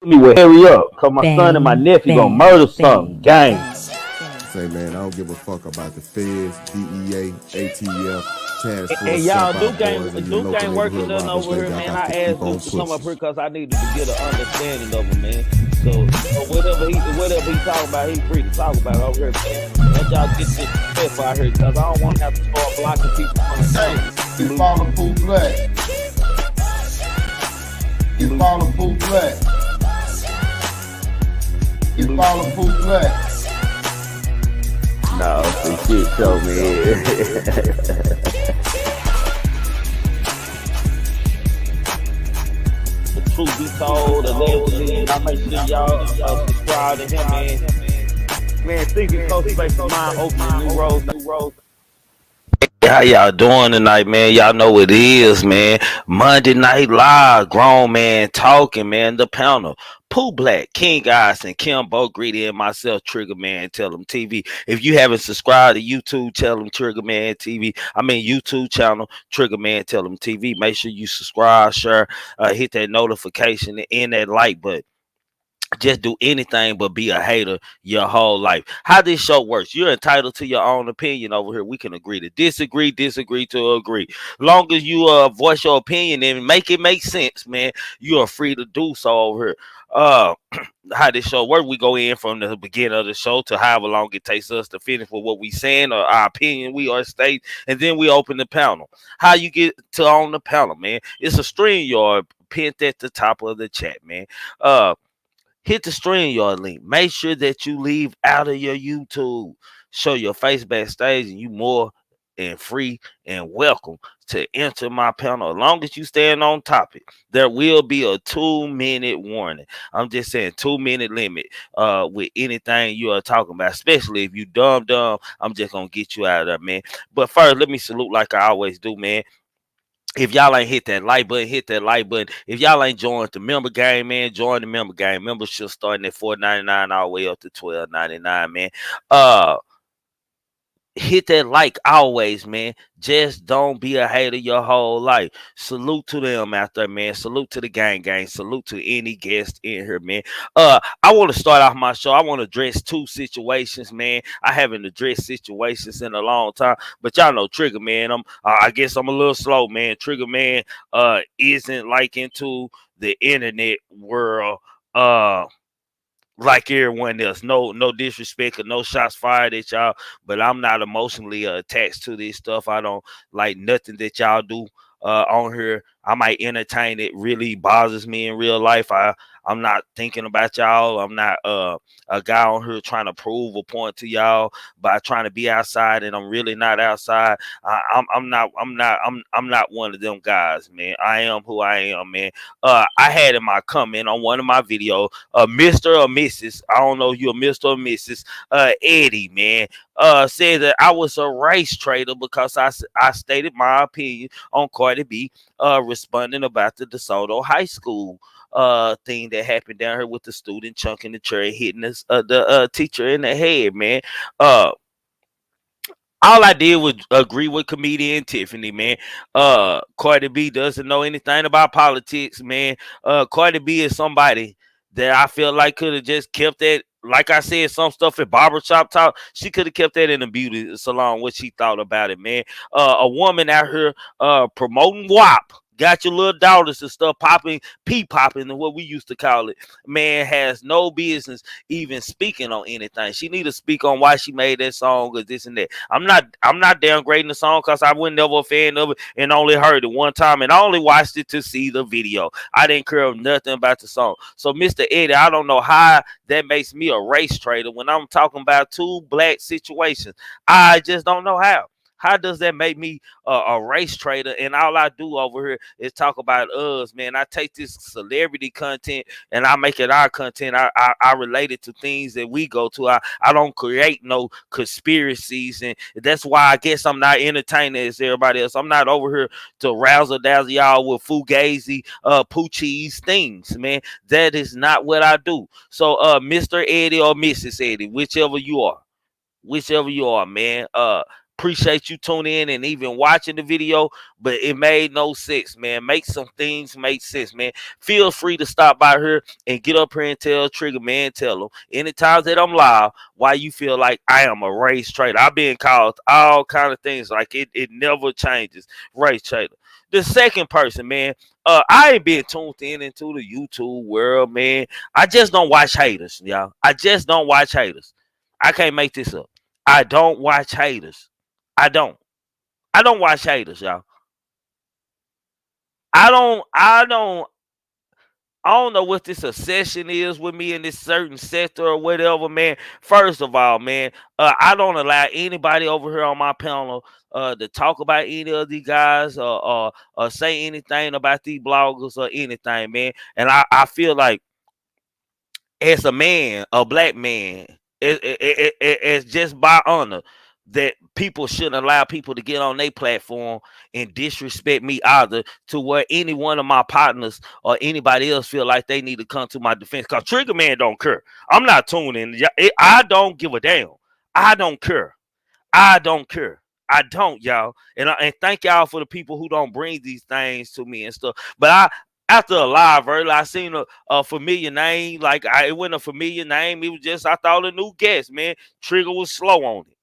me with hurry up, cause my son and my nephew gonna murder something. Gang. Say, man, I don't give a fuck about the feds, DEA, ATF, Task And Force, y'all, Step Out boys, and your Duke local ain't working neighborhood nothing robbers, over here, baby. I man. got I to keep asked on Duke to come up pushing. here because I needed to get an understanding of him, man. So whatever he talking about, he free to talk about over here, man. Let y'all get this stuff out here, cause I don't want to have to start blocking people from the Hey, phone. you follow Pooh Black. You follow Pooh Black. You follow Pooh Black. No, some shit show, man. The truth be told, allegedly, y'all make sure y'all subscribe to him, man. Man, thinking cultivation mind opening new roads, new roads. How y'all doing tonight, man? Y'all know what it is, man. Monday Night Live, grown man talking, man. The panel. Pooh Black, King Ice, and Kimbo Greedy, and myself, Triggamantellemtv TV. If you haven't subscribed to YouTube, tell them Triggerman TV. I mean YouTube channel, Triggamantellemtv TV. Make sure you subscribe, share, hit that notification and that like button. Just do anything but be a hater your whole life. How this show works, you're entitled to your own opinion over here. We can agree to disagree, disagree to agree. Long as you voice your opinion and make it make sense, man, you are free to do so over here. Uh how this show works, we go in from the beginning of the show to however long it takes us to finish with what we saying or our opinion we are state, and then we open the panel. How you get to on the panel, man? It's a stream yard pinned at the top of the chat, man. Hit the StreamYard link. Make sure that you leave out of your YouTube. Show your face backstage, and you more and free and welcome to enter my panel. As long as you stand on topic, there will be a 2-minute warning. I'm just saying 2-minute limit with anything you are talking about, especially if you dumb. I'm just gonna get you out of there, man. But first, let me salute like I always do, man. If y'all ain't hit that like button, hit that like button. If y'all ain't joined the member game, man, join the member game. Membership starting at $4.99 all the way up to $12.99, man. Uh Hit that like always, man. Just don't be a hater your whole life. Salute to them out there, man. Salute to the gang. Salute to any guest in here, man. I want to start off my show. I want to address two situations, man. I haven't addressed situations in a long time, but y'all know Trigger, man. I guess I'm a little slow, man. Trigger, man, isn't like into the internet world. Like everyone else. No disrespect or no shots fired at y'all, but I'm not emotionally attached to this stuff. I don't like nothing that y'all do on here. I might entertain it. Really bothers me in real life. I'm not thinking about y'all. I'm not a guy on here trying to prove a point to y'all by trying to be outside, and I'm really not outside. I'm not one of them guys, man. I am who I am, man. I had in my comment on one of my videos, Mr. or Mrs. I don't know if you're Mr. or Mrs. Eddie, man, said that I was a race traitor because I stated my opinion on Cardi B responding about the DeSoto High School thing that happened down here with the student chunking the chair hitting the teacher in the head, man. uh all I did was agree with comedian Tiffany, man. Cardi B doesn't know anything about politics, man. Cardi B is somebody that I feel like could have just kept that. Like I said, some stuff at barbershop talk, she could have kept that in the beauty salon. What she thought about it, man. A woman out here promoting WAP. Got your little daughters and stuff popping, pee popping, and what we used to call it. Man has no business even speaking on anything. She need to speak on why she made that song or this and that. I'm not downgrading the song because I was never a fan of it and only heard it one time and I only watched it to see the video. I didn't care nothing about the song. So Mr. Eddie, I don't know how that makes me a race trader when I'm talking about two black situations. I just don't know how. How does that make me a race trader? And all I do over here is talk about us, man. I take this celebrity content and I make it our content. I relate it to things that we go to. I don't create no conspiracies, and that's why I guess I'm not entertaining as everybody else. I'm not over here to razzle dazzle y'all with fugazi, poochies things, man. That is not what I do. So, Mr. Eddie or Mrs. Eddie, whichever you are, man. appreciate you tuning in and even watching the video, but it made no sense, man. Make some things make sense, man. Feel free to stop by here and get up here and tell Trigger, man, tell them anytime that I'm live why you feel like I am a race traitor. I've been called all kind of things, like it never changes. Race traitor. The second person, man, I ain't been tuned in into the YouTube world, man. I just don't watch haters, y'all. I just don't watch haters. I can't make this up. I don't watch haters. I don't. I don't watch haters, y'all. I don't know what this obsession is with me in this certain sector or whatever, man. First of all, man, I don't allow anybody over here on my panel to talk about any of these guys or say anything about these bloggers or anything, man. And I feel like as a man, a black man, it's just by honor that people shouldn't allow people to get on their platform and disrespect me either, to where any one of my partners or anybody else feel like they need to come to my defense. Because Trigger Man don't care. I'm not tuning in. I don't give a damn. I don't care. I don't care. I don't, y'all. And thank y'all for the people who don't bring these things to me and stuff. But after a live earlier, I seen a familiar name. Like, it wasn't a familiar name. It was just, I thought, a new guest, man. Trigger was slow on it.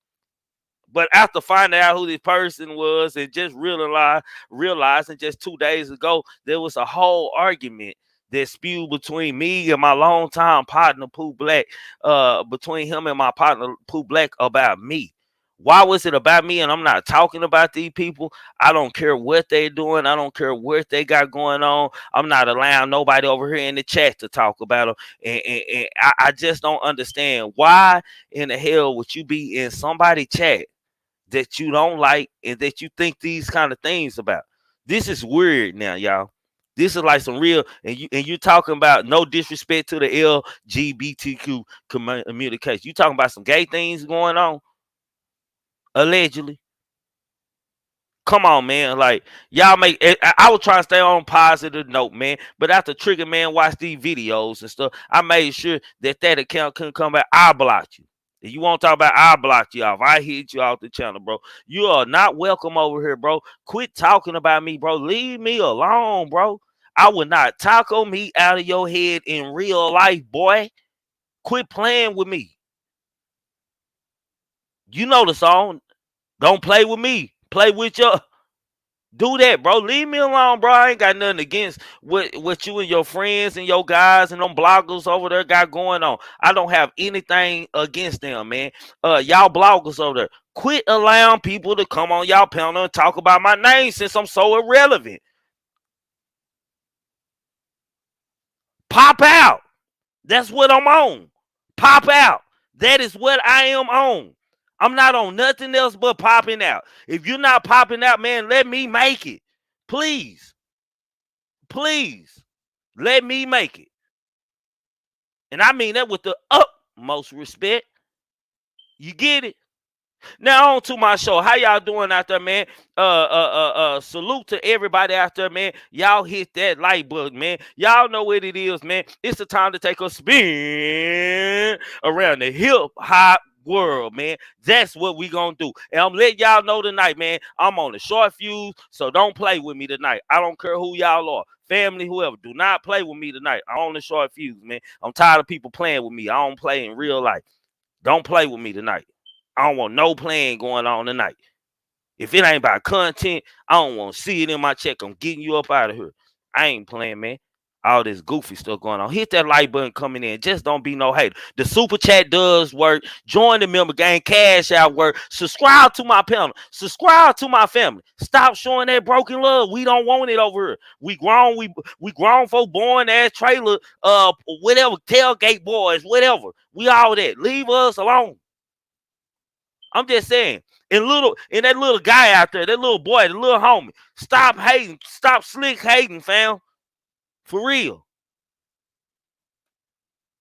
But after finding out who this person was and just realizing just 2 days ago, there was a whole argument that spewed between me and my longtime partner, Pooh Black, between him and my partner, Pooh Black, about me. Why was it about me? And I'm not talking about these people. I don't care what they're doing. I don't care what they got going on. I'm not allowing nobody over here in the chat to talk about them. And I just don't understand why in the hell would you be in somebody's chat that you don't like and that you think these kind of things about. This is weird now, y'all. This is like some real, and you're talking about no disrespect to the LGBTQ communication. You talking about some gay things going on, allegedly. Come on, man. Like, y'all make I was trying to stay on positive note, man. But after Trigger Man watched these videos and stuff, I made sure that account couldn't come back. I blocked you. If you want to talk about, I blocked you off. I hit you off the channel, bro. You are not welcome over here, bro. Quit talking about me, bro. Leave me alone, bro. I would not taco me out of your head in real life, boy. Quit playing with me. You know the song. Don't play with me. Play with your. Do that, bro. Leave me alone, bro. I ain't got nothing against what you and your friends and your guys and them bloggers over there got going on. I don't have anything against them, man. Y'all bloggers over there, quit allowing people to come on y'all panel and talk about my name since I'm so irrelevant. Pop out. That's what I'm on. Pop out. That is what I am on. I'm not on nothing else but popping out. If you're not popping out, man, let me make it. Please. Please. Let me make it. And I mean that with the utmost respect. You get it? Now on to my show. How y'all doing out there, man? Salute to everybody out there, man. Y'all hit that like button, man. Y'all know what it is, man. It's the time to take a spin around the hip hop world, man. That's what we gonna do. And I'm letting y'all know tonight, man. I'm on the short fuse, so don't play with me tonight. I don't care who y'all are. Family, whoever, do not play with me tonight. I'm on the short fuse, man. I'm tired of people playing with me. I don't play in real life. Don't play with me tonight. I don't want no playing going on tonight. If it ain't about content, I don't want to see it in my check. I'm getting you up out of here. I ain't playing, man. All this goofy stuff going on. Hit that like button coming in. Just don't be no hater. The super chat does work. Join the member gang. Cash out work. Subscribe to my panel. Subscribe to my family. Stop showing that broken love. We don't want it over here. We grown. We grown folk born ass trailer. Whatever. Tailgate boys. Whatever. We all that. Leave us alone. I'm just saying, and that little guy out there, that little boy, the little homie, stop hating, stop slick hating, fam. For real.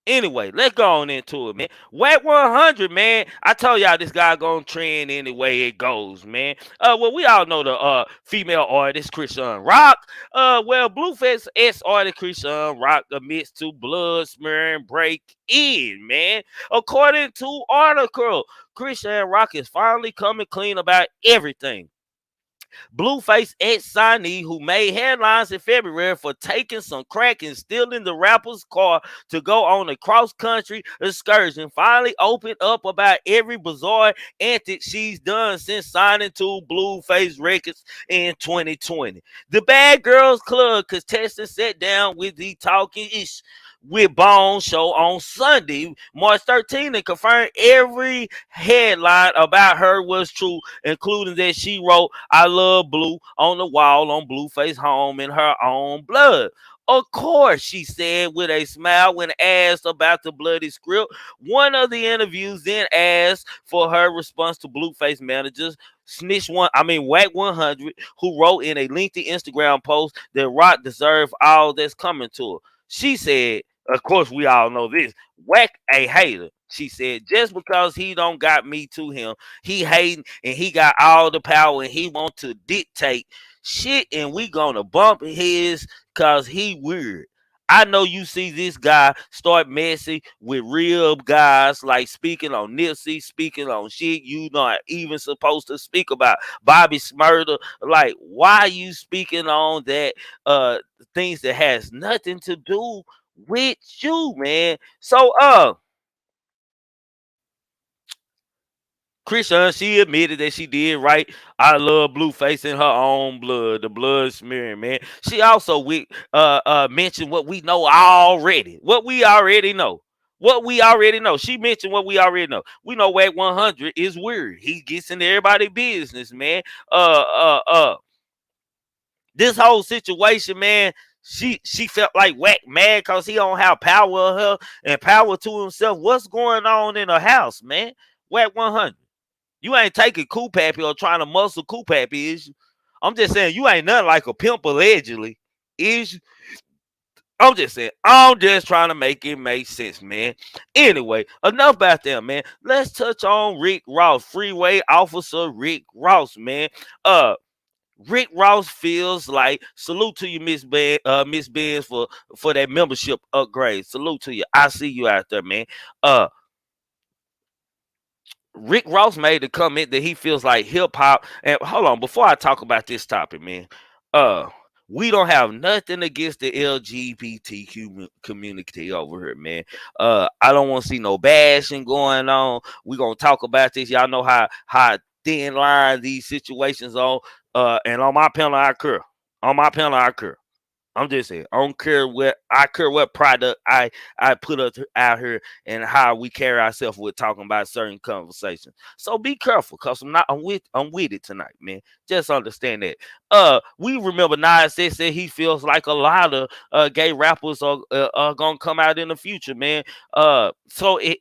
Anyway, let's go on into it, man. Whack 100, man. I told y'all this guy gonna trend any way it goes, man. Well, we all know the female artist Christian Rock. Well, Blueface ex artist Christian Rock admits to blood smearing break in, man. According to article, Christian Rock is finally coming clean about everything. Blueface ex-signee who made headlines in February for taking some crack and stealing the rapper's car to go on a cross-country excursion finally opened up about every bizarre antic she's done since signing to Blueface Records in 2020. The Bad Girls Club contestant sat down with the Talking Ish with Bone show on Sunday, March 13th, and confirmed every headline about her was true, including that she wrote "I love blue" on the wall on Blueface home in her own blood. Of course, she said with a smile when asked about the bloody script. One of the interviews then asked for her response to Blueface managers Whack 100, who wrote in a lengthy Instagram post that Rock deserved all that's coming to her. She said, of course, we all know this. Whack a hater. She said, just because he don't got me to him, he hating and he got all the power and he want to dictate shit and we gonna bump his cause he weird. I know you see this guy start messing with real guys like speaking on Nipsey, speaking on shit you not even supposed to speak about. Bobby Smurder, like why you speaking on that things that has nothing to do with you, man. So Christian, she admitted that she did right. I love Blueface in her own blood, the blood smearing, man. She also mentioned what we know already. What we already know. What we already know. She mentioned what we already know. We know Wack 100 is weird. He gets into everybody's business, man. Uh uh uh this whole situation, man, she felt like Wack mad because he don't have power of her and power to himself. What's going on in her house, man? Wack 100. You ain't taking Cool Pappy or trying to muscle Cool Pappy, is you? I'm just saying you ain't nothing like a pimp allegedly, is you? I'm just saying, I'm just trying to make it make sense, man. Anyway, enough about that, man. Let's touch on Rick Ross, Freeway Officer Rick Ross, man. Rick Ross feels like salute to you, Miss Benz, for that membership upgrade. Salute to you. I see you out there, man. Rick Ross made the comment that he feels like hip hop. And hold on, before I talk about this topic, man, uh, we don't have nothing against the LGBTQ community over here, man. I don't want to see no bashing going on. We're gonna talk about this. Y'all know how thin line these situations on. And on my panel, I occur. On my panel, I occur. I'm just saying, I care what product I put up out here and how we carry ourselves with talking about certain conversations. So be careful, cause I'm with it tonight, man. Just understand that. We remember Nas said he feels like a lot of gay rappers are gonna come out in the future, man. So it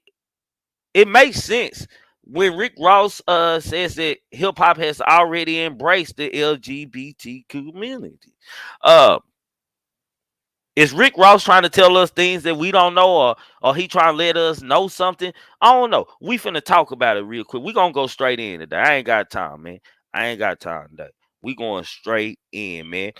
makes sense when Rick Ross says that hip hop has already embraced the LGBT community. Uh is Rick Ross trying to tell us things that we don't know, or he trying to let us know something? I don't know. We finna talk about it real quick. We gonna go straight in today. I ain't got time, man. I ain't got time today. We going straight in, man.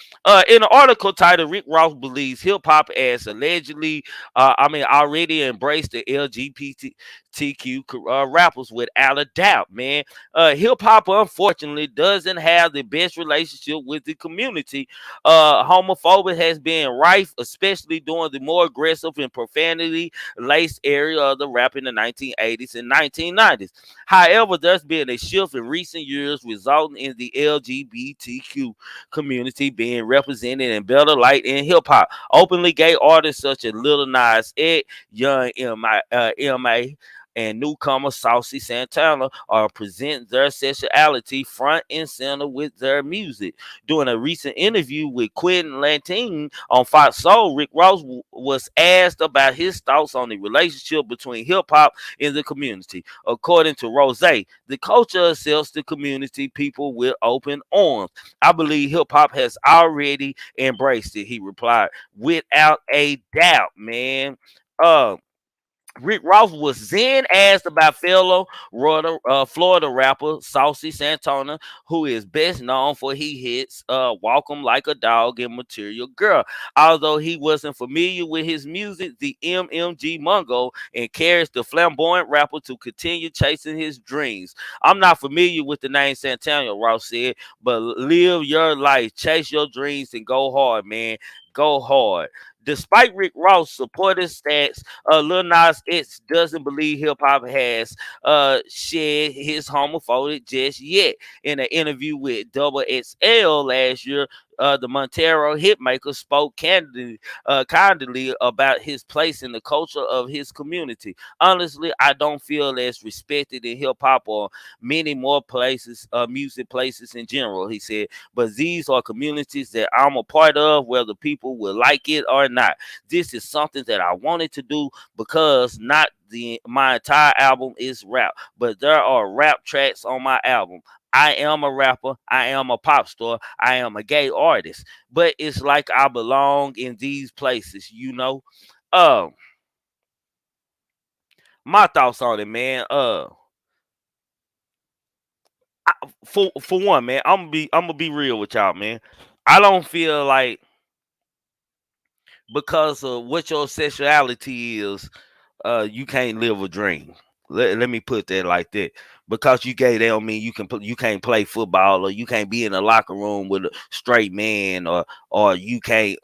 In an article titled "Rick Ross believes hip hop has allegedly, already embraced the LGBTQ rappers without a doubt, man. Hip hop unfortunately doesn't have the best relationship with the community. Homophobia has been rife, especially during the more aggressive and profanity laced area of the rap in the 1980s and 1990s. However, there's been a shift in recent years, resulting in the LGBTQ community being represented in better light in hip hop. Openly gay artists such as Lil Nas X, Young M.A., and newcomer Saucy Santana are present their sexuality front and center with their music. During a recent interview with Quentin Lantine on Fox Soul, Rick Ross was asked about his thoughts on the relationship between hip hop and the community. According to Rose, the culture accepts the community people with open arms. I believe hip hop has already embraced it, he replied, without a doubt, man. Uh, Rick Ross was then asked about fellow Florida rapper Saucy Santana, who is best known for he hits "Walk 'Em Like a Dog" and "Material Girl." Although he wasn't familiar with his music, the MMG Mungo encouraged the flamboyant rapper to continue chasing his dreams. "I'm not familiar with the name Santana," Ross said, "but live your life, chase your dreams, and go hard, man. Go hard." Despite Rick Ross' supportive stats, Lil Nas X doesn't believe hip hop has shed his homophobic just yet. In an interview with Double XL last year, the Montero hitmaker spoke candidly about his place in the culture of his community. "Honestly, I don't feel as respected in hip hop or many more places, music places in general," he said. "But these are communities that I'm a part of, whether people will like it or not. This is something that I wanted to do because not my entire album is rap, but there are rap tracks on my album. I am a rapper, I am a pop star, I am a gay artist, but it's like I belong in these places, you know." Uh, my thoughts on it, man. For one, man, I'm gonna be real with y'all, man. I don't feel like because of what your sexuality is, you can't live a dream. Let me put that like that. Because you gay, that don't mean you can't play football, or you can't be in a locker room with a straight man, or you can't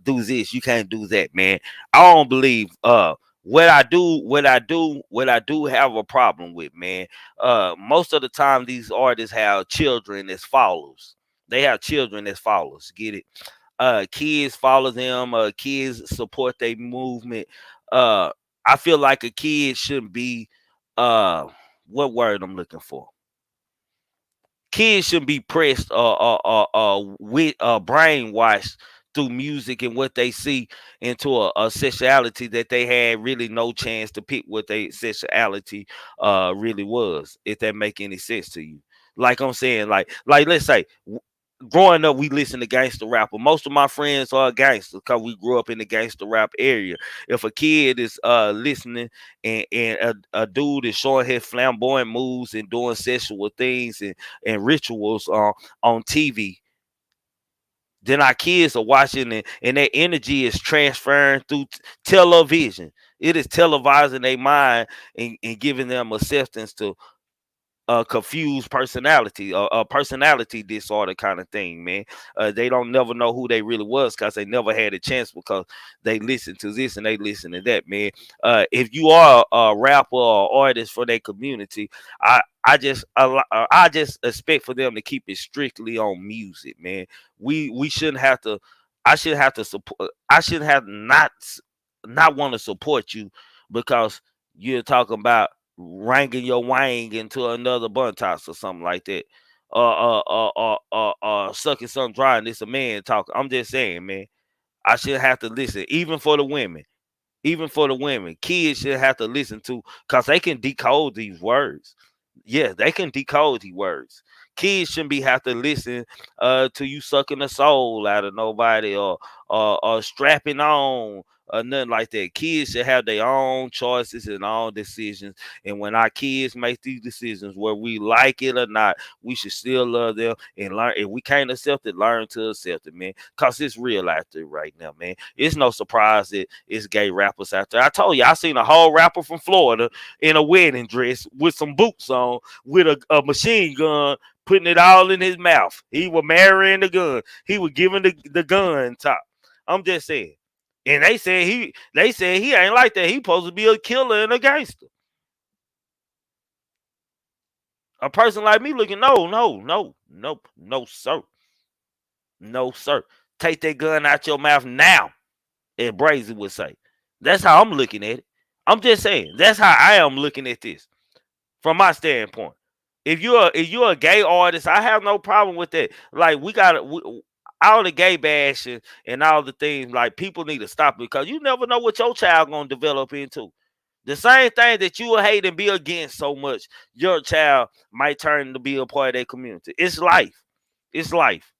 do this, you can't do that, man. I don't believe what I do have a problem with, man. Most of the time these artists have children as followers. They have children as followers. Get it? Kids follow them, kids support their movement. uh I feel like a kid shouldn't be uh what word I'm looking for. Kids shouldn't be pressed with brainwashed through music and what they see into a sexuality that they had really no chance to pick what their sexuality really was, if that make any sense to you. Like I'm saying, like let's say growing up, we listen to gangster rap. But most of my friends are gangsters because we grew up in the gangster rap area. If a kid is listening, and a dude is showing his flamboyant moves and doing sexual things and rituals on TV, then our kids are watching, and their energy is transferring through television. It is televising their mind, and giving them acceptance to a confused personality, a personality disorder kind of thing, man. They don't never know who they really was because they never had a chance, because they listen to this and they listen to that, man. If you are a rapper or artist for their community, I just expect for them to keep it strictly on music, man. We shouldn't have to. I shouldn't have to support. I shouldn't have not want to support you because you're talking about wrangling your wang into another buntox or something like that. Sucking some dry, and it's a man talking. I'm just saying, man. I should have to listen, even for the women. Even for the women, kids should have to listen to, because they can decode these words. Yeah, they can decode these words. Kids shouldn't be have to listen to you sucking the soul out of nobody, or strapping on, or nothing like that. Kids should have their own choices and own decisions. And when our kids make these decisions, whether we like it or not, we should still love them and learn. If we can't accept it, learn to accept it, man. Cause it's real out there right now, man. It's no surprise that it's gay rappers out there. I told you, I seen a whole rapper from Florida in a wedding dress with some boots on, with a machine gun, putting it all in his mouth. He was marrying the gun. He was giving the gun top. I'm just saying. And they said he ain't like that. He supposed to be a killer and a gangster. A person like me looking, no, no, no, no, no, sir. No, sir. Take that gun out your mouth now, as Brazy would say. That's how I'm looking at it. I'm just saying. That's how I am looking at this from my standpoint. If you're a gay artist, I have no problem with that. Like all the gay bashing and all the things, like people need to stop it, because you never know what your child gonna develop into. The same thing that you will hate and be against so much, your child might turn to be a part of their community. It's life. It's life.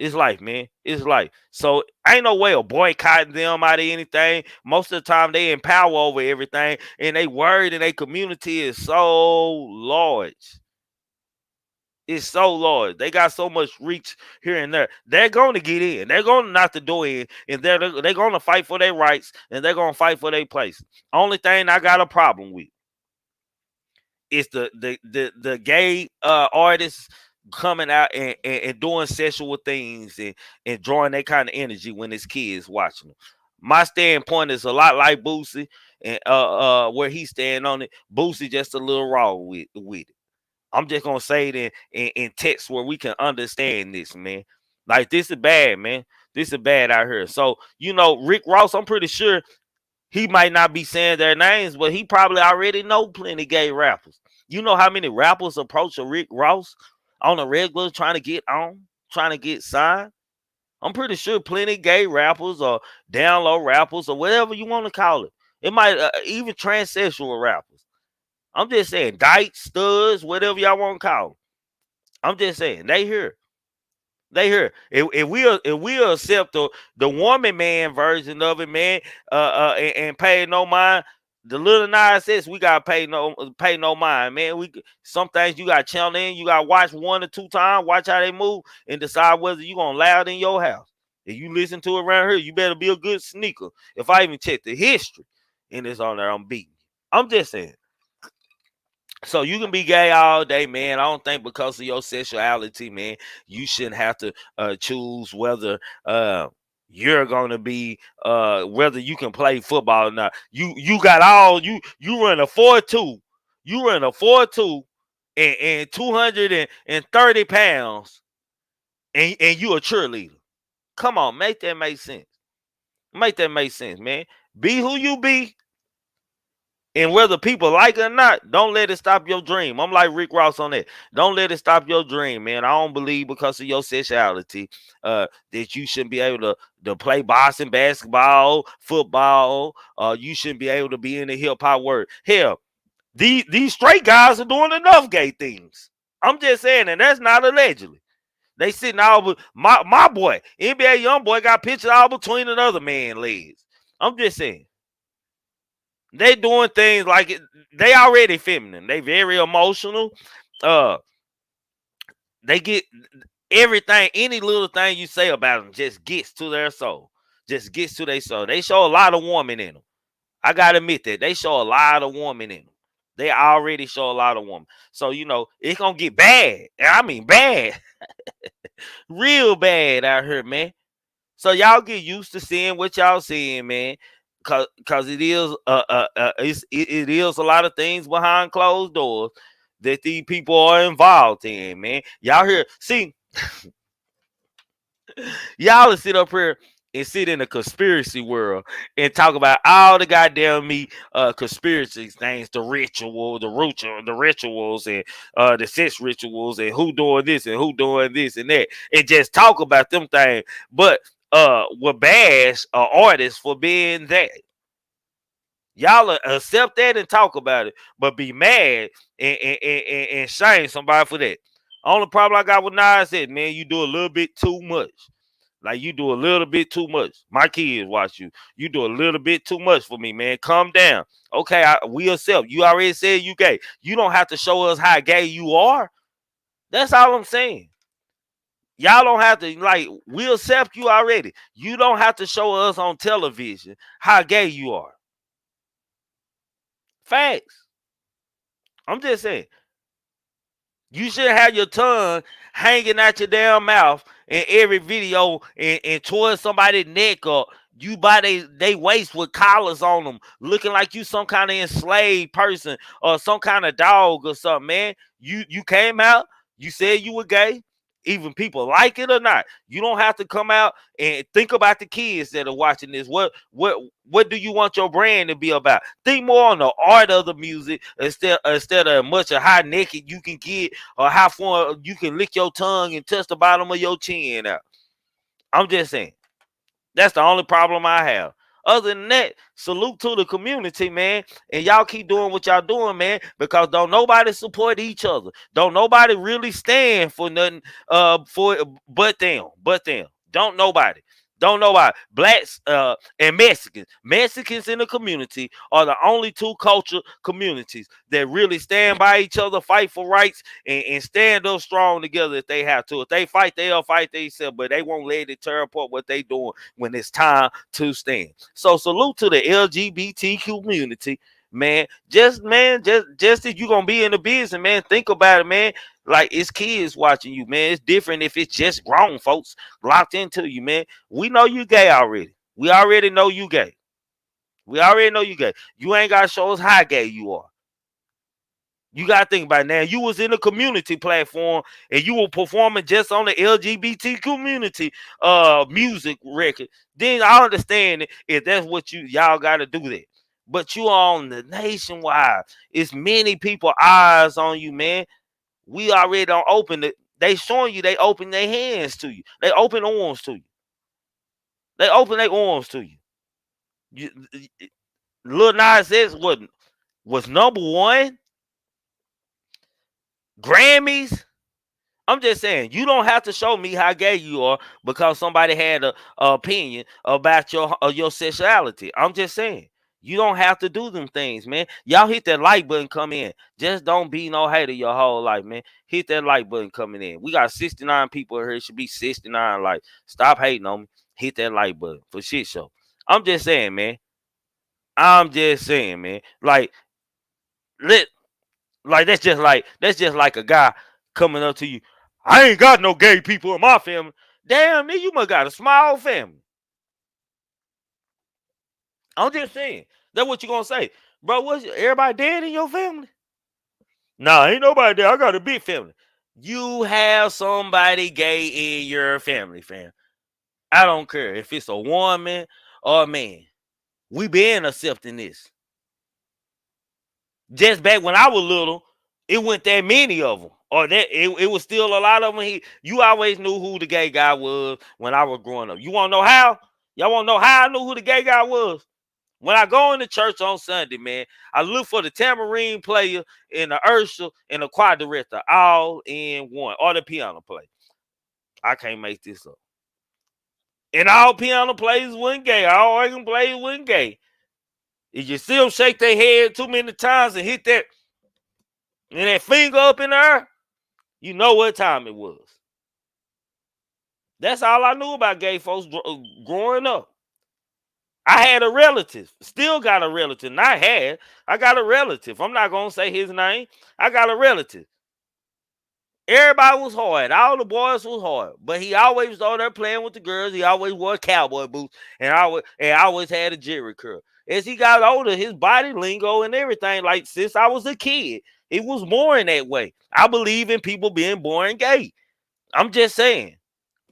It's life, man. It's life. So ain't no way of boycotting them out of anything. Most of the time they in power over everything, and they word in their community is so large. It's so large. They got so much reach here and there. They're going to get in. They're going to knock the door in, and they're going to fight for their rights, and they're going to fight for their place. Only thing I got a problem with is the gay artists coming out and doing sexual things and drawing that kind of energy when it's kids watching them. My standpoint is a lot like Boosie, and where he stand on it. Boosie just a little raw with it. I'm just gonna say it in text where we can understand this, man. Like, this is bad, man. This is bad out here. So, Rick Ross, I'm pretty sure he might not be saying their names, but he probably already know plenty gay rappers. You know how many rappers approach a Rick Ross on a regular trying to get on, trying to get signed? I'm pretty sure plenty gay rappers or down low rappers or whatever you want to call it. It might even transsexual rappers. I'm just saying, dykes, studs, whatever y'all want to call them. I'm just saying, they here. They here. If we accept the woman man version of it, man, and pay no mind, the little Nas says we gotta pay no mind, man. Some things you gotta channel in, you gotta watch 1 or 2 times, watch how they move, and decide whether you gonna allow it in your house. If you listen to it around here, you better be a good sneaker. If I even check the history, and it's on there, I'm beating you. I'm just saying. So you can be gay all day, man. I don't think because of your sexuality, man, you shouldn't have to choose whether you're gonna be whether you can play football or not. You got all you run a 4.2, you run a 4.2 and 230 pounds, and you a cheerleader. Come on, make that make sense. Make that make sense, man. Be who you be. And whether people like it or not, don't let it stop your dream. I'm like Rick Ross on that. Don't let it stop your dream, man. I don't believe because of your sexuality that you shouldn't be able to play boxing, basketball, football. You shouldn't be able to be in the hip hop world. Hell, these straight guys are doing enough gay things. I'm just saying, and that's not allegedly. They sitting all my boy, NBA young boy, got pictures all between another man's legs. I'm just saying. They doing things like it. They already feminine. They very emotional. They get everything, any little thing you say about them just gets to their soul. Just gets to their soul. They show a lot of woman in them. I gotta admit that. They show a lot of woman in them. They already show a lot of woman. So, it's gonna get bad. I mean bad. Real bad out here, man. So y'all get used to seeing what y'all seeing, man. Cause it is it is a lot of things behind closed doors that these people are involved in, man. Y'all here, see, y'all sit up here and sit in the conspiracy world and talk about all the goddamn conspiracy things, the rituals and the sex rituals and who doing this and who doing this and that, and just talk about them things, but will bash artists for being that. Y'all accept that and talk about it, but be mad and shame somebody for that. Only problem I got with Nas is, man, you do a little bit too much. Like, you do a little bit too much. My kids watch you. You do a little bit too much for me, man. Calm down. Okay, we accept. You already said you gay. You don't have to show us how gay you are. That's all I'm saying. Y'all don't have to, like, we accept you already. You don't have to show us on television how gay you are. Facts. I'm just saying. You should have your tongue hanging out your damn mouth in every video and towards somebody's neck, or you by they waist with collars on them, looking like you some kind of enslaved person or some kind of dog or something, man. You came out, you said you were gay. Even people like it or not, you don't have to come out and think about the kids that are watching this. What do you want your brand to be about? Think more on the art of the music instead of much of how naked you can get or how far you can lick your tongue and touch the bottom of your chin out. I'm just saying. That's the only problem I have. Other than that, salute to the community, man. And y'all keep doing what y'all doing, man, because don't nobody support each other. Don't nobody really stand for nothing for but them. But them. Don't nobody. Don't nobody. Blacks and Mexicans. Mexicans in the community are the only two culture communities that really stand by each other, fight for rights, and stand up strong together if they have to. If they fight, they'll fight themselves, but they won't let it tear apart what they doing when it's time to stand. So salute to the LGBTQ community, man. Just if you gonna be in the business, man, think about it, man. Like it's kids watching you, man. It's different if it's just grown folks locked into you, man. We know you gay already. We already know you gay. We already know you gay. You ain't gotta show us how gay you are. You gotta think about it now. You was in a community platform and you were performing just on the LGBT community music record. Then I understand it if that's what y'all gotta do that. But you on the nationwide. It's many people eyes on you, man. We already don't open it. They showing you they open their hands to you. They open arms to you. They open their arms to you. Lil Nas X was number one. Grammys. I'm just saying, you don't have to show me how gay you are because somebody had a opinion about your sexuality. I'm just saying, you don't have to do them things, man. Y'all hit that like button, come in. Just don't be no hater your whole life, man. Hit that like button coming in. We got 69 people here. It should be 69 likes. Stop hating on me. Hit that like button for shit show. I'm just saying, man. I'm just saying, man. Like that's just like a guy coming up to you. I ain't got no gay people in my family. Damn, nigga, you must got a small family. I'm just saying. That's what you gonna say. Bro, what's everybody dead in your family? Nah, ain't nobody dead. I got a big family. You have somebody gay in your family, fam. I don't care if it's a woman or a man. We been accepting this. Just back when I was little, it wasn't that many of them. Or that it was still a lot of them. You always knew who the gay guy was when I was growing up. You want to know how? Y'all want to know how I knew who the gay guy was? When I go into church on Sunday, man, I look for the tambourine player and the usher and the choir director all in one, or the piano player. I can't make this up. And all piano players wasn't gay. All organ players wasn't gay. If you see them shake their head too many times and hit that and that finger up in the air, you know what time it was. That's all I knew about gay folks growing up. I had a relative, still got a relative. I got a relative. I'm not going to say his name. I got a relative. Everybody was hard. All the boys was hard. But he always was over there playing with the girls. He always wore cowboy boots and always had a jerry curl. As he got older, his body lingo and everything, like since I was a kid, it was born that way. I believe in people being born gay. I'm just saying.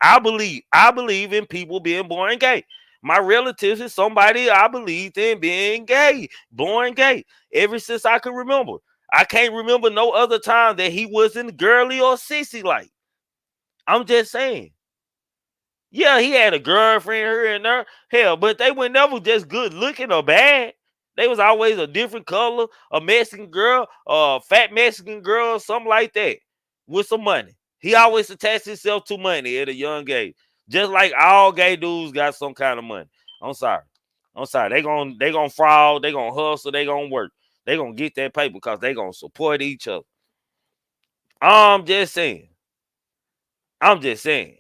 I believe in people being born gay. My relatives is somebody I believed in being gay, born gay, ever since I can remember. I can't remember no other time that he wasn't girly or sissy like. I'm just saying. Yeah, he had a girlfriend here and there. Hell, but they were never just good looking or bad. They was always a different color, a Mexican girl, a fat Mexican girl, something like that, with some money. He always attached himself to money at a young age. Just like all gay dudes got some kind of money. I'm sorry. They gonna fraud, they gonna hustle, they gonna work. They gonna get that paper because they gonna support each other. I'm just saying. I'm just saying.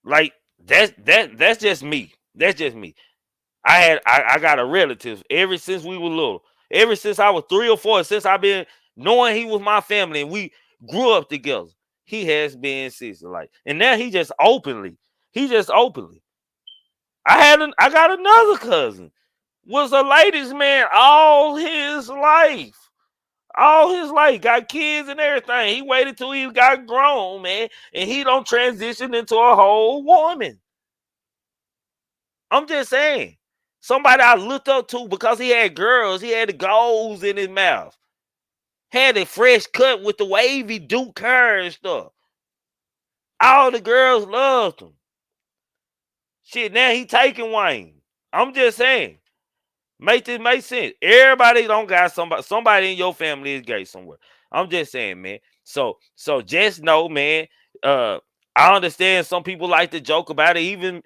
Like that's just me. That's just me. I got a relative ever since we were little. Ever since I was 3 or 4, since I've been knowing he was my family and we grew up together. He has been sister like, and now he just openly. I got another cousin. Was a ladies' man all his life. All his life, got kids and everything. He waited till he got grown, man, and he don't transition into a whole woman. I'm just saying. Somebody I looked up to because he had girls. He had the goals in his mouth. Had a fresh cut with the wavy Duke hair and stuff. All the girls loved him. Shit, now he taking Wayne. I'm just saying. Make this make sense. Everybody don't got somebody in your family is gay somewhere. I'm just saying, man. So just know, man. Uh, I understand some people like to joke about it, even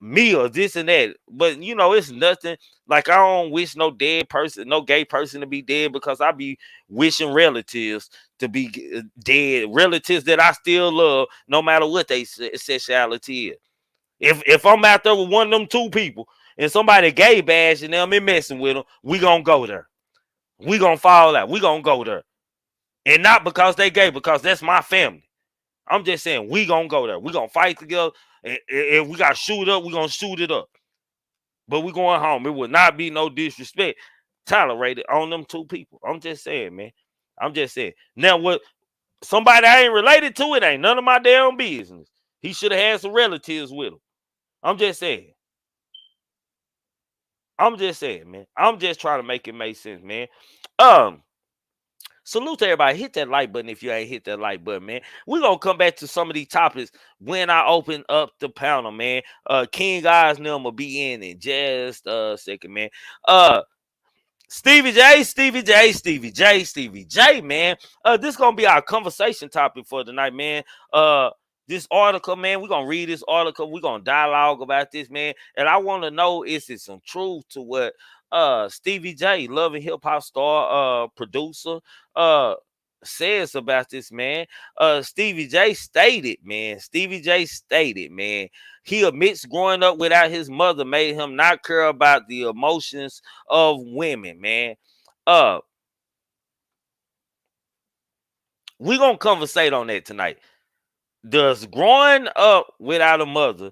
me or this and that. But you know, it's nothing. Like I don't wish no dead person, no gay person to be dead because I be wishing relatives to be dead, relatives that I still love, no matter what they sexuality is. If I'm out there with one of them two people and somebody gay bashing them and messing with them, we gonna go there. We gonna fall out. We gonna go there. And not because they gay, because that's my family. I'm just saying we gonna go there. We gonna fight together. And if we gotta shoot up, we gonna shoot it up. But we going home. It would not be no disrespect tolerated on them two people. I'm just saying, man. I'm just saying. Now what somebody I ain't related to, it ain't none of my damn business. He should have had some relatives with him. I'm just saying. I'm just saying, man. I'm just trying to make it make sense, man. Salute to everybody. Hit that like button if you ain't hit that like button, man. We're gonna come back to some of these topics when I open up the panel, man. King Eyes will be in just a second, man. Stevie J, man. This gonna be our conversation topic for tonight, man. This article, man, we're gonna read this article, we're gonna dialogue about this, man. And I want to know, is it some truth to what Stevie J, Love and Hip Hop star, producer, says about this, man. Stevie J stated, man. He admits growing up without his mother made him not care about the emotions of women, man. We gonna conversate on that tonight. Does growing up without a mother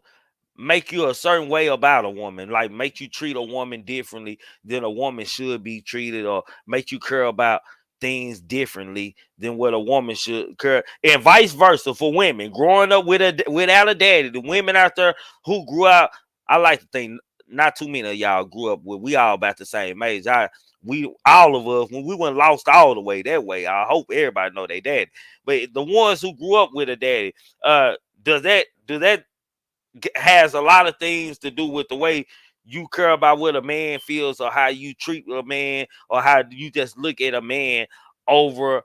make you a certain way about a woman, like make you treat a woman differently than a woman should be treated, or make you care about things differently than what a woman should care, and vice versa for women growing up without a daddy? The women out there who grew up, I like to think not too many of y'all grew up with, we all about the same age. We all of us, when we went lost all the way that way, I hope everybody know they daddy. But the ones who grew up with a daddy, does that has a lot of things to do with the way you care about what a man feels, or how you treat a man, or how you just look at a man overall,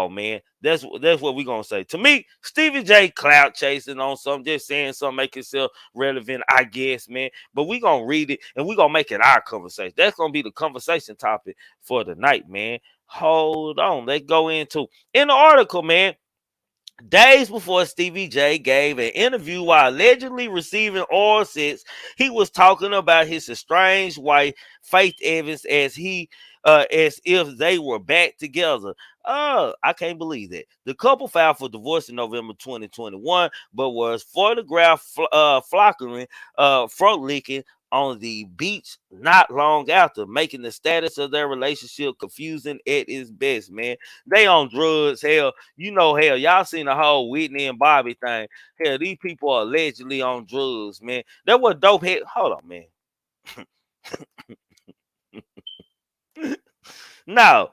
man. That's what we're gonna say. To me, Stevie J clout chasing on something, just saying something, make itself relevant, I guess, man. But we gonna read it and we gonna make it our conversation. That's gonna be the conversation topic for the night, man. Hold on, let's go into in the article, man. Days before Stevie J gave an interview while allegedly receiving oral sex, he was talking about his estranged wife, Faith Evans, as if they were back together. I can't believe that. The couple filed for divorce in November 2021, but was photographed flockering, front licking on the beach not long after, making the status of their relationship confusing at its best, man. They on drugs, hell. You know, hell, y'all seen the whole Whitney and Bobby thing. Hell, these people are allegedly on drugs, man. That was dope head. Hold on, man. No,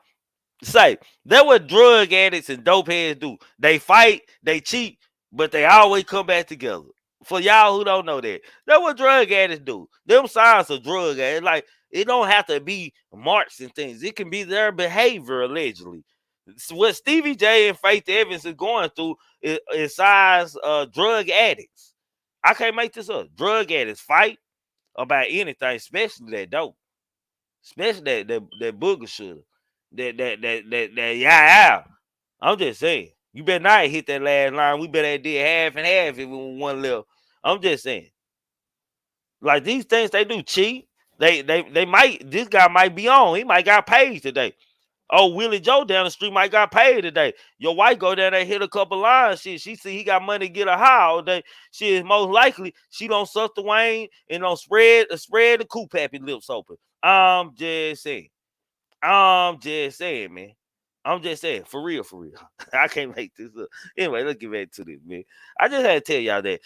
say that what drug addicts and dope heads do. They fight, they cheat, but they always come back together. For y'all who don't know that what drug addicts do. Them signs of drug addicts. Like, it don't have to be marks and things. It can be their behavior, allegedly. So what Stevie J and Faith Evans is going through is signs drug addicts. I can't make this up. Drug addicts fight about anything, especially that dope. Especially that booger sugar. That yeah. I'm just saying. You better not hit that last line. We better did half and half if we one little. I'm just saying. Like, these things they do cheat. They might, this guy might be on. He might got paid today. Oh, Willie Joe down the street might got paid today. Your wife go down there, hit a couple lines. She see he got money to get a high all day. She is most likely she don't suck the Wayne and don't spread the coop happy lips open. I'm just saying. Man. I'm just saying, for real. I can't make this up. Anyway, let's get back to this, man. I just had to tell y'all that.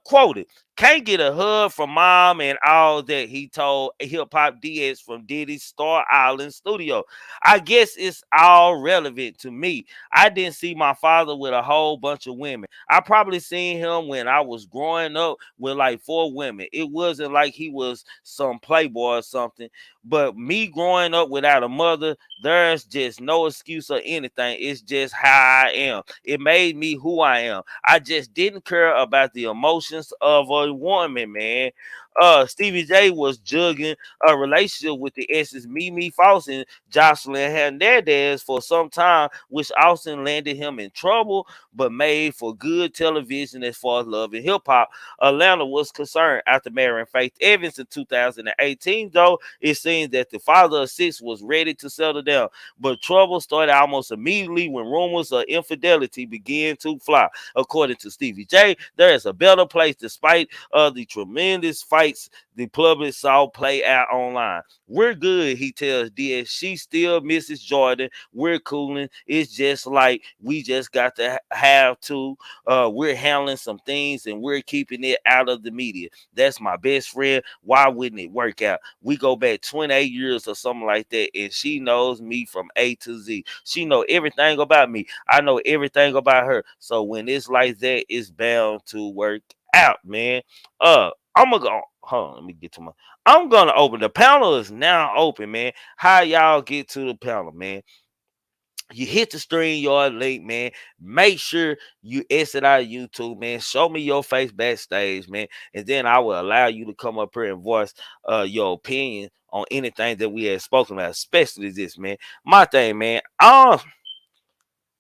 Quoted, Can't get a hug from mom and all that, he told Hip Hop DS from Diddy's Star Island studio. I guess it's all relevant to me. I didn't see my father with a whole bunch of women. I probably seen him when I was growing up with like 4 women. It wasn't like he was some playboy or something. But me growing up without a mother, there's just no excuse or anything. It's just how I am. It made me who I am. I just didn't care about the emotions of a woman, man. Stevie J was jugging a relationship with the exes Mimi Foss and Jocelyn Hernandez for some time, which often landed him in trouble, but made for good television as far as love and hip hop. Atlanta was concerned after marrying Faith Evans in 2018, though it seems that the father of 6 was ready to settle down. But trouble started almost immediately when rumors of infidelity began to fly. According to Stevie J, there is a better place despite the tremendous fights the public saw play out online. We're good, he tells DS. She still misses Jordan. We're cooling. It's just like we just got to have to. We're handling some things and we're keeping it out of the media. That's my best friend. Why wouldn't it work out? We go back 28 years or something like that, and she knows me from A to Z. She know everything about me. I know everything about her. So when it's like that, it's bound to work out, man. I'm gonna go. Hold on, let me get to my. I'm gonna open the panel is now open, man. How y'all get to the panel, man? You hit the StreamYard link, man. Make sure you exit out of YouTube, man. Show me your face backstage, man, and then I will allow you to come up here and voice your opinion on anything that we have spoken about, especially this, man. My thing, man.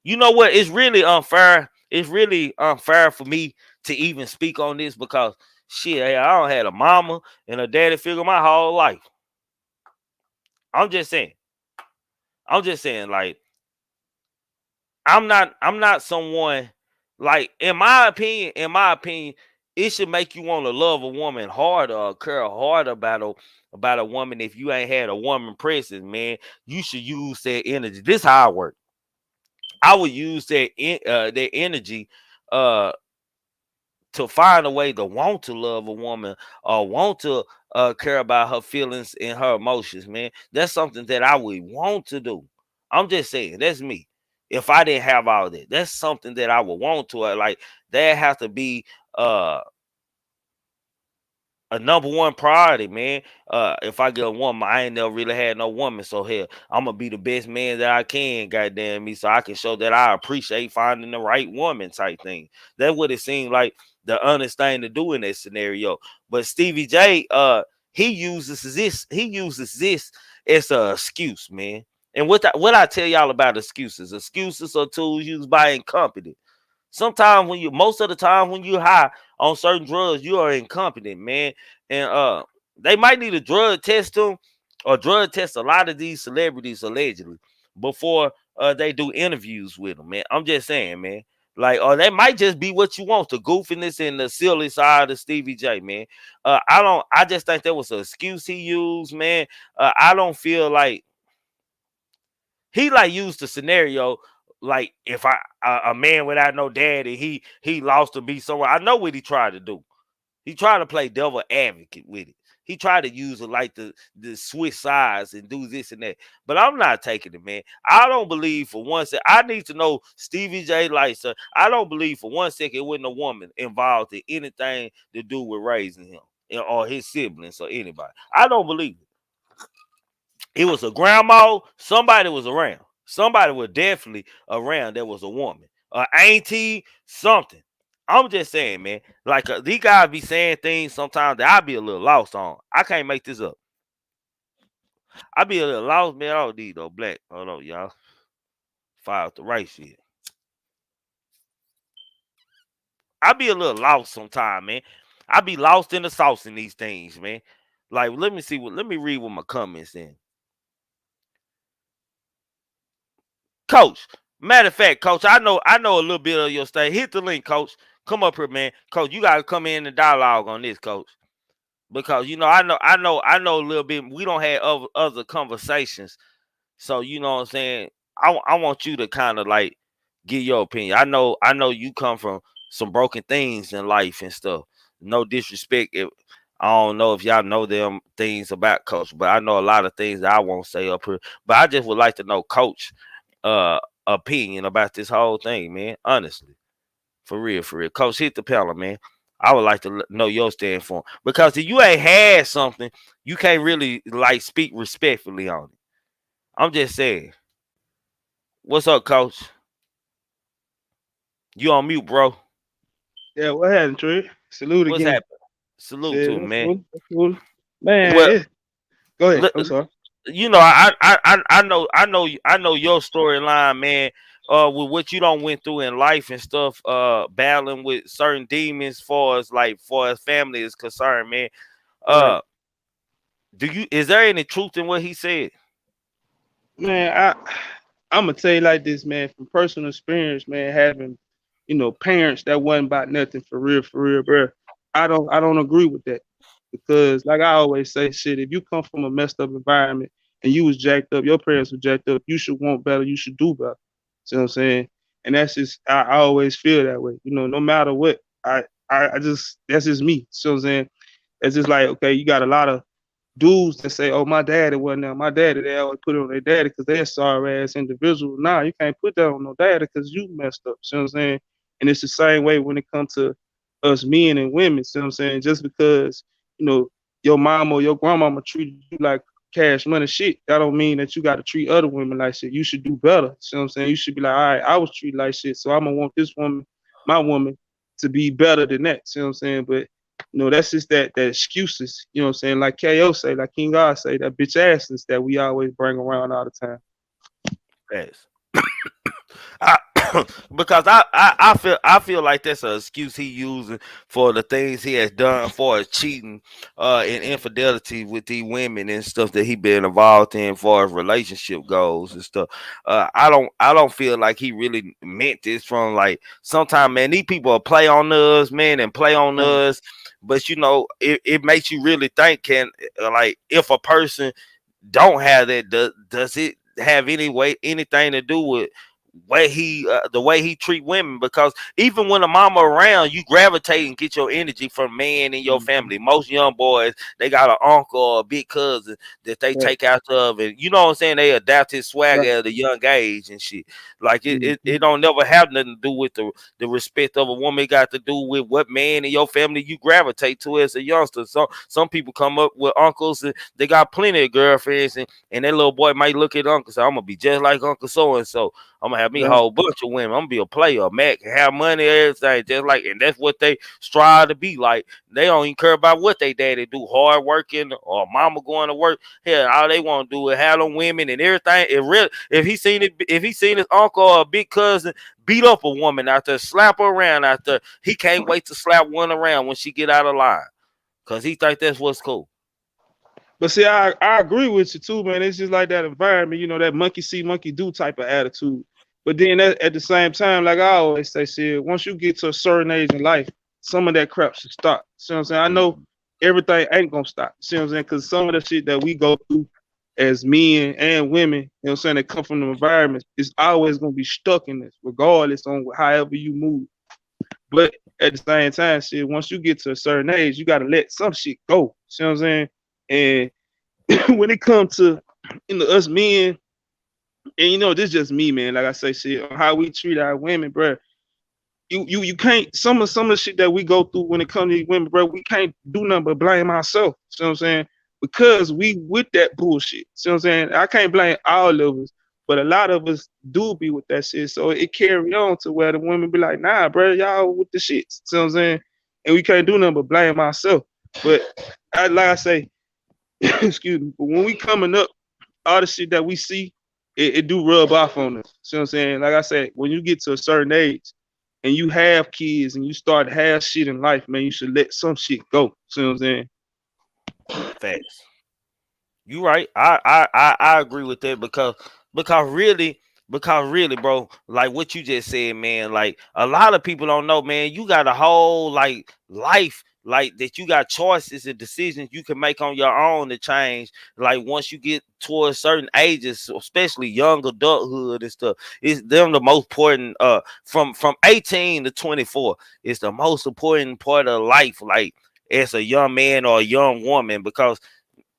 You know what? It's really unfair. It's really unfair for me to even speak on this because shit, I don't had a mama and a daddy figure my whole life. I'm just saying. I'm just saying, like, I'm not someone like in my opinion, it should make you want to love a woman harder or care harder about a woman if you ain't had a woman present, man. You should use that energy. This how I work. I would use that energy uh to find a way to want to love a woman or want to care about her feelings and her emotions, man. That's something that I would want to do. I'm just saying, that's me. If I didn't have all that, that's something that I would want to. Like that has to be uh a number one priority, man. If I get a woman, I ain't never really had no woman, so hell, I'm gonna be the best man that I can, goddamn me, so I can show that I appreciate finding the right woman, type thing. That's what it seemed like the honest thing to do in that scenario. But Stevie J, he uses this as a excuse, man. And what I tell y'all about excuses are tools used by incompetent. Sometimes most of the time when you high on certain drugs, you are incompetent, man. And they might need a drug test them or drug test a lot of these celebrities allegedly before they do interviews with them, man. I'm just saying, man. Like, or they might just be what you want, the goofiness and the silly side of Stevie J, man. I just think that was an excuse he used, man. I don't feel like he like used the scenario like if a man without no daddy, he lost to be somewhere. I know what he tried to do. He tried to play devil advocate with it. He tried to use it like the switch sides and do this and that. But I'm not taking it, man. I don't believe for one second. I need to know Stevie J Lighter. I don't believe for one second it wasn't a woman involved in anything to do with raising him or his siblings or anybody. I don't believe it. It was a grandma. Somebody was around. Somebody was definitely around. That was a woman, auntie, something. I'm just saying, man. Like these guys be saying things sometimes that I be a little lost on. I can't make this up. I be a little lost, man. I don't need no black. Hold on, y'all. Fire out the right shit. I be a little lost sometimes, man. I be lost in the sauce in these things, man. Like, let me see what. Let me read what my comments in. Coach. Matter of fact, Coach, I know a little bit of your state. Hit the link, Coach. Come up here, man. Coach, you gotta come in and dialogue on this, Coach. Because I know a little bit. We don't have other conversations. So you know what I'm saying? I want you to kind of like give your opinion. I know you come from some broken things in life and stuff. no disrespect. I don't know if y'all know them things about Coach, but I know a lot of things that I won't say up here. But I just would like to know Coach uh opinion about this whole thing, man. Honestly. For real, for real. Coach, hit the panel, man. I would like to know your stand for him. Because if you ain't had something, you can't really like speak respectfully on it. I'm just saying. What's up, Coach? You on mute, bro. Yeah, what happened, Trey? Salute What's again. happening? Salute Shit, to him, that's man. cool. That's cool. Man, Well, go ahead. look, I'm sorry. you know, I know your storyline, man. With what you don't went through in life and stuff, battling with certain demons, for as family is concerned, man. Right. Uh, is there any truth in what he said? Man, I'm gonna tell you like this, man, from personal experience, man, having, parents that wasn't about nothing for real, bro. I don't agree with that. Because like I always say, shit, if you come from a messed up environment and you was jacked up, your parents were jacked up, you should want better, you should do better. See what I'm saying? And that's just I always feel that way. No matter what. I just that's just me. See what I'm saying? It's just like, okay, you got a lot of dudes that say, "Oh, my daddy wasn't there." My daddy, they always put it on their daddy because they're sorry ass individual. Nah, you can't put that on no daddy because you messed up. See what I'm saying? And it's the same way when it comes to us men and women. See what I'm saying? Just because you know your mom or your grandmama treated you like cash money shit, that don't mean that you got to treat other women like shit. You should do better. See what I'm saying? You should be like, all right, I was treated like shit, so I'm gonna want this woman, my woman, to be better than that. See what I'm saying? But that's just that excuses, you know what I'm saying? Like KO say, like King God say, that bitch asses that we always bring around all the time. Yes. I, because I feel like that's an excuse he using for the things he has done for his cheating and infidelity with these women and stuff that he been involved in for his relationship goals and stuff. I don't feel like he really meant this from like sometimes, man, these people play on us, man, and play on Right. us. But it makes you really think, can like if a person don't have that, does it have anything to do with the way he treat women? Because even when a mama around, you gravitate and get your energy from man in your Mm-hmm. family. Most young boys, they got an uncle or a big cousin that they Right. take out of, and you know what I'm saying, they adapt his swagger Right. at a young age and shit. Like Mm-hmm. it don't never have nothing to do with the respect of a woman. It got to do with what man in your family you gravitate to as a youngster. So some people come up with uncles and they got plenty of girlfriends, and that little boy might look at uncle, so I'm gonna be just like Uncle So and so. I'm gonna have me a Right. whole bunch of women. I'm gonna be a player, Mac, have money, everything, just like, and that's what they strive to be like. They don't even care about what they daddy do, hard working or mama going to work. Hell, all they want to do is have them women and everything. If he seen his uncle or a big cousin beat up a woman out there, slap her around out there, he can't wait to slap one around when she get out of line, cause he think that's what's cool. But see, I agree with you too, man. It's just like that environment, that monkey see, monkey do type of attitude. But then at the same time, like I always say, shit, once you get to a certain age in life, some of that crap should stop. See what I'm saying? I know everything ain't gonna stop. See what I'm saying? Because some of the shit that we go through as men and women, what I'm saying, that come from the environment, is always gonna be stuck in this, regardless on however you move. But at the same time, shit, once you get to a certain age, you gotta let some shit go. See what I'm saying? And when it comes to us men, and this just me, man. Like I say, shit, on how we treat our women, bro. You can't some of the shit that we go through when it comes to these women, bro. We can't do nothing but blame ourselves. See what I'm saying? Because we with that bullshit. See what I'm saying? I can't blame all of us, but a lot of us do be with that shit. So it carry on to where the women be like, nah, bro, y'all with the shit. See what I'm saying? And we can't do nothing but blame ourselves. But like I say, excuse me, but when we coming up, all the shit that we see, it do rub off on us. See what I'm saying? Like I said, when you get to a certain age and you have kids and you start to have shit in life, man, you should let some shit go. See what I'm saying? Facts. You right. I agree with that because really bro, like what you just said, man, like a lot of people don't know, man, you got a whole like life like that you got choices and decisions you can make on your own to change. Like once you get towards certain ages, especially young adulthood and stuff, it's them the most important. From 18 to 24, it's the most important part of life. Like as a young man or a young woman, because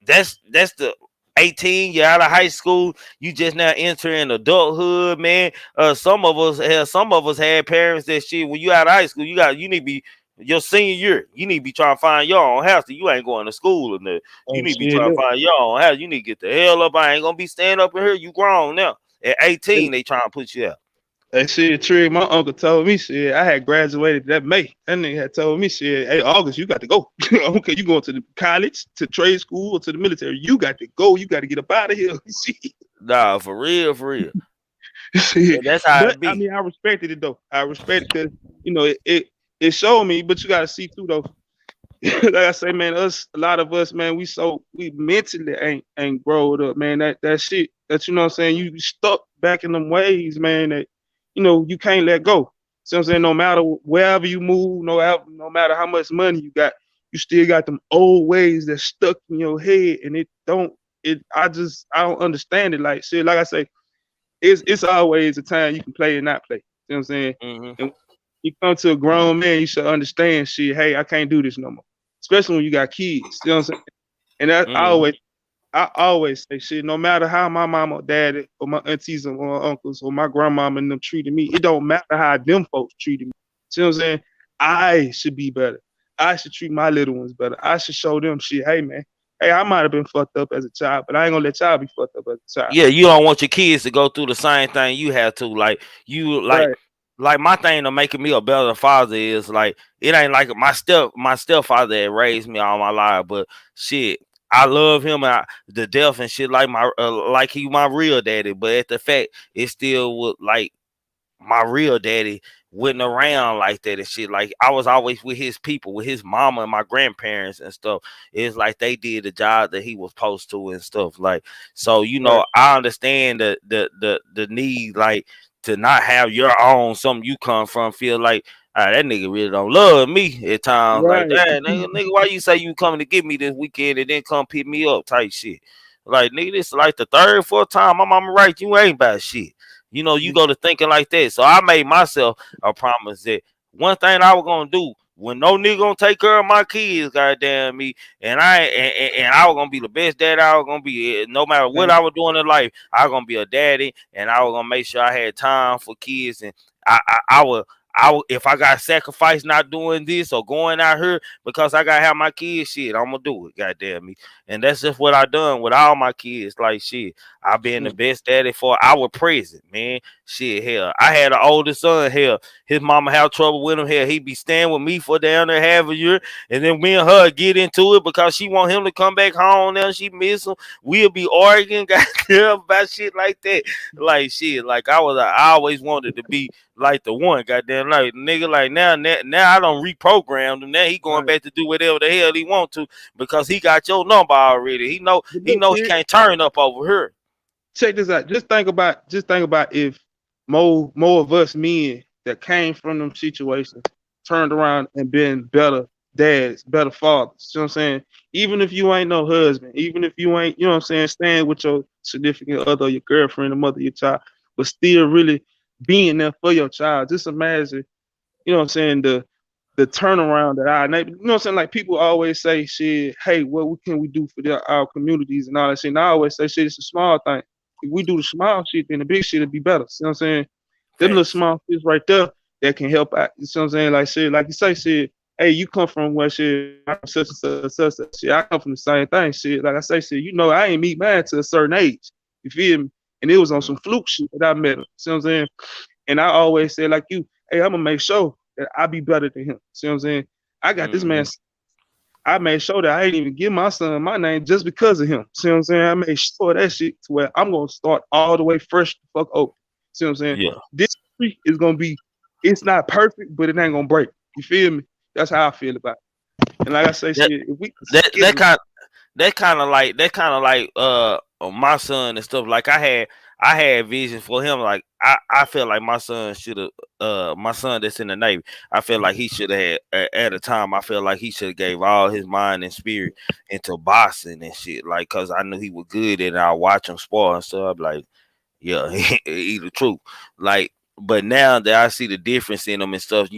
that's the 18, you're out of high school, you just now entering adulthood, man. Some of us had parents that shit when you out of high school, you need to be your senior year, you need to be trying to find your own house. You ain't going to school, and you Oh need to be shit, trying to look. find your own house. You need to get the hell up. I ain't gonna be staying up in here. You grown now. At 18, they trying to put you out. That shit, Trig, my uncle told me shit. I had graduated that May. That nigga had told me shit. Hey, August, you got to go. Okay, you going to the college, to trade school, or to the military? You got to go. You got to get up out of here. Nah, for real, for real. Shit. That's how But it I be. mean, I respected it though. I respect because it showed me. But you got to see too though. Like I say, man, a lot of us, man, we mentally ain't growed up, man. That shit that you know what I'm saying, you stuck back in them ways, man, that you can't let go. See what I'm saying? No matter wherever you move, no matter how much money you got, you still got them old ways that stuck in your head, and I don't understand it. Like shit, like I say, it's always a time you can play and not play. You know what I'm saying? Hmm. And you come to a grown man, you should understand shit. Hey, I can't do this no more. Especially when you got kids. You know what I'm saying? And that Hmm. I always say shit. No matter how my mama, or daddy, or my aunties or my uncles or my grandmama and them treated me, it don't matter how them folks treated me. See what I'm saying? I should be better. I should treat my little ones better. I should show them shit. Hey man, hey, I might have been fucked up as a child, but I ain't gonna let y'all be fucked up as a child. Yeah, you don't want your kids to go through the same thing you have to. Like you, Right. like my thing to making me a better father is like it ain't like my stepfather that raised me all my life, but shit, I love him the death and shit like like he my real daddy. But at the fact, it still would like my real daddy wasn't around like that and shit. Like I was always with his people, with his mama and my grandparents and stuff. It's like they did the job that he was supposed to and stuff. Like so, Right. I understand the need like to not have your own something you come from. Feel like that nigga really don't love me at times. Like Right. that nigga, why you say you coming to get me this weekend and then come pick me up? Type shit. Like nigga, this is like the third, fourth time my mama right. You ain't about shit. You go to thinking like that. So I made myself a promise that one thing I was gonna do when no nigga gonna take care of my kids, goddamn me, and I was gonna be the best dad I was gonna be. No matter what Thank I was doing in life, I was gonna be a daddy, and I was gonna make sure I had time for kids, and I would if I got sacrificed not doing this or going out here because I gotta have my kids, shit, I'm gonna do it, goddamn me. And that's just what I done with all my kids. Like shit, I been you. the best daddy for our present, man. Shit, hell, I had an older son. Hell, his mama have trouble with him. Hell, he be staying with me for down there half a year, and then me and her get into it because she want him to come back home. Now she miss him. We'll be arguing, goddamn, about shit like that. Like shit, like I always wanted to be like the one, goddamn, like nigga, like now I don't reprogram him. Now he going Right. back to do whatever the hell he want to because he got your number already. He know But he look, know he kid, can't turn up over here. check this out. Just think about if more of us men that came from them situations turned around and been better dads, better fathers. You know what I'm saying? Even if you ain't no husband, even if you ain't, you know what I'm saying, staying with your significant other, your girlfriend, the mother of your child, but still really being there for your child. Just imagine, you know what I'm saying, the turnaround that you know what I'm saying? Like people always say, shit, hey, what can we do for our communities and all that shit? And I always say, shit, it's a small thing. If we do the small shit, then the big shit will be better. You know what I'm saying? Them little Facts. small shits right there that can help out. You know what I'm saying? Like shit, like you say, shit, hey, you come from where shit, such and such, such, such. Shit, I come from the same thing. Shit, like I say, shit, I ain't meet mine to a certain age. You feel me? And it was on some fluke shit that I met him. You know what I'm saying? And I always say, like you, hey, I'm gonna make sure that I be better than him. See what I'm saying? I got this man. Mm-hmm. I made sure that I ain't even give my son my name just because of him. See what I'm saying? I made sure that shit to where I'm gonna start all the way fresh the fuck open. See what I'm saying? Yeah. This tree is gonna be, it's not perfect, but it ain't gonna break. You feel me? That's how I feel about it. And like I say, That shit, if we that get that it, kind that kind of like my son and stuff. Like I had vision for him. Like I feel like my son should have my son that's in the Navy. I feel like he should have had at a time. I feel like he should have gave all his mind and spirit into boxing and shit. Like, cause I knew he was good and I watch him spar and stuff. Like, yeah, he the truth. Like, but now that I see the difference in them and stuff,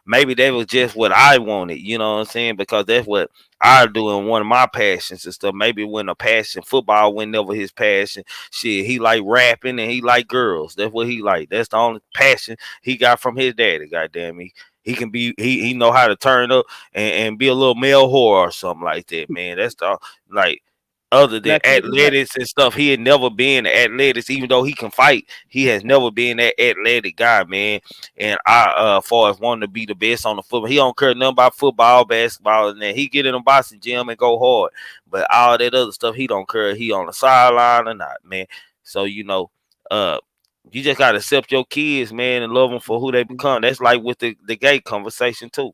maybe that was just what I wanted, you know what I'm saying? Because that's what I do in one of my passions and stuff. Maybe when a passion, football went never his passion. Shit, he like rapping and he like girls. That's what he like. That's the only passion he got from his daddy. Goddamn, he can be he know how to turn up and be a little male whore or something like that, man. That's the like. Other than Now, keep it right. athletics and stuff, he had never been athletics. Even though he can fight, he has never been that athletic guy, man. And far as wanting to be the best on the football, he don't care nothing about football, basketball, and that. He get in a boxing gym and go hard, but all that other stuff, he don't care. He on the sideline or not, man. So you just gotta accept your kids, man, and love them for who they become. That's like with the gay conversation too.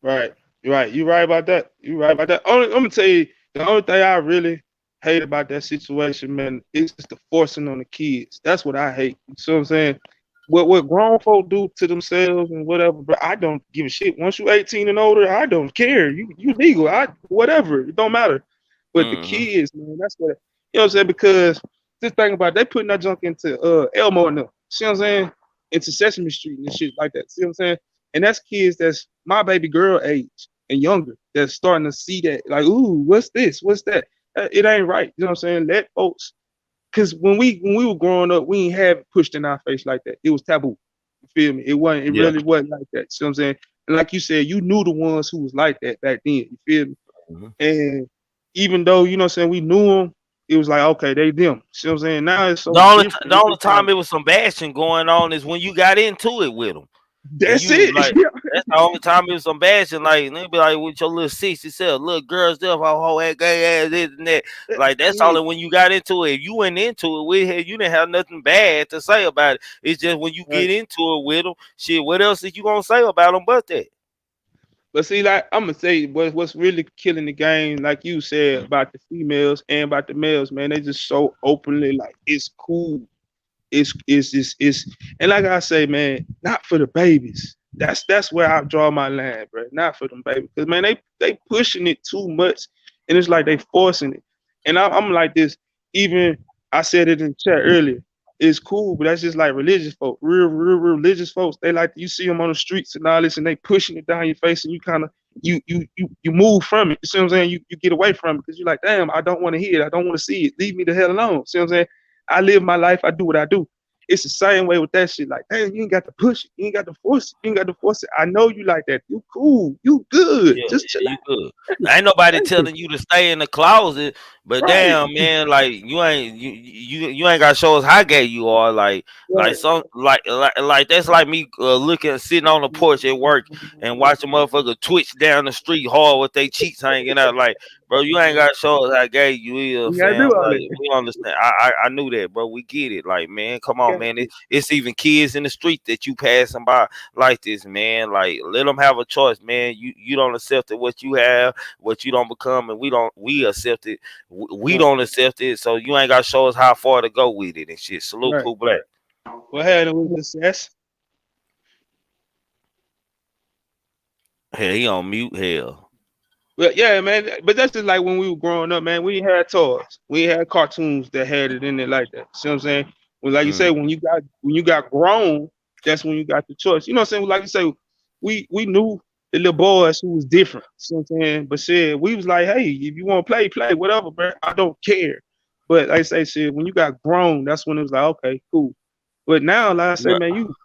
Right. You're right. You're right about that. You're right about that. I'm gonna tell you the only thing I really hate about that situation, man, is just the forcing on the kids. That's what I hate. You see what I'm saying? What grown folk do to themselves and whatever, but I don't give a shit. Once you're 18 and older, I don't care. You legal. Whatever. It don't matter. But the Mm-hmm. kids, man, that's what you know what I'm saying? Because this thing about they putting that junk into Elmo and them. See what I'm saying? Into Sesame Street and shit like that. See what I'm saying? And that's kids that's my baby girl age and younger that's starting to see that, like, ooh, what's this? What's that? It ain't right. You know what I'm saying? Let folks, because when we were growing up, we ain't have it pushed in our face like that. It was taboo. You feel me? It wasn't. It Yeah. really wasn't like that. See what I'm saying? And like you said, you knew the ones who was like that back then. You feel me? Mm-hmm. And even though you know what I'm saying, we knew them, it was like okay, they them. See what I'm saying? Now it's The so only different. the It's only just like time it was some bashing going on is when you got into it with them. And that's you it. like that's the only time it was some bashing. Like they be like with your little 60 self, little girls there, how that gay ass this and that. Like that's Yeah. only when you got into it. If you went into it with it, you didn't have nothing bad to say about it. It's just when you Right. get into it with them, shit. What else is you gonna say about them but that? But see, like I'm gonna say, what's really killing the game, like you said about the females and about the males, man, they just so openly like it's cool. It's and like I say, man, not for the babies. That's where I draw my line, bro. Not for them babies, because man, they pushing it too much, and it's like they forcing it. And I'm like this. Even I said it in the chat earlier. It's cool, but that's just like religious folk, real religious folks. They like you see them on the streets and all this, and they pushing it down your face, and you kind of you move from it. You see what I'm saying? You get away from it because you're like, damn, I don't want to hear it. I don't want to see it. Leave me the hell alone. See what I'm saying? I live my life. I do what I do. It's the same way with that shit. Like, hey, you ain't got to push it. You ain't got to force it. You ain't got to force it. I know you like that. You cool. You good. Yeah, Just chill yeah, you good. Ain't nobody out. telling you to stay in the closet, but Right. damn, man, like you ain't got to show us how gay you are. Like Right. some like that's like me looking sitting on the porch at work and watching motherfucker twitch down the street hard with their cheeks hanging out. Like, bro, you ain't got to show us how gay you is, You gotta do fam. all Like, that. we understand. I knew that, bro. We get it. Like, man, come on, man. It's even kids in the street that you passing by like this, man. Like, let them have a choice, man. You don't accept it, what you have, what you don't become, and we accept it. We Right. don't accept it, so you ain't got to show us how far to go with it and shit. Salute, Right. Pooh Black. What happened with the success? Hell, he on mute. Hell, Well, yeah, man. But that's just like when we were growing up, man. We ain't had toys. We ain't had cartoons that had it in it like that. See what I'm saying? Well, like you say, mm, when you got grown, that's when you got the choice. You know what I'm saying? Like you say, we knew the little boys who was different. See what I'm saying? But shit, we was like, hey, if you want to play, play, whatever, bro. I don't care. But like I say, shit, when you got grown, that's when it was like, okay, cool. But now, like I say, bro, man,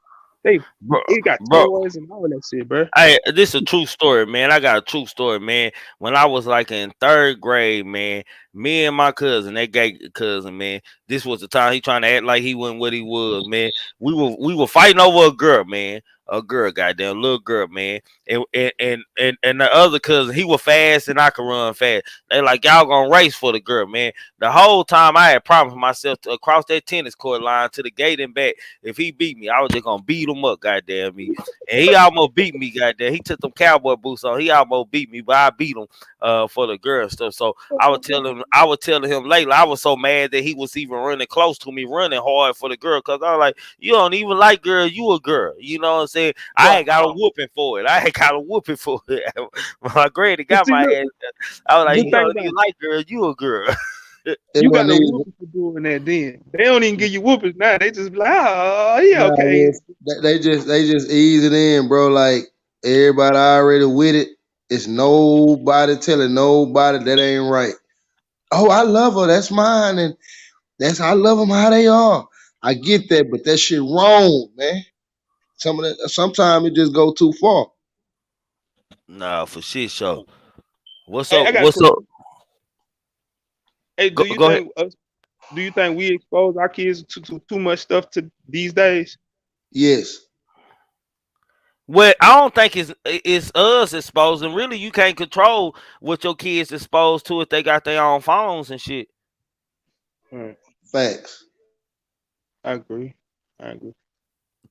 they bro, it got bro. toys and all that shit, bro. Hey, this is a true story, man. I got a true story, man. When I was like in third grade, man, me and my cousin, that gay cousin, man, this was the time he trying to act like he wasn't what he was, man. We were fighting over a girl, man. a girl, goddamn little girl, man. And the other cousin, he was fast and I could run fast. They like y'all gonna race for the girl, man. The whole time I had promised myself to across that tennis court line to the gate and back. If he beat me, I was just gonna beat him up, goddamn me. And he almost beat me, goddamn. He took them cowboy boots on. He almost beat me, but I beat him for the girl and stuff. So I was telling him lately, I was so mad that he was even running close to me, running hard for the girl, cause I was like, you don't even like girl, you a girl. You know what I'm saying? I ain't got a whooping for it. I ain't got a whooping for it. My granny But got see, my look, ass. I was like, the you thing don't about even it, like girl, you a girl. It you got wasn't a even. whooping for doing that. Then they don't even give you whoopings now. They just be like, oh yeah, Nah, okay. yes. They just ease it in, bro. Like everybody already with it. It's nobody telling nobody that ain't right. Oh, I love her. That's mine, and I love them how they are. I get that, but that shit wrong, man. Sometimes it just go too far. Nah, for shit show. What's Hey, up? I got a What's up? question. Hey, Go ahead. do you think we expose our kids to too much stuff to these days? Yes, Well, I don't think it's us exposing. Really, you can't control what your kids exposed to if they got their own phones and shit. Right. facts. I agree. I agree.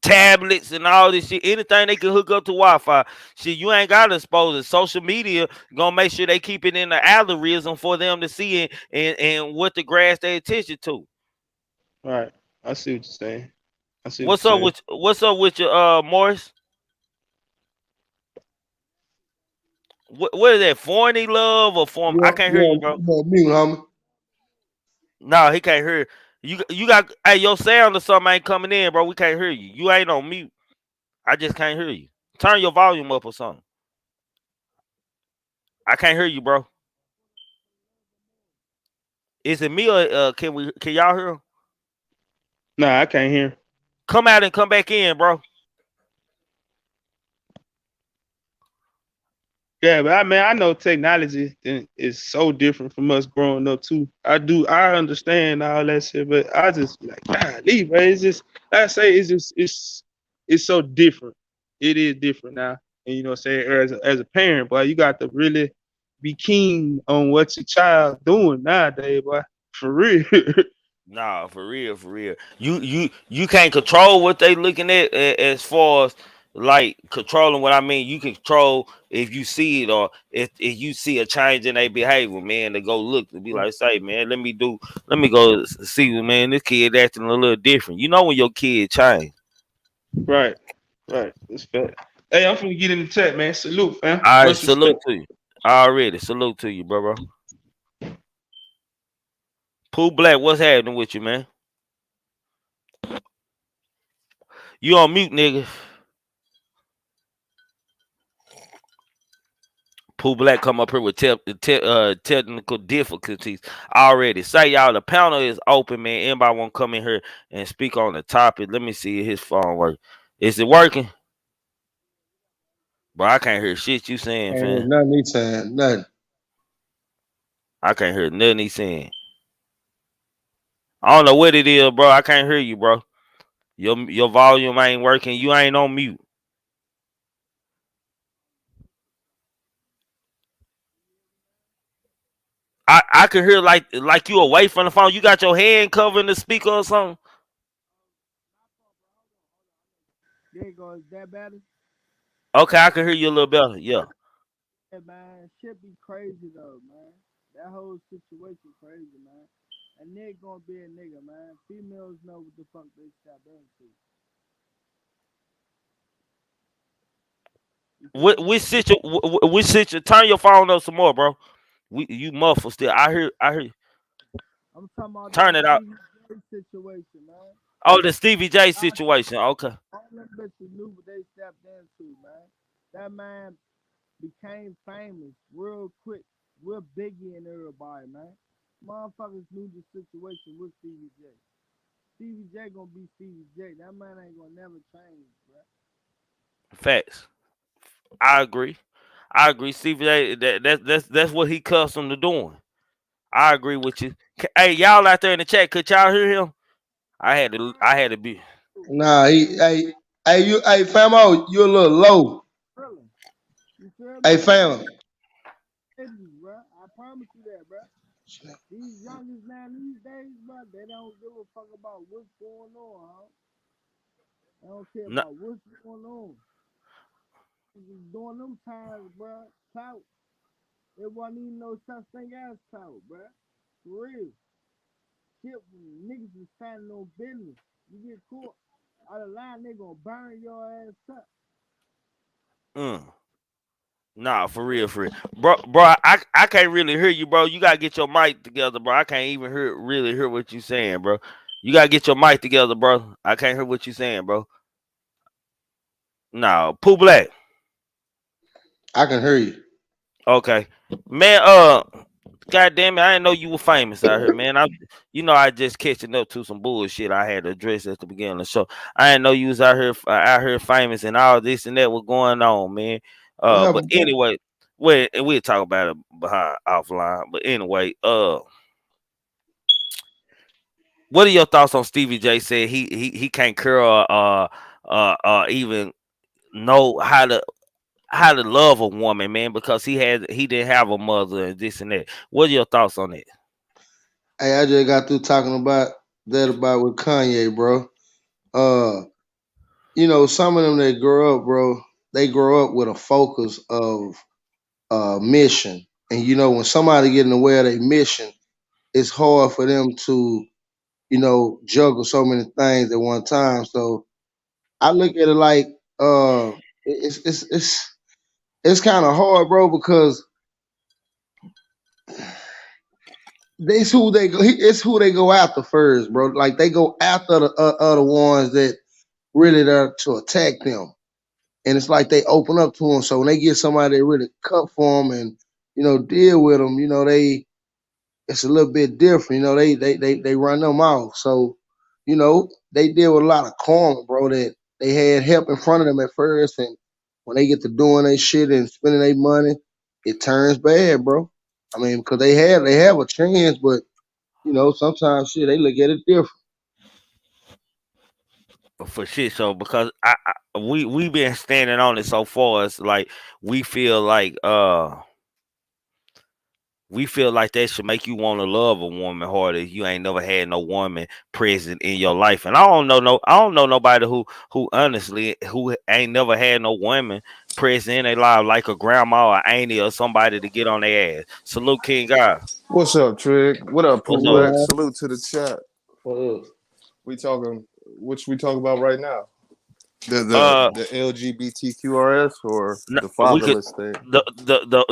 Tablets and all this shit, anything they can hook up to Wi-Fi. Shit, you ain't gotta expose it. Social media gonna make sure they keep it in the algorithm for them to see it and what to grasp their attention to. Right. I see what you're saying. I see what you're saying. What's up with your Morris? What is that? Forny love or form? I can't hear you, bro. You on mute, homie. No, he can't hear you. Got hey, your sound or something ain't coming in, bro. We can't hear you. You ain't on mute. I just can't hear you. Turn your volume up or something. I can't hear you, bro. Is it me or can y'all hear him? Nah, I can't hear. Come out and come back in, bro. Yeah, but I know technology is so different from us growing up too. I understand all that shit, but I just be like, golly, bro, it's just like I say it's so different. It is different now. And you know what I'm saying, as a parent, boy, you got to really be keen on what your child doing nowadays, boy. For real. Nah, for real, for real. You can't control what they looking at as far as like controlling what I mean. You can control if you see it or if you see a change in their behavior, man, to go look to be like, say, man, let me go see, man, this kid acting a little different. You know when your kid change. Right, right. It's fair. Hey, I'm finna get in the chat, man. Salute, man. All right, Much salute respect. to you. Already, salute to you, bro. Pooh Black, what's happening with you, man? You on mute, nigga. Pooh Black come up here with technical difficulties already. Say y'all, the panel is open, man. Anybody want to come in here and speak on the topic? Let me see if his phone work. Is it working? Bro, I can't hear shit you saying, Ain't heard fam. nothing he saying, nothing. I can't hear nothing he saying. I don't know what it is, bro. I can't hear you, bro. Your volume ain't working. You ain't on mute. I can hear like you away from the phone. You got your hand covering the speaker or something. There you go. Is that better? Okay, I can hear you a little better. Yeah. Yeah, man. Shit be crazy though, man. That whole situation crazy, man. A nigga gonna be a nigga, man. Females know what the fuck they step into. You feel me? Which situ? Turn your phone up some more, bro. You muffled still. I hear. I'm talking about that Turn it out. Stevie J situation, man. Oh, the Stevie J All situation. Okay. them bitches knew what they stepped into, man. That man became famous real quick, real biggie in everybody, man. Motherfuckers knew the situation with Stevie J. Stevie J gonna be Stevie J. That man ain't gonna never change, bro. Facts. I agree. I agree. Stevie J. That's what he accustomed to doing. I agree with you. Hey, y'all out there in the chat, could y'all hear him? I had to be. Nah, he. Hey, Hey, famo, you a little low. Really. You feel Hey, me? fam. Babies, bro. I promise you that, bro. These youngest now these days, bro, they don't give a fuck about what's going on, huh? They don't care No, about what's going on. During them times, bro, clout. It wasn't even no such thing as clout, bro. For real. Shit, niggas is standing on business. You get caught out of line, they gonna burn your ass up. mm, nah, for real, for real, bro. I can't really hear you, bro. You gotta get your mic together, bro. I can't even hear what you saying, bro. You gotta get your mic together, bro. I can't hear what you saying, bro. No, Pooh Black. I can hear you. Okay, man. God damn it, I didn't know you were famous out here, man. I just catching up to some bullshit I had to address at the beginning of the show. I didn't know you was out here famous and all this and that was going on, man. What But happened, bro? anyway, we'll talk about it behind offline. But anyway, what are your thoughts on Stevie J said he can't curl even know how to love a woman, man, because he didn't have a mother and this and that. What are your thoughts on it? Hey, I just got through talking about that about with Kanye, bro. Uh, some of them that grow up, bro, they grow up with a focus of mission. And when somebody get in the way of their mission, it's hard for them to, juggle so many things at one time. So I look at it like it's kind of hard, bro, because it's who they go. It's who they go after first, bro. Like they go after the other ones that really there to attack them, and it's like they open up to them. So when they get somebody that really cut for them and deal with them, it's a little bit different. They run them off. So they deal with a lot of karma, bro. That they had help in front of them at first, and when they get to doing their shit and spending their money, it turns bad, bro. I mean, because they have a chance, but sometimes shit they look at it different. For shit. So because we been standing on it so far, it's like we feel like uh we feel like that should make you want to love a woman harder if you ain't never had no woman present in your life. And I don't know nobody who honestly who ain't never had no woman present in their life like a grandma or auntie or somebody to get on their ass. Salute King God. What's up, Trig? What up, Pooh What's Yeah, up? Black? man. Salute to the chat. We talking, which we talking about right now? The the Uh the LGBTQRS or the we could fatherless thing?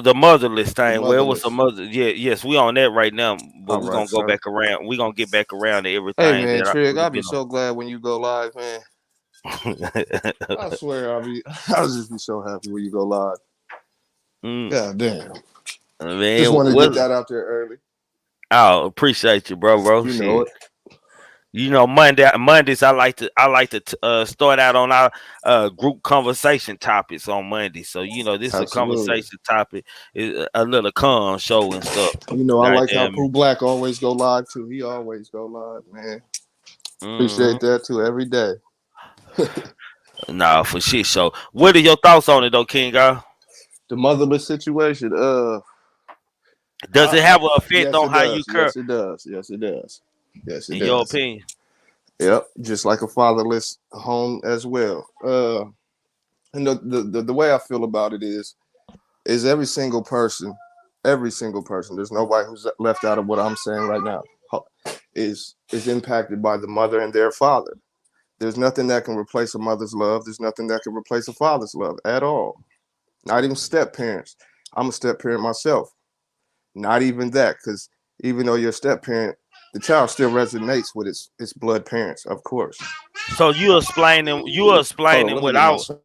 the motherless The thing. Well, what's a motherless. mother? Yeah, yes, we on that right now, but All we're right, gonna go son. back around. We're gonna get back around to Hey everything man, that Trig, we've I'll be been so glad when you go live, man. on. I swear I'll just be so happy when you go live. Mm, God damn. man, Just want to get what? that out there early. I appreciate you, bro. You know Shit. it. Mondays I like to start out on our group conversation topics on Monday. So this is a Absolutely. conversation topic, is a little con show and stuff. You know, I like how Goddamn me. Pooh Black always go live too. He always go live, man. Hmm. Appreciate that too every day. Nah, for shit. So, what are your thoughts on it, though, King? The motherless situation, Does it have an effect yes on it how you does. care, Yes it does. Yes it does. Yes it in your does. opinion? Yep. Just like a fatherless home as well. And the way I feel about it is every single person, there's nobody who's left out of what I'm saying right now, is impacted by the mother and their father. There's nothing that can replace a mother's love. There's nothing that can replace a father's love at all. Not even step parents. I'm a step parent myself. Not even that, because even though you're a step parent, the child still resonates with its blood parents, of course. So you Hold on, explaining let me what get my son.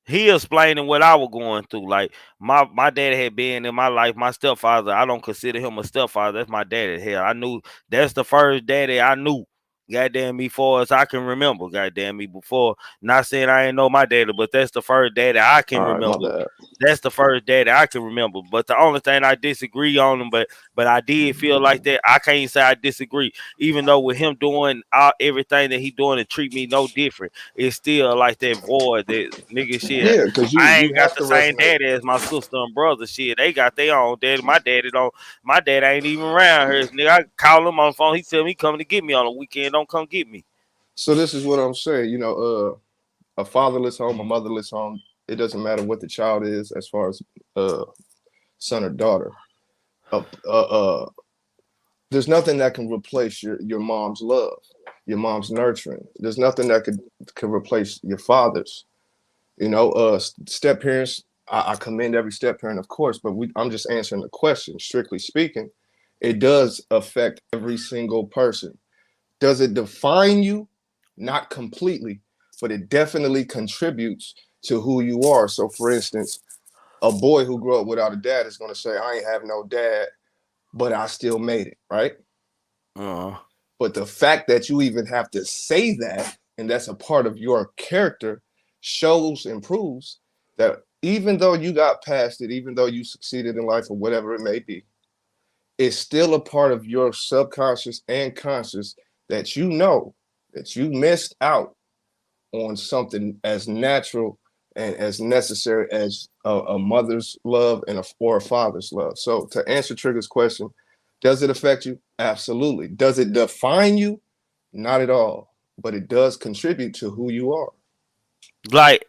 he explaining what I was going through. Like my dad had been in my life. My stepfather, I don't consider him a stepfather. That's my daddy. Hell, I knew that's the first daddy I knew. Goddamn me, far as I can remember. Goddamn me, before. Not saying I ain't know my daddy, but that's the first daddy I can All right, my remember. bad. That's the first daddy I can remember. But the only thing I disagree on him, but I did feel like that. I can't say I disagree, even though with him doing everything that he doing and treat me no different, it's still like that void that nigga shit. Yeah, because you I you ain't got have the to same resonate. daddy as my sister and brother. Shit, they got their own daddy. My daddy don't. My dad ain't even around here. Nigga, I call him on the phone. He tell me he coming to get me on the weekend. Don't come get me. So this is what I'm saying. A fatherless home, a motherless home. It doesn't matter what the child is, as far as uh, son or daughter. Uh, uh, uh, there's nothing that can replace your mom's love, your mom's nurturing. There's nothing that could replace your father's. Step parents. I commend every step parent, of course, but I'm just answering the question. Strictly speaking, it does affect every single person. Does it define you? Not completely, but it definitely contributes to who you are. So, for instance, a boy who grew up without a dad is going to say, I ain't have no dad, but I still made it, right? Uh, But the fact that you even have to say that, and that's a part of your character, shows and proves that even though you got past it, even though you succeeded in life or whatever it may be, it's still a part of your subconscious and conscious that you know that you missed out on something as natural and as necessary as a mother's love and or a father's love. So to answer Trigger's question, does it affect you? Absolutely. Does it define you? Not at all. But it does contribute to who you are. like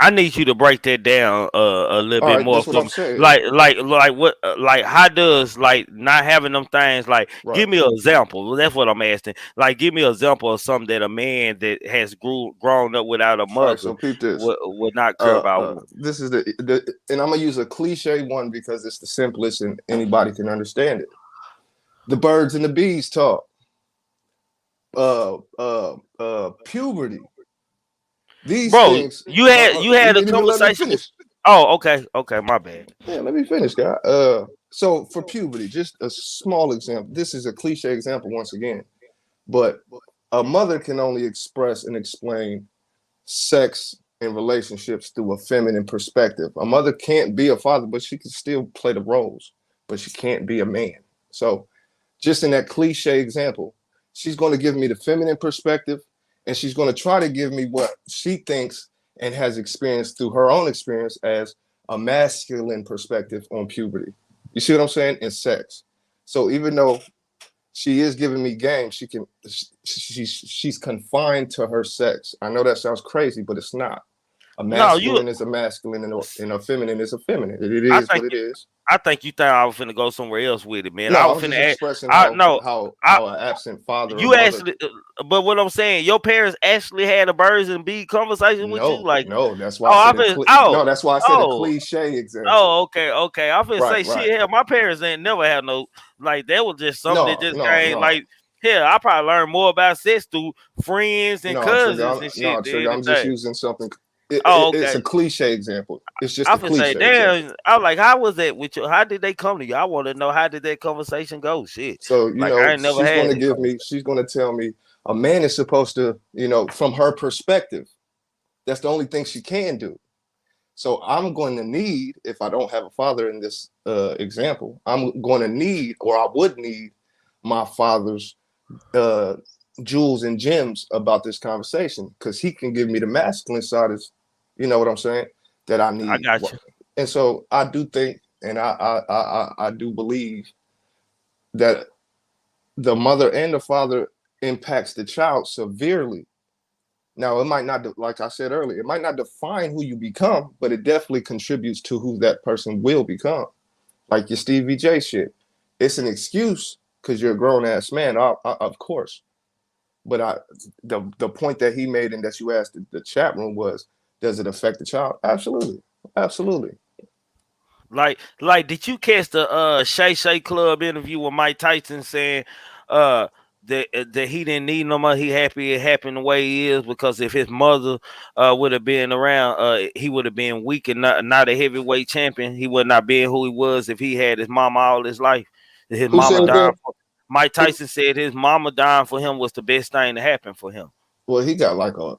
I need you to break that down a little All bit right, more that's what for I'm me. saying. Like what like how does like not having them things like Right. give me an example. That's what I'm asking. Like give me an example of something that a man that has grown up without a All right, mother so peep this. would not care about. This is and I'm gonna use a cliche one because it's the simplest and anybody can understand it. The birds and the bees talk. Puberty. These Bro, things. you had You a didn't even let me conversation with. finish. Oh, okay, my bad. Yeah, let me finish, guy. So for puberty, just a small example. This is a cliche example once again, but a mother can only express and explain sex and relationships through a feminine perspective. A mother can't be a father, but she can still play the roles, but she can't be a man. So just in that cliche example, she's going to give me the feminine perspective and she's going to try to give me what she thinks and has experienced through her own experience as a masculine perspective on puberty. You see what I'm saying? In sex. So even though she is giving me game, she's confined to her sex. I know that sounds crazy, but it's not. A No, you. masculine is a masculine and a feminine is a feminine. It I is think what it is. I think you think I was finna go somewhere else with it, man. No, I I was was just finna ask. expressing I no. I how an absent father or you mother. actually, but what I'm saying, your parents actually had a birds and bee conversation with you, No, like, no, that's why I oh, said oh, no, that's why I said a oh, cliche example. oh, okay. I'm finna Right, say right. shit. Hell, my parents ain't never had no like that was just something that No, just no, came no. like. Hell, I probably learned more about sex through friends and No, Trigger, cousins and no, shit than Trigger. I'm just anything. using something. Oh, It's okay. a cliche example. It's just I a finna say, cliche example. damn. I was like, how was that with you? How did they come to you? I want to know how did that conversation go? Shit, So, like I ain't never had that conversation. she's going to tell me a man is supposed to, from her perspective, that's the only thing she can do. So I'm going to need, if I don't have a father in this example, I'm going to need, or I would need my father's uh, jewels and gems about this conversation because he can give me the masculine side, is, you know what I'm saying, that I I need. got you. And so I do think, and I do believe that the mother and the father impacts the child severely. Now, it might not, like I said earlier, it might not define who you become, but it definitely contributes to who that person will become. Like your Stevie J shit, it's an excuse because you're a grown ass man, of course. But the point that he made and that you asked the chat room was, does it affect the child? Absolutely, absolutely. Like, did you catch the Shay Shay Club interview with Mike Tyson saying uh that he didn't need no money, he happy it happened the way he is because if his mother would have been around, he would have been weak and not a heavyweight champion. He would not been who he was if he had his mama all his life. His Who mama said died that? for Mike Tyson said his mama dying for him was the best thing to happen for him. Well, he got like a,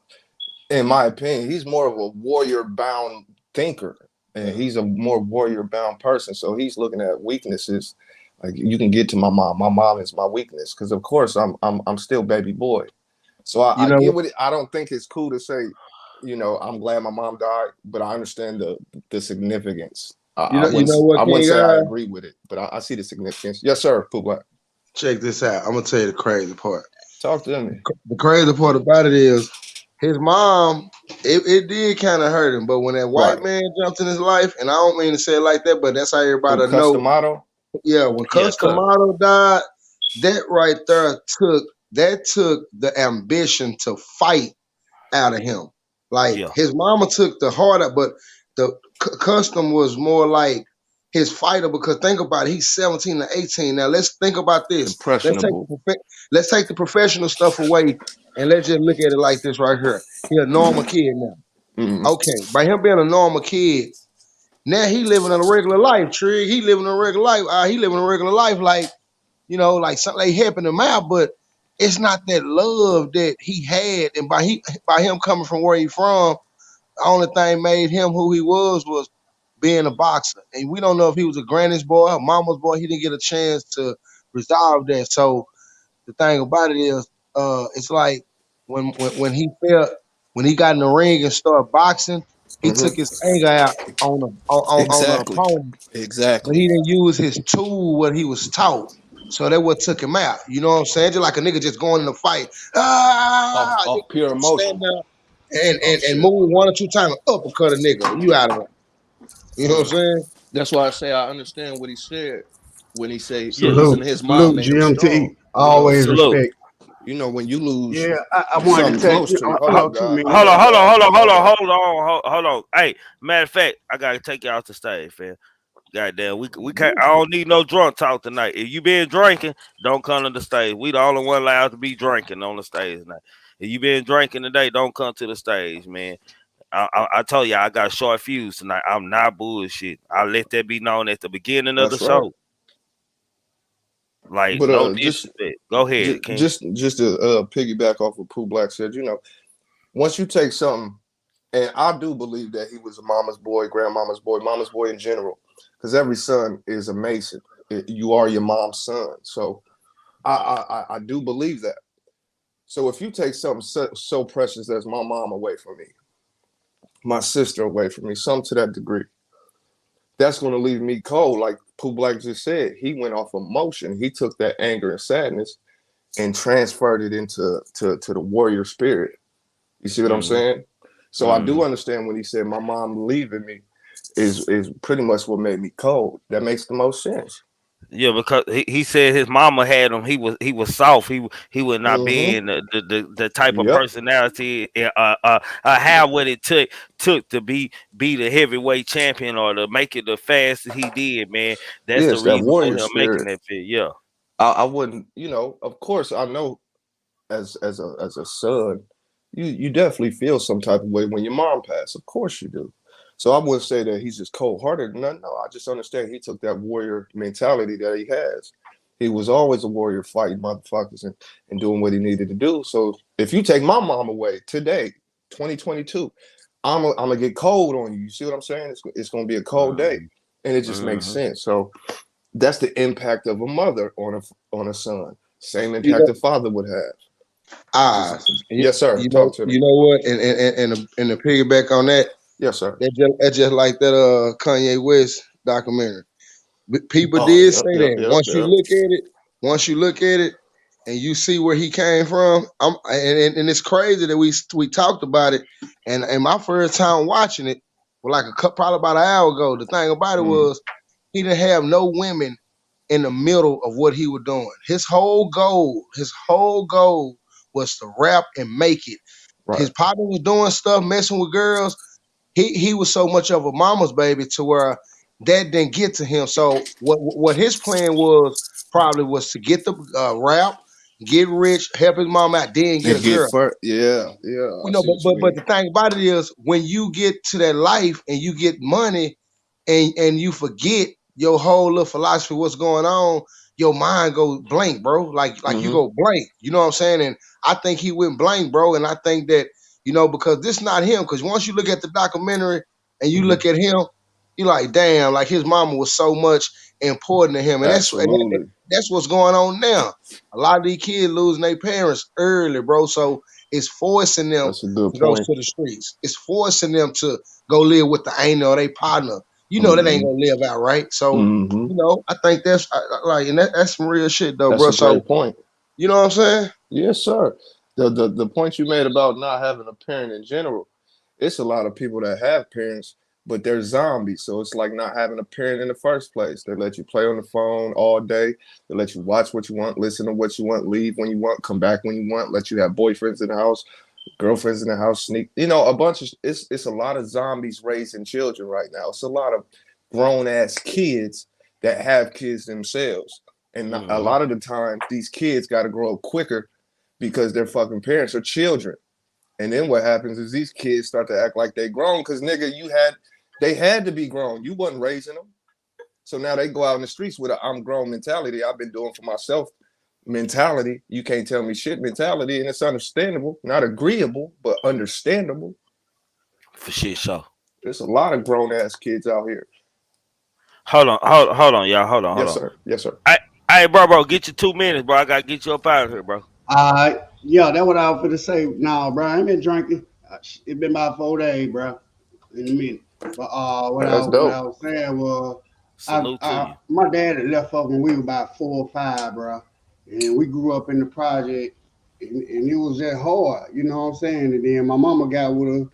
in my opinion, he's more of a warrior bound thinker, and he's a more warrior bound person. So he's looking at weaknesses. Like, you can get to my mom. My mom is my weakness, because of course I'm still baby boy. So You I know get what? what I don't think it's cool to say, I'm glad my mom died, but I understand the significance. You know what, I wouldn't King say I guy? agree with it, but I see the significance. Yes, sir. Pooh Black. Check this out. I'm gonna tell you the crazy part. Talk to me. The crazy part about it is his mom. It did kind of hurt him, but when that white Right. man jumped in his life, and I don't mean to say it like that, but that's how Who, everybody know. Customato? Yeah, when Yeah, cuz. Customato died, that right there took the ambition to fight out of him. Like Yeah. his mama took the heart out, but the Custom was more like his fighter, because think about it, he's 17 to 18. Now let's think about this. Impressionable. Let's take the professional stuff away, and let's just look at it like this right here. He's a normal kid now. Mm-hmm. Okay, by him being a normal kid, now he living a regular life. Trig, he living a regular life. He living a regular life, like like something like helping him out, but it's not that love that he had. And by him coming from where he from, the only thing made him who he was being a boxer. And we don't know if he was a granny's boy, a mama's boy. He didn't get a chance to resolve that. So the thing about it is, it's like when he felt, when he got in the ring and started boxing, he took his Mm-hmm. anger out on the Exactly. opponent, but Exactly. he didn't use his tool what he was taught. So that what took him out. You know what I'm saying? Just like a nigga just going in a fight. Off pure Nigga stand emotion. there Oh and shit. move one or two times, uppercut a nigga. You out of there. You know what I'm Mm. saying? That's why I say I understand what he said when he say Yeah. losing Salute, his mom salute, made him GMT. strong. Always Salute. respect. When you lose Yeah, I wanted to something tell close you. to you. Hold Hold up, 2 minutes. Hold on, hold on, God. hold on, hold Hold on, up. hold on. Hey, matter of fact, I gotta take you off the stage, fam. Goddamn, we can't. I don't need no drunk talk tonight. If you been drinking, don't come to the stage. We the only one allowed to be drinking on the stage tonight. If you been drinking today, don't come to the stage, man. I told you I got a short fuse tonight. I'm not bullshit. I let that be known at the beginning of the That's right. show. Like But no just disrespect. Go ahead, King. just to piggyback off what Pooh Black said, once you take something, and I do believe that he was a mama's boy, grandmama's boy in general, because every son is a Mason. You are your mom's son, so I do believe that. So if you take something so precious as my mom away from me, my sister away from me, some to that degree, that's going to leave me cold. Like Pooh Black just said, he went off emotion. He took that anger and sadness and transferred it to the warrior spirit. You see what I'm Mm-hmm. saying? So I Mm-hmm. do understand when he said my mom leaving me is pretty much what made me cold. That makes the most sense. Yeah, because he said his mama had him. He was soft. He would not be Mm-hmm. in the type of Yep. personality have what it took to be the heavyweight champion or to make it the fastest he did. Man, that's the Yes, that reason for warrior him making spirit. that fit. Yeah. I wouldn't, of course I know as a son, you definitely feel some type of way when your mom passed. Of course you do. So I wouldn't say that he's just cold hearted. No, no. I just understand he took that warrior mentality that he has. He was always a warrior fighting motherfuckers and doing what he needed to do. So if you take my mom away today, 2022, I'm gonna get cold on you. You see what I'm saying? It's gonna be a cold day. Mm-hmm. And it just makes Mm-hmm. sense. So that's the impact of a mother on a son. Same You impact know, a father would have. ah, Just yes, sir. Talk to me. you know what? And to piggyback on that, Yes, sir. that's just like that Kanye West documentary. People Oh, did yep, say yep, that. yep, yep. Once you look at it, and you see where he came from, and it's crazy that we talked about it, and my first time watching it was like probably about an hour ago. The thing about it Mm, was he didn't have no women in the middle of what he was doing. His whole goal was to rap and make it. right. His partner was doing stuff, messing with girls. He was so much of a mama's baby to where that didn't get to him. So what his plan was probably was to get the rap, get rich, help his mom out, then get a And get girl. fur. Yeah, yeah. I see what you But mean. the thing about it is when you get to that life and you get money and you forget your whole little philosophy, what's going on, your mind goes blank, bro. Like you go blank. You know what I'm saying? And I think he went blank, bro. And I think that, because this not him. Because once you look at the documentary and you look at him, you like, damn, like his mama was so much important to him. And Absolutely. that's what's going on now. A lot of these kids losing their parents early, bro. So it's forcing them That's a good to go point. to the streets. It's forcing them to go live with the ain't or their partner. That ain't gonna live out right. So, I think that's like, and that's some real shit though, That's bro. a So, great point. you know what I'm saying? Yes, sir. The point you made about not having a parent in general, it's a lot of people that have parents, but they're zombies. So it's like not having a parent in the first place. They let you play on the phone all day. They let you watch what you want, listen to what you want, leave when you want, come back when you want, let you have boyfriends in the house, girlfriends in the house, sneak. A bunch of it's a lot of zombies raising children right now. It's a lot of grown ass kids that have kids themselves. And a lot of the time, these kids got to grow up quicker because their fucking parents are children. And then what happens is these kids start to act like they grown because nigga, they had to be grown. You wasn't raising them. So now they go out in the streets with a I'm grown mentality. I've been doing for myself mentality. You can't tell me shit mentality, and it's understandable, not agreeable, but understandable. For shit, so. There's a lot of grown ass kids out here. Hold on, y'all. Hold on. Yes, sir. Yes, sir. Hey, bro, get your 2 minutes, bro. I gotta get you up out of here, bro. Yeah, that's what I was finna say. Nah, bro, I ain't been drinking. It been about 4 days, bro, in a minute. But what I That's what I dope. was saying was, Salute to you. my dad had left us when we were about 4 or 5, bro, and we grew up in the project, and it was just hard, you know what I'm saying. And then my mama got with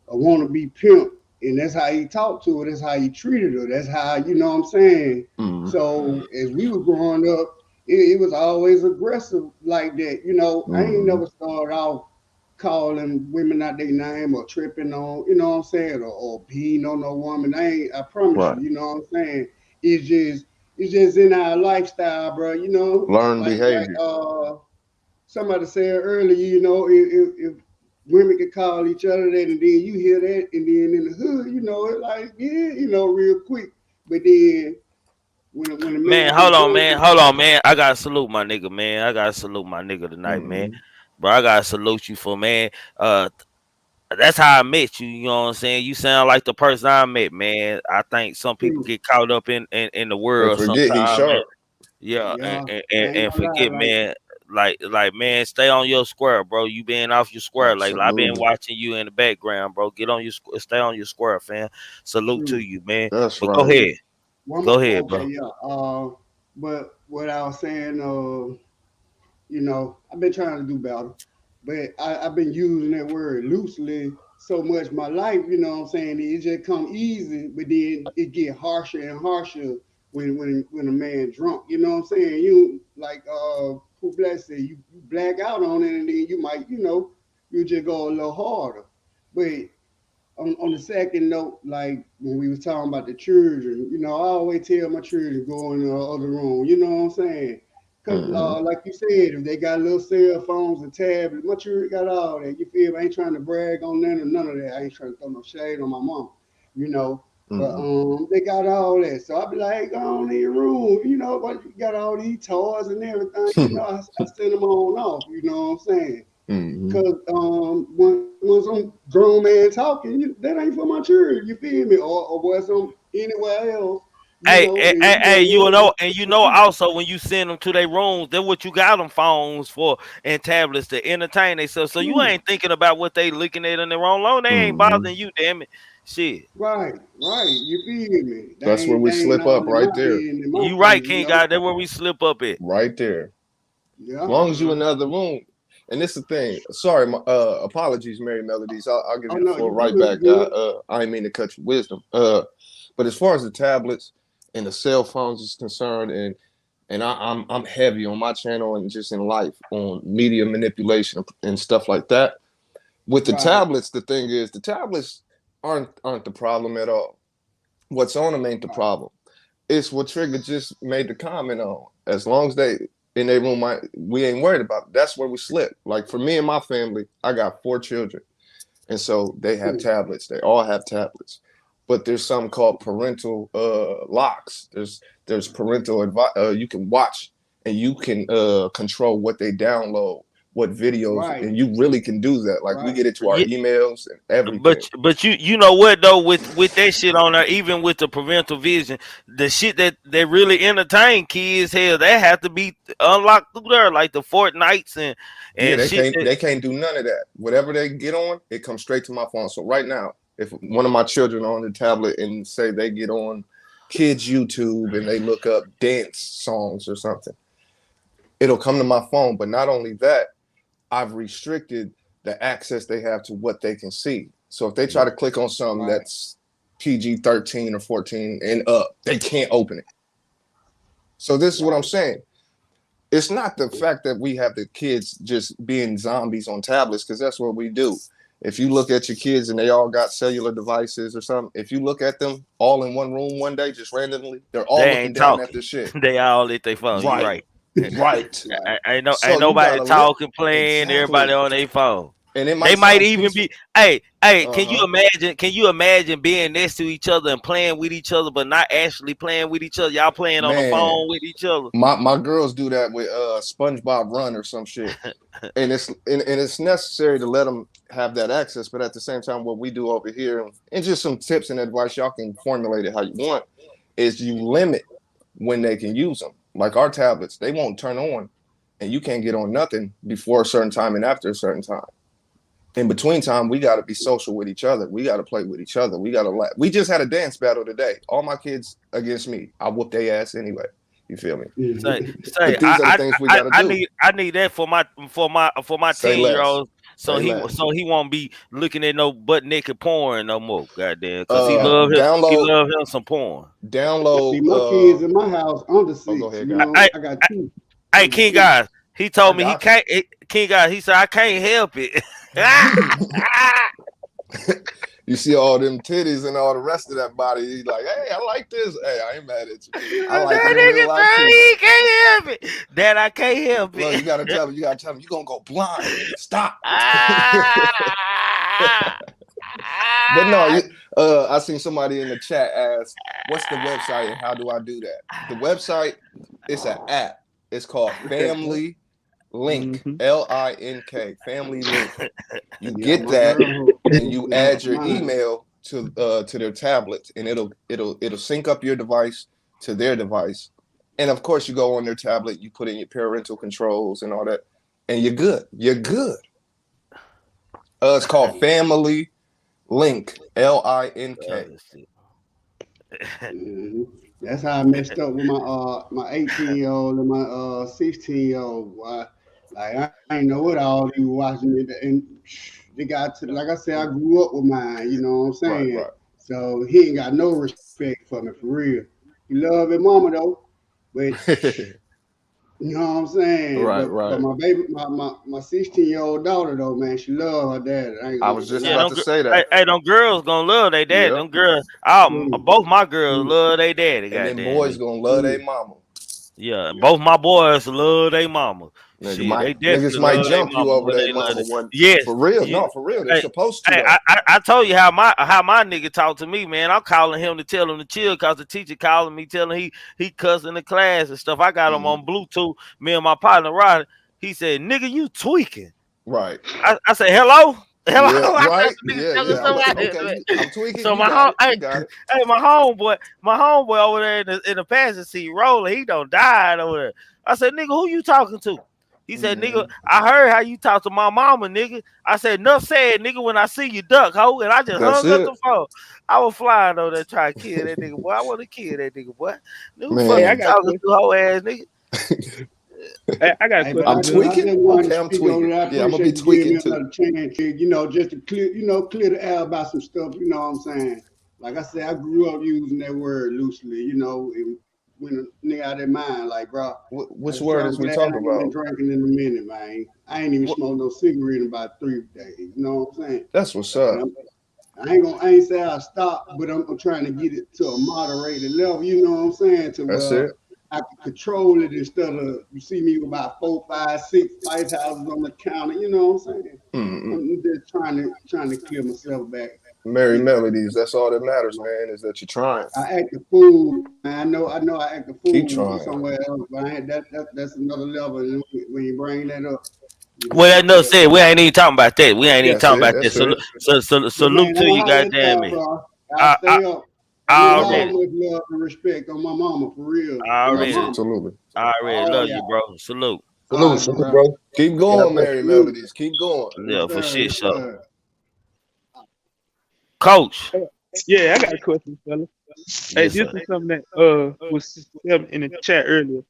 a wannabe pimp, and that's how he talked to her. That's how he treated her. That's how, you know what I'm saying. So as we were growing up, it was always aggressive like that. I ain't never started off calling women out their name or tripping on, you know what I'm saying, or being on no woman. I promise you, Right. you know what I'm saying. It's just in our lifestyle, bro. Learn Like behavior. somebody said earlier, if women could call each other that, and then you hear that, and then in the hood, it's like, yeah, real quick. But then when a Man, man hold get on, older, man. Hold on, man. I gotta salute my nigga, man. I gotta salute my nigga tonight, man. Bro, I gotta salute you for, man. Uh, that's how I met you. You know what I'm saying? You sound like the person I met, man. I think some people true, get caught up in the And world forget he's sometimes, man. sharp. Yeah, and, yeah, and, I and ain't and gonna lie, forget, like man. Like, man, stay on your square, bro. You been off your square. Like, I've been Absolutely. watching you in the background, bro. Get on your, stay on your square, fam. Salute to true. you, man. That's But go right. ahead, go ahead, Okay, bro. yeah. But what I was saying, I've been trying to do better, but I've been using that word loosely so much my life, you know what I'm saying? It just come easy, but then it get harsher and harsher when a man drunk, you know what I'm saying? You like who blessed it, you black out on it, and then you might, you just go a little harder. But on the second note, like when we was talking about the children, I always tell my children go in the other room. You know what I'm saying? Because, like you said, if they got little cell phones and tablets, my children got all that. You feel me? I ain't trying to brag on them or none of that. I ain't trying to throw no shade on my mom, you know. But they got all that. So I be like, go on in your room, but you got all these toys and everything, I send them on off, you know what I'm saying? Cause when some grown man talking, that ain't for my children. You feel me? Or was some anywhere else, Hey, hey, and hey, you hey, don't you want know, them and you to know see. also when you send them to their rooms, that's what you got them phones for and tablets to entertain themselves. So you True. ain't thinking about what they looking at on their own loan. They ain't bothering you, damn it. Shit. Right, right. You feel me? That's where we They ain't slip up all in my right there. business, in my You right, face, King God. That's where we slip up at. Right there. As Yeah. long as you in the other room. And this the thing. Sorry, apologies, Mary Melodies. I'll give Oh you the no, floor you right good, you back, guy. good. I didn't mean to cut your wisdom. But as far as the tablets and the cell phones is concerned, and I'm heavy on my channel and just in life on media manipulation and stuff like that. With the Right, tablets, the thing is the tablets aren't the problem at all. What's on them ain't the right. problem. It's what Trigger just made the comment on. As long as they in their room, we ain't worried about it. That's where we slip. Like for me and my family, I got 4 children, and so they have True. tablets. They all have tablets, but there's something called parental locks. There's parental advice. You can watch and you can control what they download, what videos, Right, and you really can do that. Like we right. get it to our emails and everything. But you know what though, with that shit on there, even with the parental vision, the shit that really entertain kids, hell, that have to be unlocked through there, like the Fortnites Yeah, and shit. they can't do none of that. Whatever they get on, it comes straight to my phone. So right now, if one of my children on the tablet and say they get on kids YouTube and they look up dance songs or something, it'll come to my phone. But not only that, I've restricted the access they have to what they can see. So if they try to click on something Right. that's PG-13 or 14 and up, they can't open it. So this is what I'm saying. It's not the fact that we have the kids just being zombies on tablets, because that's what we do. If you look at your kids and they all got cellular devices or something, if you look at them all in one room one day, just randomly, they're all They looking ain't down at talking. this shit. They all at their phone. You Right, right. right. Right. Ain't So you nobody gotta limit talking, playing. Everybody exactly. on their phone. And it They might might sound even peaceful. be. Hey, can you Uh-huh. imagine? Can you imagine being next to each other and playing with each other, but not actually playing with each other? Y'all playing on the Man, phone with each other. my girls do that with SpongeBob Run or some shit. And it's necessary to let them have that access, but at the same time, what we do over here, and just some tips and advice, y'all can formulate it how you want, is you limit when they can use them. Like our tablets, they won't turn on, and you can't get on nothing before a certain time and after a certain time. In between time, we got to be social with each other. We got to play with each other. We got to laugh. We just had a dance battle today. All my kids against me. I whooped their ass anyway. You feel me? Say, But these are the things we got to do. I need that for my Say 10-year less. old, Say less. so he won't be looking at no butt naked porn no more. Goddamn, because he Download, love him some porn. download. See, my kids in my house under Oh, go 6. ahead, You guy. know, I got two Hey, under King 6. guys, he I told me he got you. can't. King guys, he said I can't help it. You see all them titties and all the rest of that body. He's like, hey, I like this. Hey, I ain't mad at you. I like it in real That life nigga said too. he can't help it. That I can't help Look, it. you gotta tell him. You gonna go blind. Stop. Ah, But no, ah. I seen somebody in the chat ask, "What's the website and how do I do that?" The website, it's an app. It's called Family Link. Mhm. LINK. Family Link. You Yeah, get my that, girl and you hooked up add your mine. email to their tablet, and it'll sync up your device to their device. And of course, you go on their tablet, you put in your parental controls and all that, and you're good. You're good. It's called Family Link. LINK. Mhm. That's how I messed up with my 18-year-old and my 16-year-old. Like I ain't know what all he was watching it, and they got to, like I said, I grew up with mine. You know what I'm Right, saying? right. So he ain't got no respect for me for real. He love his mama though, but you know what I'm saying? Right, But right. my baby, my 16-year-old daughter though, man, she love her dad. I ain't I gonna was just Yeah, lie. about them, to say that. them girls gonna love they daddy. Yep. Them girls, True, both my girls true, love they daddy. And then Goddamn boys it. gonna love their true. mama. Yeah, both my boys love their mama. Shit, they Niggas definitely might love their jump you mama over when their they love mama it. one Yes, for real. yeah. No, for real. They're Hey, supposed to hey, though. I told you how my nigga talk to me, man. I'm calling him to tell him to chill because the teacher calling me, telling he cussing the class and stuff. I got him Mhm. on Bluetooth. Me and my partner Rod. He said, "Nigga, you tweaking." Right. I said, "Hello." Hello, Yeah, I thought right. the nigga Yeah, telling yeah. I'm somebody. okay. I'm tweaking. So You got it. hey, You got it. hey, my homeboy over there in the passenger seat rolling, he don't die over there. I said, nigga, who you talking to? He said, nigga, Mhm. I heard how you talk to my mama, nigga. I said, enough said, nigga, when I see you duck, ho, and I just That's hung up it. the phone. I was flying over there trying to kill that nigga, boy. I want to kill that nigga, boy. Who fuck Hey, I you Man, got a talking question. to, hoe ass nigga? Hey, I got a Hey, but question, I'm Bill. I tweaking. just wanted Okay, to I'm speak on tweaking. it. I Yeah, I'm gonna be appreciate you giving tweaking me too. another chance, just to clear the air about some stuff. You know what I'm saying? Like I said, I grew up using that word loosely. And when a nigga out of their mind, like, bro, Which that's why word I'm is we glad talking I ain't about? been drinking in a minute, man. I ain't even smoked no cigarette in about 3 days. You know what I'm saying? That's what's And up. I ain't say I stopped, but I'm trying to get it to a moderated level. You know what I'm saying? To That's where it. I can control it instead of you see me with about 4, 5, 6 lighthouses on the counter. You know what I'm saying? Mm-mm. I'm just trying to clear myself back. Mary Melodies. That's all that matters, man. Is that you're trying. I act a fool. Man. I know I act a Keep fool trying. somewhere else, but that's another level. And when you bring that up, you know, Well, no, said we ain't even talking about that. We ain't even That's talking it. about that. That's it. but Salute man, I'm to gonna you, holler at goddamn y'all, me. bro. Y'all I stay up. I need all already, much love and respect on my mama for real. On my already, mama. Absolutely. already All love you, y'all. bro. Salute. All Salute, right, salute, bro. bro. Keep God going, bless. Mary Salute. Melodies. Keep going. Yeah, Yes, for sir. shit, Yes, sure. sir. Coach. Yeah, I got a question, fella. Hey, Yes, this sir. is something that was said in the chat earlier.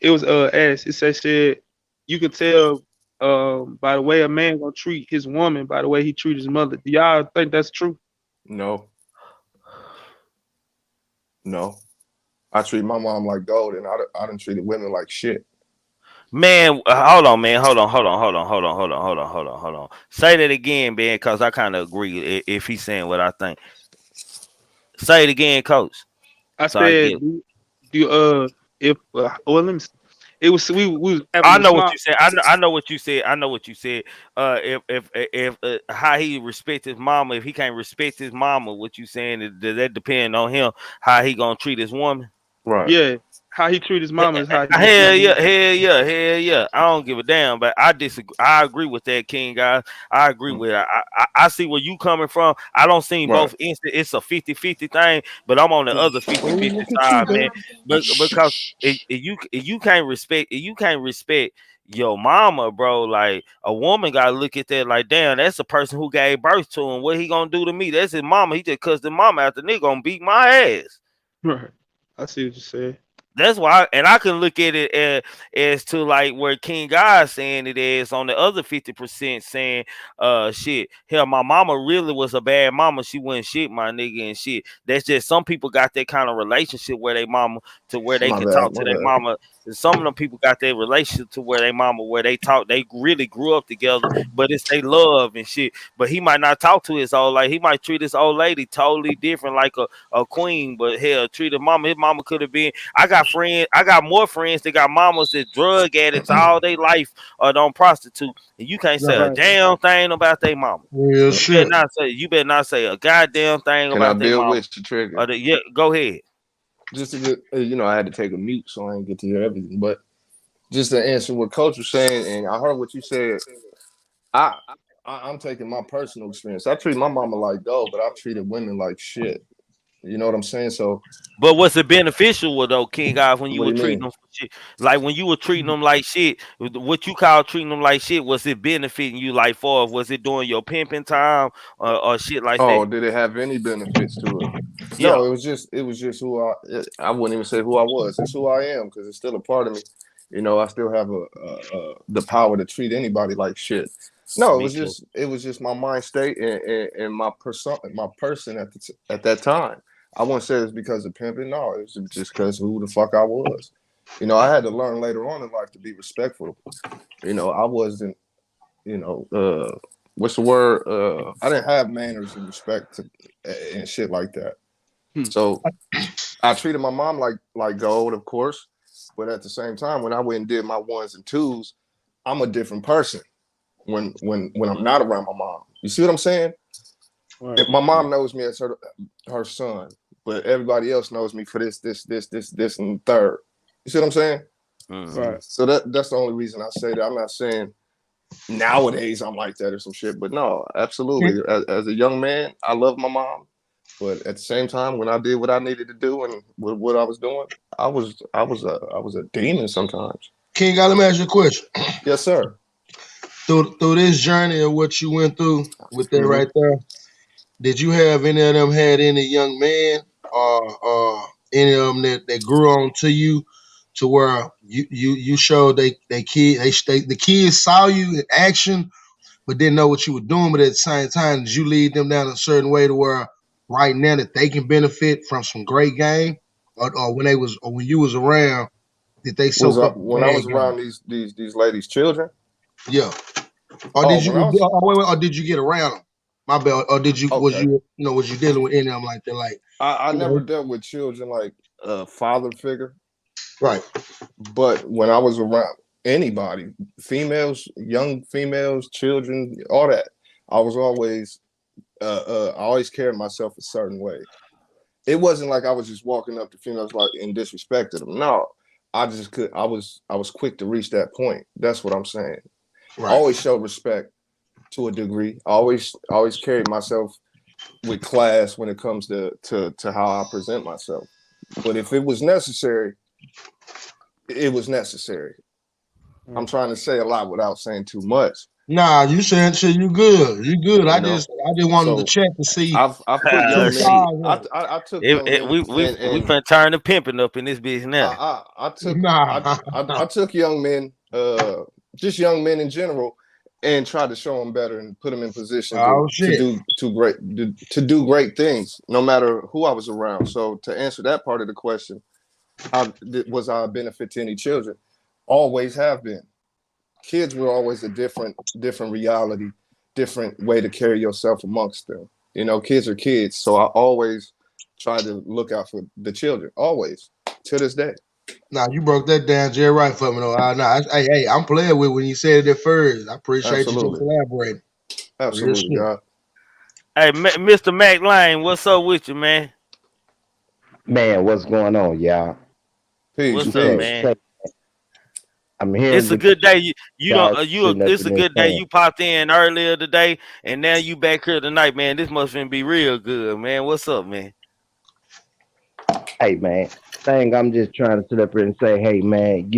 It was asked. It said you could tell by the way a man gonna treat his woman by the way he treat his mother. Do y'all think that's true? No, no. I treat my mom like gold, and I done treated women like shit. Man, hold on, man. Hold on. Say that again, man, because I kind of agree if he's saying what I think. Say it again, coach. I So I get said, it. do if well, let me. It was we was having I a know what small. you said. I know what you said. I know what you said. If how he respect his mama, if he can't respect his mama, what you saying does that depend on him how he gonna treat his woman? Right. Yeah, how he treat his mama is how he gonna treat Hell his yeah, woman. hell yeah, hell yeah. I don't give a damn, but I disagree. I agree with that, King, guys. I agree with it. I see where you coming from. I don't see Right. both instant. It's a 50-50 thing, but I'm on the Yeah. other Oh, 50-50 look at you, side, baby. man. But because if you can't respect your mama, bro. Like a woman gotta look at that like, damn, that's the person who gave birth to him. What he gonna do to me? That's his mama. He just cussed the mama out. The nigga gonna beat my ass. Right. I see what you said. That's why, and I can look at it as to like where King God saying it is on the other 50% saying, shit, hell, my mama really was a bad mama. She wouldn't shit my nigga and shit. That's just some people got that kind of relationship where they mama to where they My can bad. talk My to their bad. mama. And some of them people got that relationship to where they mama where they talk, they really grew up together, but it's they love and shit. But he might not talk to his old lady. He might treat his old lady totally different, like a queen. But hell, treat his mama. His mama could have been. I got more friends that got mamas that drug addicts all their life or don't prostitute, and you can't say a Right. Right. damn thing about their mama. Real shit. You better not say a goddamn thing Can I about their build mama. with you, Trigger? Or yeah, go ahead. Just to get, I had to take a mute, so I didn't get to hear everything. But just to answer what Coach was saying, and I heard what you said. I, I'm taking my personal experience. I treat my mama like gold, but I've treated women like shit. You know what I'm saying? So, But was it beneficial though, King Guys, when you what do were you treating mean? them for shit? Like when you were treating them like shit, what you call treating them like shit, was it benefiting you like for? Was it during your pimping time or shit like that? Oh, did it have any benefits to it? Yeah, No, it was just who I wouldn't even say who I was. It's who I am because it's still a part of me. I still have the power to treat anybody like shit. No, me too. it was just my mind state and my person at that time. I wouldn't say it's because of pimping. No, it was just because who the fuck I was. I had to learn later on in life to be respectful. I wasn't what's the word? I didn't have manners and respect and shit like that. Hmm. So I treated my mom like gold, of course, but at the same time, when I went and did my ones and twos, I'm a different person when I'm not around my mom. You see what I'm saying? Right. My mom knows me as her son, but everybody else knows me for this, and third. You see what I'm saying? Hmm. Right. So that's the only reason I say that. I'm not saying nowadays I'm like that or some shit. But no, absolutely. As a young man, I love my mom, but at the same time, when I did what I needed to do and what I was doing, I was a demon sometimes. King, God, let me ask you a question. Yes, sir. Through this journey of what you went through with that Hmm. right there, did you have any of them had any young man or any of them that grew on to you to where you showed the kids saw you in action but didn't know what you were doing, but at the same time, did you lead them down a certain way to where right now that they can benefit from some great game, or when you was around, did they Was soak up the when I bad was game? around these ladies' children? Yeah, or Oh, did when you I was or did you get around them? My bad. Or did you okay, was you dealing with any of them like that? Like, I you never know, dealt with children like a father figure, right? but when I was around anybody, females, young females, children, all that, I was always I always carried myself a certain way. It wasn't like I was just walking up to females like and disrespected them. No, I just could. I was quick to reach that point. That's what I'm saying. Right. Always show respect to a degree. Always carry myself with class when it comes to how I present myself. But if it was necessary, it was necessary. I'm trying to say a lot without saying too much. Nah, you saying shit. You good. You good. You I know, just wanted to so check to see I put young men. Shit. two sides. I took young men We and finna turn the pimping up in this bitch now. Nah. I took young men, just young men in general, and tried to show them better and put them in position Oh shit. to do great things, no matter who I was around. So to answer that part of the question, was I a benefit to any children? Always have been. Kids were always a different reality, different way to carry yourself amongst them. You know, kids are kids, so I always try to look out for the children, always, to this day. Nah, you broke that down just right for me though. Hey, I'm playing with when you said it at first. I appreciate you just Absolutely, collaborating. Real absolutely, shit. God. Hey, Mr. Mac Lane, what's up with you, man? Man, what's going on, y'all? Peace, What's up, Say, peace. man? say, I'm hearing It's a what good day. You don't. y'all sitting up It's a in this good day. saying. You popped in earlier today, and now you back here tonight, man. This must be real good, man. What's up, man? Hey, man, thing I'm just trying to sit up here and say, hey, man,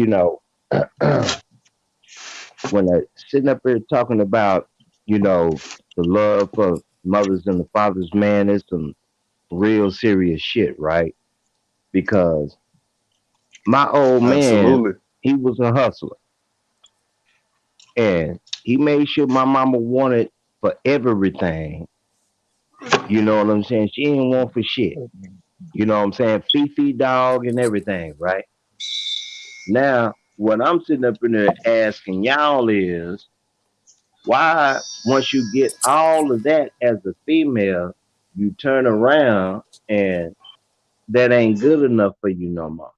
when I sitting up here talking about, the love for mothers and the fathers, man, it's some real serious shit, right? Because my old man, Absolutely. he was a hustler, and he made sure my mama wanted for everything. You know what I'm saying? She didn't want for shit. You know what I'm saying? Fifi dog and everything, right? Now, what I'm sitting up in there asking y'all is why, once you get all of that as a female, you turn around and that ain't good enough for you no more.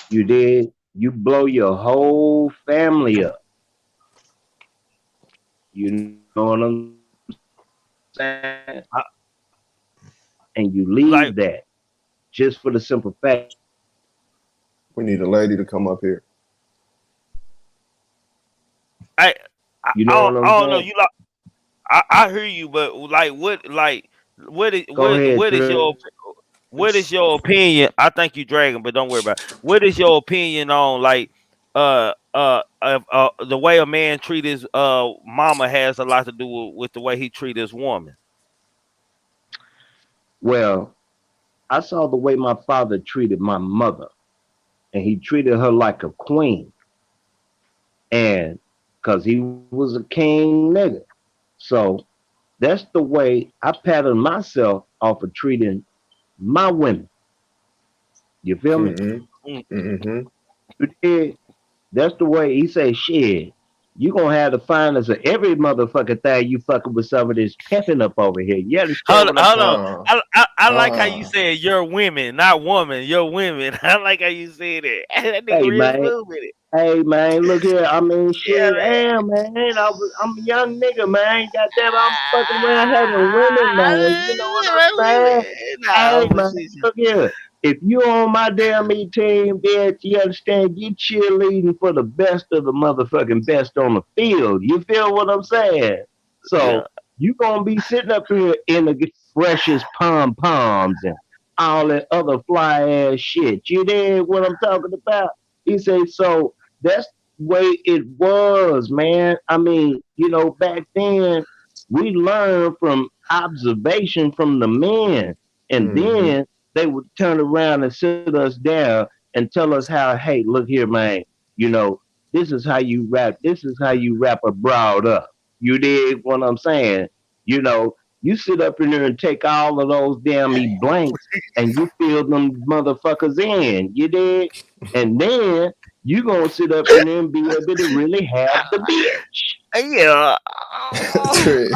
You did, you blow your whole family up. You know what I'm saying? I, And you like, leave that just for the simple fact, We need a lady to come up here. I, I, you know I, what I'm I don't know. saying? You like, I hear you, but like, Go ahead, what is your opinion? I think you dragging, but don't worry about it. What is your opinion on like, the way a man treat his mama has a lot to do with the way he treat his woman. Well, I saw the way my father treated my mother, and he treated her like a queen, and because he was a king nigga. So that's the way I patterned myself off of treating my women. You feel me? Mm-hmm. Mm. Mm-hmm. Yeah, that's the way he say, shit. You gonna have to find us every motherfucking thing you fucking with some of this pimping up over here. You understand what I'm Hold saying? on. Uh, I like how you uh, said you're women, not woman. You're women. I like how you said it. That nigga Hey real man, smooth with it. hey man, look here. I mean, Yeah, shit, man. damn man, I'm a young nigga, man. Goddamn, I'm fucking around having women, man. You know what I'm saying? Nah, Hey I'm man, look here. If you on my damn E team, bitch, you understand? You cheerleading for the best of the motherfucking best on the field. You feel what I'm saying? yeah. So you gonna be sitting up here in the freshest pom poms and all that other fly ass shit. You dig what I'm talking about? He said, so that's the way it was, man. I mean, back then we learned from observation from the men, and mm-hmm. then they would turn around and sit us down and tell us how, hey, look here, man, you know, this is how you wrap a broad up. You dig what I'm saying? You know, you sit up in there and take all of those damn blanks and you fill them motherfuckers in. You dig? And then you gonna sit up in there and be able to really have the bitch. Yeah. Trick.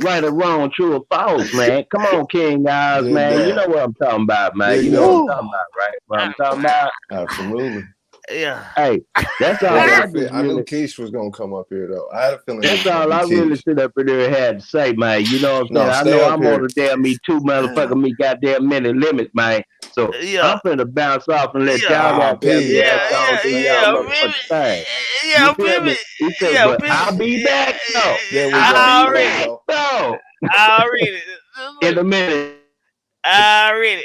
Right or wrong, true or false, man. Come on, King Eyes, Dig man. You that. know what I'm talking about, man. Dig You know what I'm that. Woo. talking about, right? What I'm talking about. Absolutely. Yeah. Hey, that's I all got I a feel. just I knew really. Keish was gonna come up here though. I had a feeling it was That's gonna all be I really Keish. sit up in there and had to say, man. You know what I'm saying? No, I stay know up I'm on here. the damn Me Too motherfucker, me goddamn minute limit, man. So Yeah. I'm finna bounce off and let Yeah. y'all Ah, goddamn P, get Yeah, ah, back on yeah, doing same y'all yeah, here. motherfucking baby. thing. Yeah, You feel baby. me? He said, Yeah, but baby. I'll be back though. There we I'll go. be There we Already. back go. though. Already. In a minute. Already.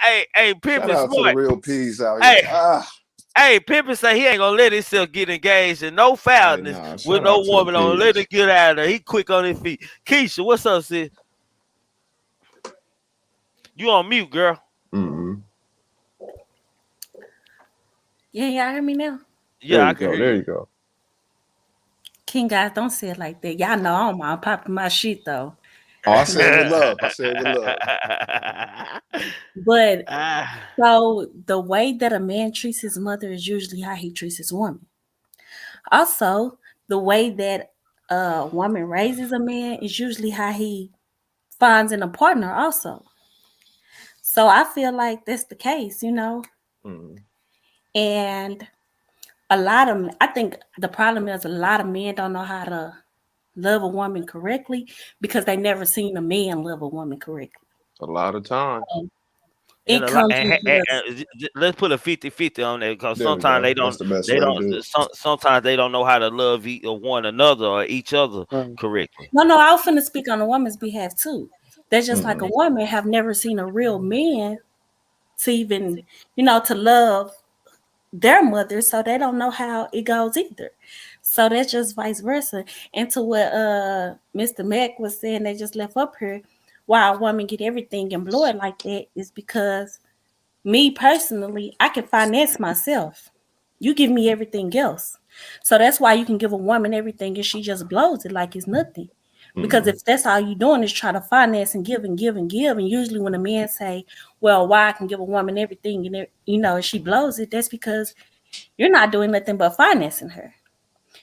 Hey, Shout Pimpin' out to the smart. real P's out here. Hey, Ah, hey, Pimpin' say he ain't gonna let himself get engaged in no hey, foulness nah. with Shout no out to the woman on. Let P's. it get out of there. He quick on his feet. Keisha, what's up, sis? You on mute, girl. Mm-hmm. Yeah, y'all hear me now? There Yeah, I you can go. hear There you. you go. King guys, don't say it like that. Y'all know I don't mind popping my shit though. Oh, I said with love. I said with love. But Ah, so the way that a man treats his mother is usually how he treats his woman. Also, the way that a woman raises a man is usually how he finds in a partner also. So I feel like that's the case, you know. Mm-hmm. And I think the problem is a lot of men don't know how to love a woman correctly because they never seen a man love a woman correctly. A lot of times. So and it a lot, comes into this. let's put a 50-50 on that because There we sometimes go. That's the best they way to don't, do it. sometimes they don't know how to love one another or each other Right. correctly. No, I was finna speak on a woman's behalf too. That's just like a Mm-hmm. woman have never seen a real man to even, to love their mother, so they don't know how it goes either. So that's just vice versa. And to what Mr. Mack was saying, they just left up here. Why a woman get everything and blow it like that is because me personally, I can finance myself. You give me everything else. So that's why you can give a woman everything and she just blows it like it's nothing. Because Mm-hmm. if that's all you're doing is try to finance and give and give and give, and usually when a man say, "Well, why I can give a woman everything and and she blows it," that's because you're not doing nothing but financing her.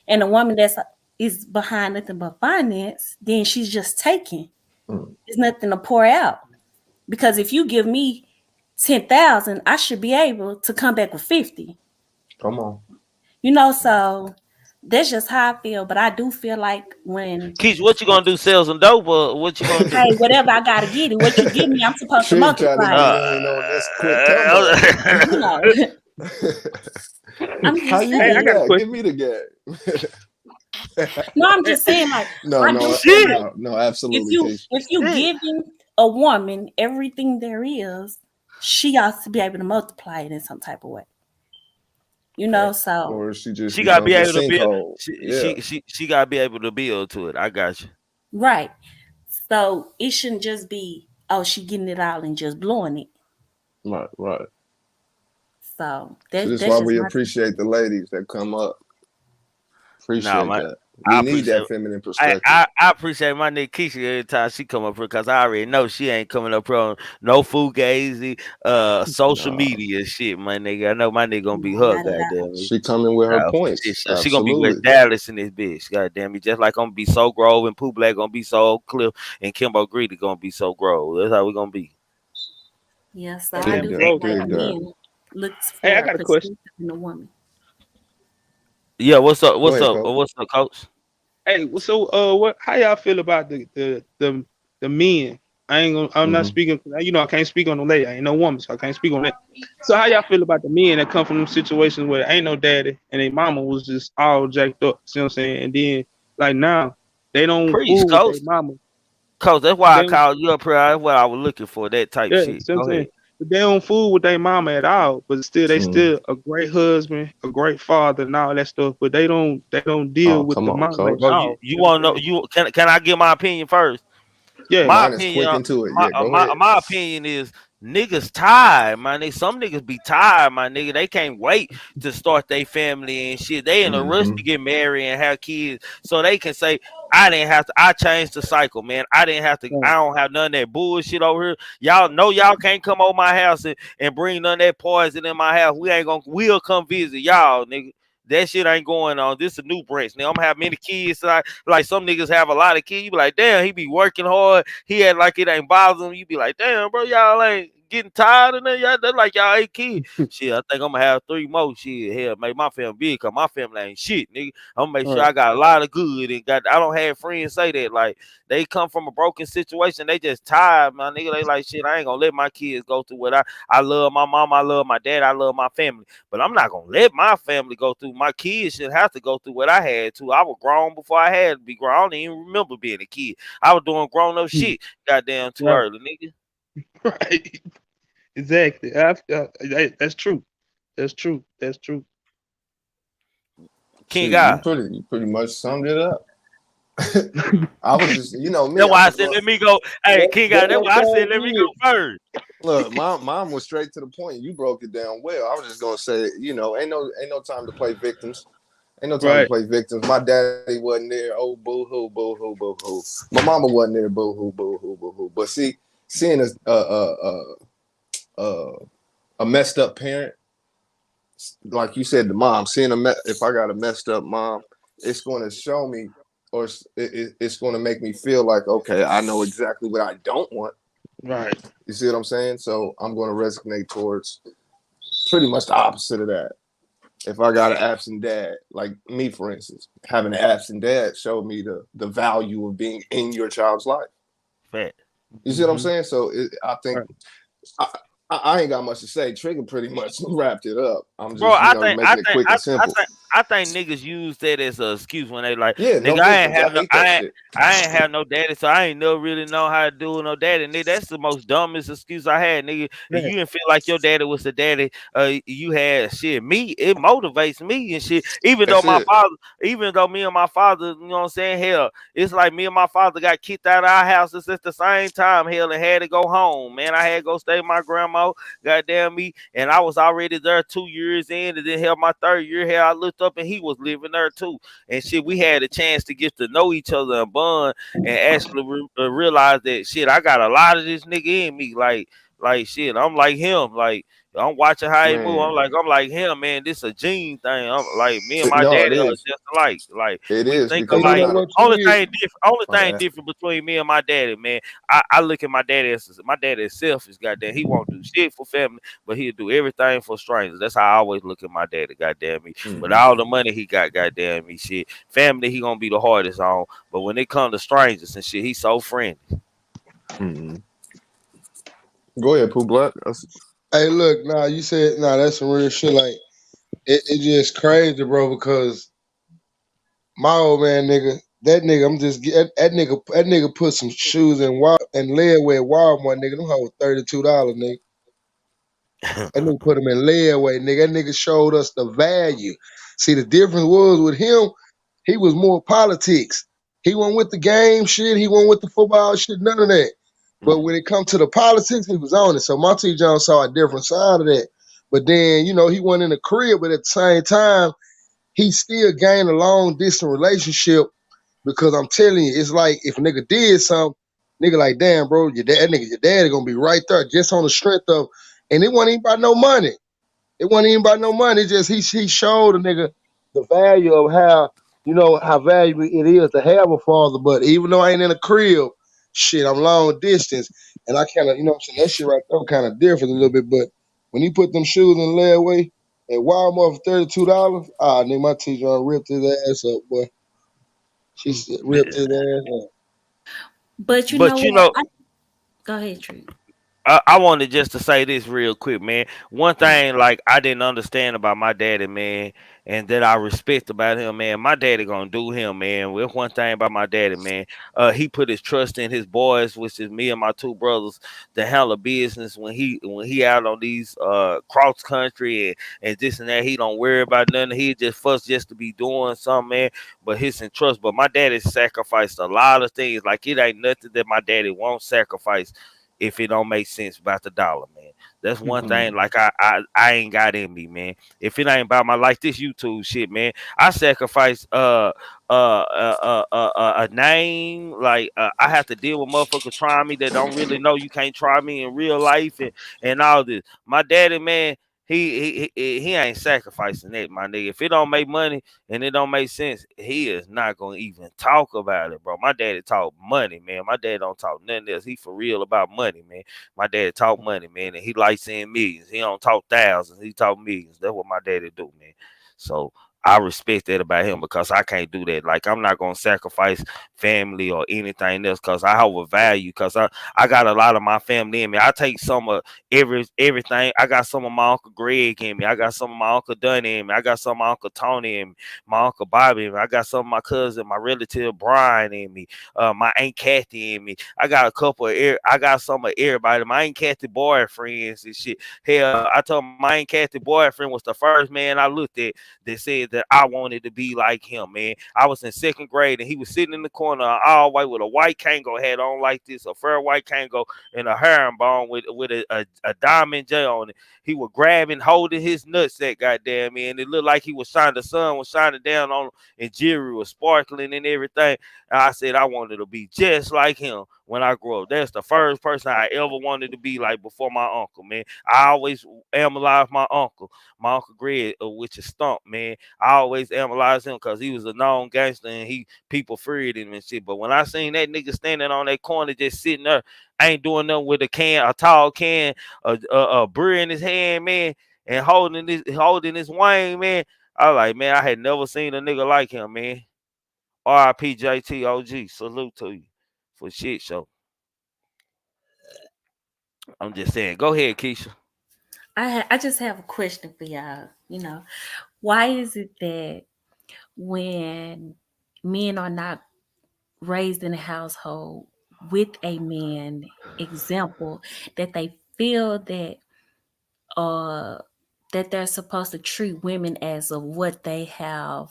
And a woman that's is behind nothing but finance, then she's just taking. Mm-hmm. There's nothing to pour out. Because if you give me 10,000, I should be able to come back with 50. Come on. So that's just how I feel. But I do feel like when, Keith, what you gonna do? Sell some dope or what you gonna do? hey, whatever I gotta get it, what you give me, I'm supposed to Trig trying to multiply get it. in on this quick come up. You know, I'm How just you Hey, I do saying. got a that? Give question. me the game. No, I'm just saying, like, No, I no, do feel Shit. like no, if absolutely, you Keith. if you Shit. giving a woman everything there is, she ought to be able to multiply it in some type of way. So Or she just She gotta be becomes a able to build. sinkhole. Yeah. She gotta be able to build to it. I got you. right. So it shouldn't just be, oh, she getting it all and just blowing it. Right, right. So So this is that's why just we my appreciate the ladies that come up. Nah, Appreciate my that. I We need appreciate. that feminine perspective. I appreciate my nigga Keisha every time she come up here because I already know she ain't coming up here on no fugazi social Nah, media shit, my nigga. I know my nigga gonna be no, her, not at all. goddamn me. she coming with her Shit, points. she gonna be West Absolutely. Dallas in this bitch, goddamn me. Just like I'm gonna be so Grove and Pooh Black gonna be so Oak Cliff and Kimbo Greedy gonna be so Grove. That's how we gonna be. Yeah, so Hey, I Dig do that. feel bro. like Dig that. men looks Hey, I for a got a question. perspective in a woman. Yeah, what's up? Go What's ahead, up? Coach. What's up, coach? Hey, so what? How y'all feel about the men? I'm not Hmm. speaking. I can't speak on the lady. I ain't no woman, so I can't speak on that. So how y'all feel about the men that come from them situations where there ain't no daddy and their mama was just all jacked up? See what I'm saying? And then like now they don't Preach, fool with coach. their mama. Coach, that's why They I don't, called you up here. That's what I was looking for. That type yeah, shit. see what I'm Go saying? ahead. But they don't fool with their mama at all. But still, they Hmm. still a great husband, a great father, and all that stuff. But they don't deal Oh, with come the on, mama at Coach. Bro, you, all. you You know want to what I'm know? saying? You can I give my opinion first? Yeah. My Mine is opinion, quick into it. Yeah, go ahead. my opinion is niggas tired, my nigga. Some niggas be tired, my nigga. They can't wait to start their family and shit. They in a rush Hmm. to get married and have kids, so they can say, "I didn't have to. I changed the cycle, man. I didn't have to. I Right. don't have none of that bullshit over here. Y'all know y'all can't come over my house and bring none of that poison in my house. We ain't gonna. We'll come visit y'all, nigga." That shit ain't going on. This is a new branch. Now I'm gonna have many kids. Like some niggas have a lot of kids. You be like, damn, he be working hard. He had like it ain't bothering him. You be like, damn, bro, y'all ain't getting tired of that. Y'all, that's like y'all 8 kids. Shit, I think I'm gonna have 3 more. Shit, hell, make my family big, cause my family ain't shit, nigga. I'm gonna make sure Right. I got a lot of good and got. I don't have friends say that like they come from a broken situation. They just tired, my nigga. They like shit. I ain't gonna let my kids go through what I love my mom, I love my dad, I love my family, but I'm not gonna let my family go through. My kids should have to go through what I had to. I was grown before I had to be grown. I don't even remember being a kid. I was doing grown up shit, goddamn too Right. early, nigga. Right. Exactly. That's true. That's true. That's true. King Shit, God. you pretty much summed it up. I was just, me, That's I why I was said going. let me go. Hey, King That God, that's what why I said y'all let me go did. first. Look, my mom was straight to the point. You broke it down well. I was just gonna say, ain't no time to play victims. Ain't no time to Right. play victims. My daddy wasn't there. Oh, boo hoo, boo hoo, boo hoo. My mama wasn't there. Boo hoo, boo hoo, boo hoo. But see, seeing uh, a messed up parent, like you said, the mom, if I got a messed up mom, it's going to show me, or it's going to make me feel like, okay, I know exactly what I don't want. Right. You see what I'm saying? So I'm going to resonate towards pretty much the opposite of that. If I got an absent dad, like me, for instance, having an absent dad showed me the value of being in your child's life. Fact. You see what I'm Mm-hmm. saying? So I think Right. I, I ain't got much to say. Trigger pretty much wrapped it up. I'm Bro, just, making it quick and simple. I think niggas use that as an excuse when they like, Yeah, no nigga, I ain't victims. have I no, hate that shit. I ain't have no daddy, so I ain't never really know how to do with no daddy. Nigga, that's the most dumbest excuse I had, nigga. If Right. you didn't feel like your daddy was the daddy, you had shit. Me, it motivates me and shit. That's it. Even though me and my father, you know what I'm saying, hell, it's like me and my father got kicked out of our houses at the same time, hell, and had to go home, man. I had to go stay with my grandma. Goddamn me. And I was already there 2 years in, and then hell, my third year here, I looked up and he was living there too. And shit, we had a chance to get to know each other and bond and actually realize that shit, I got a lot of this nigga in me. Like shit, I'm like him. Like I'm watching how he move. Man. I'm like him, man. This a gene thing. I'm like me and my No, it daddy are is. just alike. Like It we is think because And I you know alike. got a what you is? Only my thing bad. different between me and my daddy, man. I look at my daddy as my daddy is selfish. Goddamn, he won't do shit for family, but he'll do everything for strangers. That's how I always look at my daddy. Goddamn me. With Mm-hmm. all the money he got, goddamn me, shit. Family, he gonna be the hardest on. But when it comes to strangers and shit, he's so friendly. Mm-hmm. Go ahead, Pooh Black. Hey, look, nah, you said nah, that's some real shit. Like it just crazy, bro. Because my old man, that nigga, that nigga put some shoes in and layaway at Walmart, nigga. Them hoes $32, nigga. That nigga put them in layaway, nigga. That nigga showed us the value. See, the difference was with him, he was more politics. He wasn't with the game shit. He wasn't with the football shit. None of that. But when it come to the politics, he was on it. So Monty Jones saw a different side of that. But then, he went in the crib, but at the same time, he still gained a long distance relationship because I'm telling you, it's like if a nigga did something, nigga like, damn, bro, your daddy gonna be right there just on the strength of, and it wasn't even about no money. It wasn't even about no money. It's just he showed a nigga the value of how valuable it is to have a father. But even though I ain't in a crib, shit, I'm long distance, and I kind of, what I'm saying, that shit right there kind of different a little bit. But when he put them shoes in the layaway at Walmart for $32, nigga, my teacher ripped his ass up, boy. She ripped his ass up. But you know But you what? know, Go ahead, Tree. I wanted just to say this real quick, man. One Mm-hmm. thing like I didn't understand about my daddy, man, and that I respect about him, man. My daddy gonna do him, man. With one thing about my daddy, man, he put his trust in his boys, which is me and my two brothers, to handle business when he out on these cross country and this and that. He don't worry about nothing. He just fuss just to be doing something, man. But his in trust. But my daddy sacrificed a lot of things. Like it ain't nothing that my daddy won't sacrifice if it don't make sense about the dollar, man. That's one thing. Like I ain't got in me, man. If it ain't about my like this YouTube shit, man, I sacrifice a name. Like I have to deal with motherfuckers trying me that don't really know you can't try me in real life and all this. My daddy, man. he ain't sacrificing that, my nigga. If it don't make money and it don't make sense, he is not gonna even talk about it, bro. My daddy talk money, man. My dad don't talk nothing else. He for real about money, man. My daddy talk money, man, and he like saying millions. He don't talk thousands. He talk millions. That's what my daddy do, man. So I respect that about him because I can't do that. Like I'm not gonna sacrifice family or anything else because I have a value. Because I got a lot of my family in me. I take some of everything. I got some of my Uncle Greg in me. I got some of my Uncle Dunny in me. I got some of my Uncle Tony in me. My Uncle Bobby in me. I got some of my cousin, my relative Brian in me. My Aunt Kathy in me. I got a couple of I got some of everybody. My Aunt Kathy boyfriends and shit. Hell, I told my Aunt Kathy boyfriend was the first man I looked at that said that I wanted to be like him, man. I was in second grade and he was sitting in the corner all white with a white Kango hat on like this, a fur white Kango and a herringbone with a diamond J on it. He was grabbing, holding his nutsack, goddamn man. It looked like he was shining, the sun was shining down on him and jewelry was sparkling and everything. And I said I wanted to be just like him when I grow up. That's the first person I ever wanted to be like before my uncle, man. I always analyze my uncle Greg, which is Stump, man. I always analyze him because he was a known gangster and people feared him and shit. But when I seen that nigga standing on that corner just sitting there, ain't doing nothing with a tall can, a beer in his hand, man, and holding his wang, man. I was like, man, I had never seen a nigga like him, man. R.I.P. JTOG. Salute to you for shit show. I'm just saying. Go ahead, Keisha. I just have a question for y'all. Why is it that when men are not raised in a household with a man example, that they feel uh that they're supposed to treat women as of what they have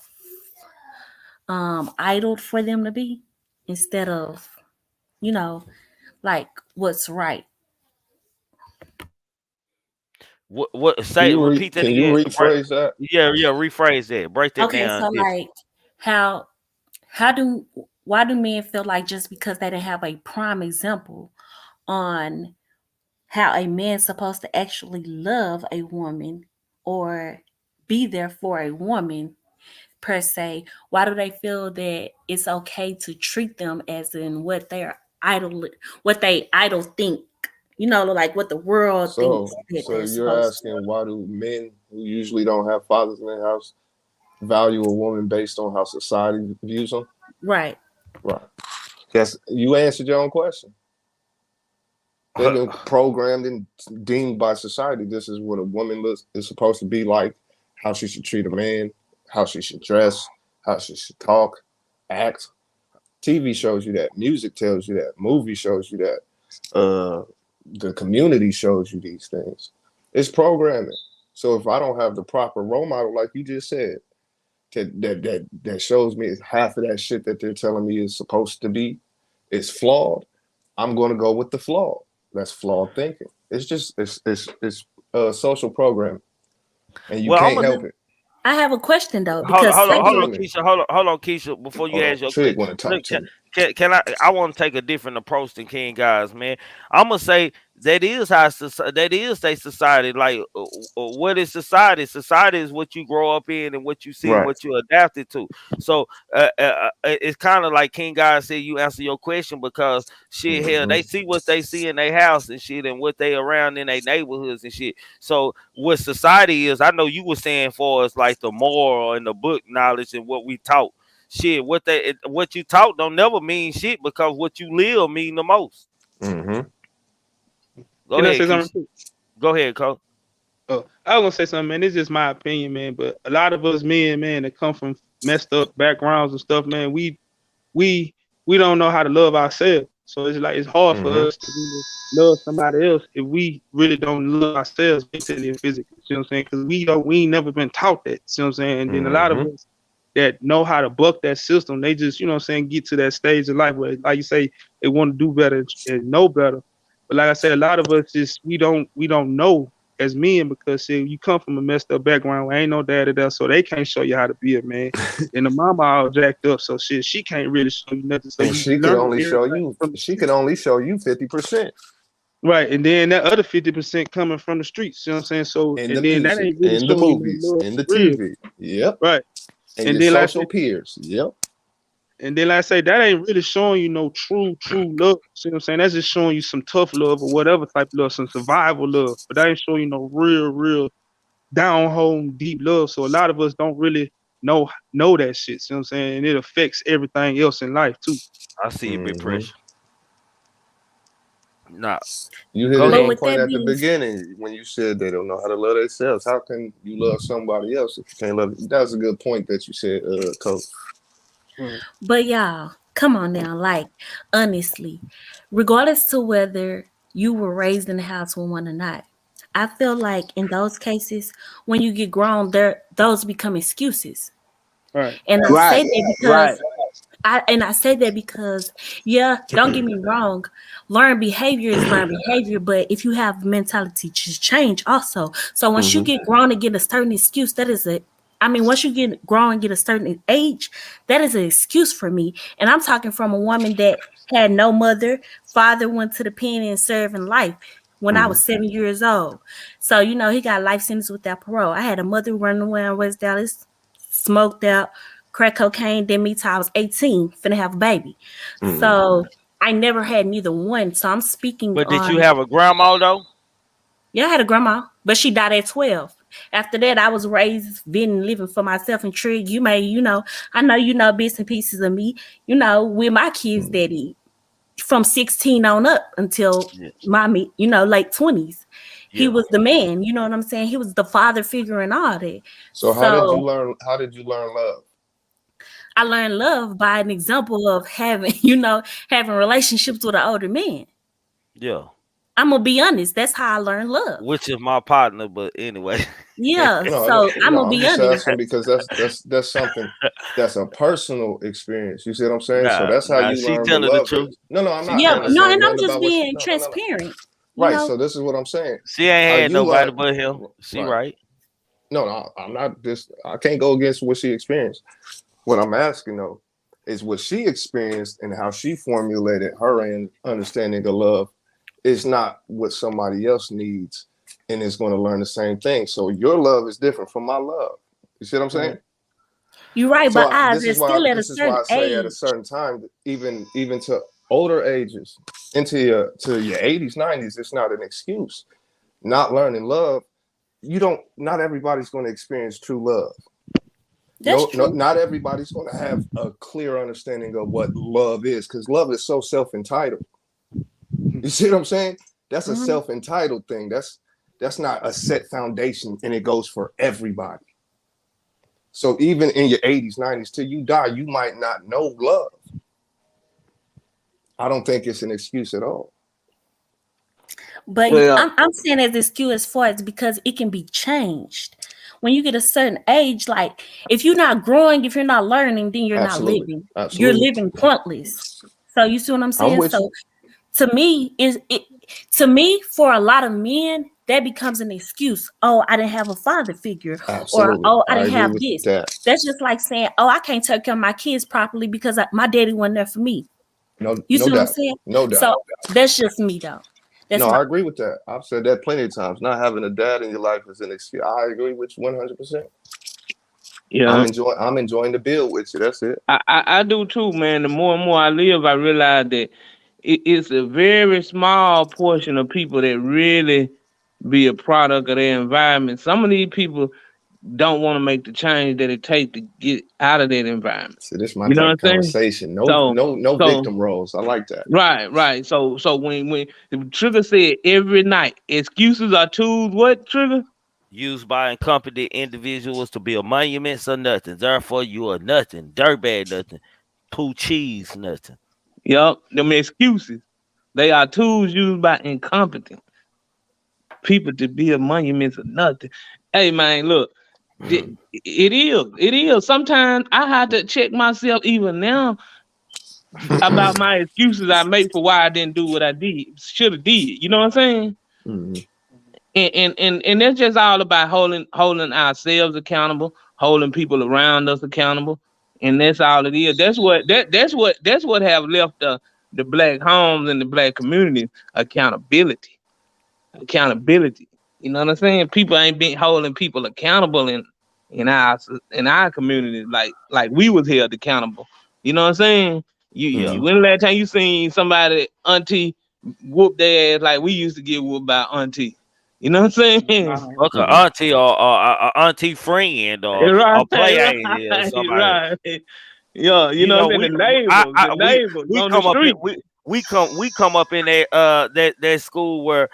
idled for them to be, instead of, you know, like what's right? What say? Repeat that Can you again. rephrase that? Yeah, rephrase that. Break that Okay, down so different. like how how do why do men feel like just because they didn't have a prime example on how a man's supposed to actually love a woman or be there for a woman per se, why do they feel that it's okay to treat them as in what they idol think, like what the world thinks that So they're you're supposed to? asking, why do men who usually don't have fathers in their house value a woman based on how society views them? Right. Right. Yes, you answered your own question. They've been programmed and deemed by society. This is what a woman is supposed to be like, how she should treat a man, how she should dress, how she should talk, act. TV shows you that. Music tells you that. Movie shows you that. The community shows you these things. It's programming. So if I don't have the proper role model, like you just said, that shows me half of that shit that they're telling me is supposed to be is flawed, I'm going to go with the flaw. That's flawed thinking. It's just it's social programming, and you Well, I'm can't gonna help it. I have a question though, hold on, because hold on, say Talk hold to on, me. Keisha. Hold on, Keisha. Before you Hold on, ask your Trig question, want to talk look, to me. can I? I want to take a different approach than King guys, man. I'm gonna say that is how that is a society. Like, what is society? Society is what you grow up in and what you see and Right. what you adapted to. So, it's kind of like King guys said. You answer your question because shit, hell, Mm-hmm. they see what they see in their house and shit, and what they around in their neighborhoods and shit. So what society is, I know you were saying for us like the moral and the book knowledge and what we taught. Shit, what you taught don't never mean shit because what you live mean the most. Mm-hmm. Go Can I ahead, say Keisha. something? Go ahead, Cole. Oh, I was gonna say something, man. It's just my opinion, man. But a lot of us men, man, that come from messed up backgrounds and stuff, man, we we don't know how to love ourselves. So it's like it's hard for Mm-hmm. us to really love somebody else if we really don't love ourselves mentally and physically. You know what I'm saying? Because we ain't never been taught that. You know what I'm saying? And then a lot of Mm-hmm. us that know how to buck that system, they just, get to that stage of life where, like you say, they want to do better and know better. But like I said, a lot of us just we don't know as men because shit, you come from a messed up background where ain't no daddy there, so they can't show you how to be a man. And the mama all jacked up, so shit, she can't really show you nothing. So And you learn everything from the she street. can only show you 50%. Right, and then that other 50% coming from the streets. You know what I'm saying? So, In the and then that music, ain't really in the showing you movies, no love in for the real. TV. Yep. Right. And And your then like I social said, peers. Yep. that ain't really showing you no true love. See what I'm saying? That's just showing you some tough love or whatever type of love, some survival love. But that ain't showing you no real down home deep love. So a lot of us don't really know that shit. See what I'm saying? And it affects everything else in life too. I see a big Hmm. pressure. Nah, You hit go it But on ahead. with point that at the being, beginning when you said they don't know how to love themselves. How can you love somebody else if you can't love? That's a good point that you said, Coach. Right. but y'all, come on now, like honestly, regardless to whether you were raised in the house with one or not, I feel like in those cases, when you get grown, there those become excuses. Right. And I Right, say that right. because I say that because, yeah, don't get me wrong, learned behavior is learned behavior, but if you have mentality to change also. So once you Hmm. get grown and get a certain excuse, that is a I mean, once you get grown and get a certain age, that is an excuse for me. And I'm talking from a woman that had no mother, father went to the pen and served in life when I Hmm. was 7 years old. So, he got life sentence without parole. I had a mother running away in West Dallas, smoked out, crack cocaine, then me till I was 18, finna have a baby. Hmm. So I never had neither one. So I'm speaking But did you on, have a grandma though? yeah, I had a grandma, but she died at 12. After that, I was raised, been living for myself and Trig. I know bits and pieces of me, with my kids Hmm. daddy from 16 on up until Yeah. mommy, late 20s. He Yeah. was the man, you know what I'm saying? He was the father figure and all that. So how did you So learn? How did you learn love? I learned love by an example of having, having relationships with an older man. Yeah. I'm gonna be honest. That's how I learned love. Which is my partner, but anyway. Yeah. No, So I'm no. gonna I'm be just honest. asking because that's something that's a personal experience. You see what I'm saying? So Nah, that's how nah, you she learn what telling the love truth. is. No, no. I'm She not Yeah. trying to telling the No, say and truth. I'm nothing just about what. being No, no, no, no. transparent. You Right. know. So this is what I'm saying. She ain't How had you nobody learn? but him. She Right. right. No, no. I'm not. This. I can't go against what she experienced. What I'm asking though is what she experienced and how she formulated her understanding of love is not what somebody else needs and is going to learn the same thing. So your love is different from my love. You see what I'm saying? Right. You're right, So but I this is why still at a this is why certain I say at a age. certain time, even to older ages, into your 80s, 90s, it's not an excuse. Not learning love, you don't. Not everybody's going to experience true love. That's No, no, true. not everybody's going to have a clear understanding of what love is because love is so self entitled. You see what I'm saying? That's a Mhm. self entitled thing. That's not a set foundation, and it goes for everybody. So even in your 80s, 90s, till you die, you might not know love. I don't think it's an excuse at all. But Well, I'm saying as excuse as far as because it can be changed. When you get a certain age, like if you're not growing, if you're not learning, then you're not Absolutely, living. You're absolutely. living pointless. So you see what I'm I'm saying? with you. So to me, is it to me for a lot of men, that becomes an excuse. Oh, I didn't have a father figure, or Absolutely, oh, I I didn't agree have with this. that. That's just like saying, oh, I can't take care of my kids properly because my daddy wasn't there for me. No, You no see what I'm doubt, saying? no doubt. So that's just me though. That's No, my I agree with that. I've said that plenty of times. Not having a dad in your life is an excuse. I agree with you 100%. yeah, I'm enjoying the build with you. That's it. I do too, man. The more and more I live, I realize that it's a very small portion of people that really be a product of their environment. Some of these people don't want to make the change that it takes to get out of that environment. See, this is my You know type what of I'm saying? conversation. No, So, no so victim roles. I like that. right. So when the Trigger said every night, excuses are tools. What Trigger? Used by incompetent individuals to build monuments or nothing. Therefore, you are nothing. Dirtbag nothing. Poo cheese nothing. Yup, them excuses. They are tools used by incompetent people to build monuments or nothing. Hey man, look, it is. Sometimes I have to check myself even now about my excuses I make for why I didn't do what I did, should have did. You know what I'm saying? Mhm. And that's just all about holding ourselves accountable, holding people around us accountable, and that's all it is. That's what have left the black homes and the black community, accountability. Accountability. You know what I'm saying? People ain't been holding people accountable in our community like we was held accountable. You know what I'm saying? Yeah. When the last time you seen somebody auntie whoop their ass like we used to get whooped by auntie? You know what I'm saying? Like an auntie or auntie friend or Right, a play auntie or right, somebody. right. Yeah, you You know know, what I'm saying? The neighbors we on the come up in street. we come up in that school where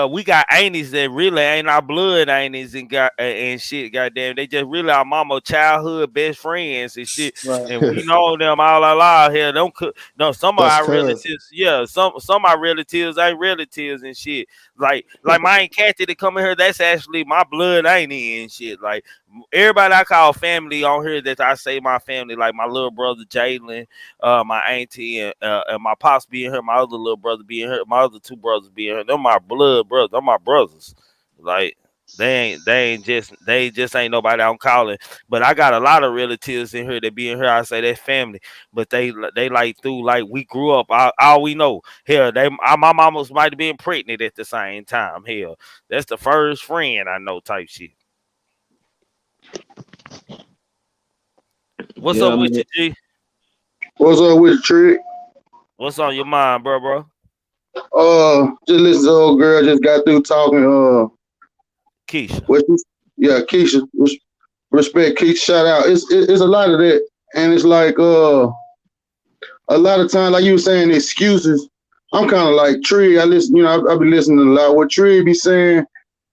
we got aunties that really ain't our blood aunties and shit. Goddamn, they just really our mama childhood best friends and shit. Right. And we know them all our lives here. Don't no some of That's our cuz. relatives, yeah, some of our relatives ain't relatives and shit. Like my Aunt Kathy that come in here, that's actually my blood auntie and shit. Like everybody I call family on here that I say my family, like my little brother Jalen, my auntie, and my pops being here, my other little brother being here, my other two brothers being here. They're my blood brothers. They're my brothers. Like they just ain't nobody I'm calling. But I got a lot of relatives in here that be in here. I say that's family, but they like through like we grew up. All we know hell, my mamas might have been pregnant at the same time. Hell, that's the first friend I know type shit. What's Yeah, up I with mean, you, G? what's up with the trick? What's on your mind, bro? Just listen to the old girl just got through talking. Keisha. What she, yeah, Keisha. Respect, Keisha. Shout out. It's a lot of that, and it's like a lot of times, like you were saying, excuses. I'm kind of like Tree. I listen, I be listening a lot. What Tree be saying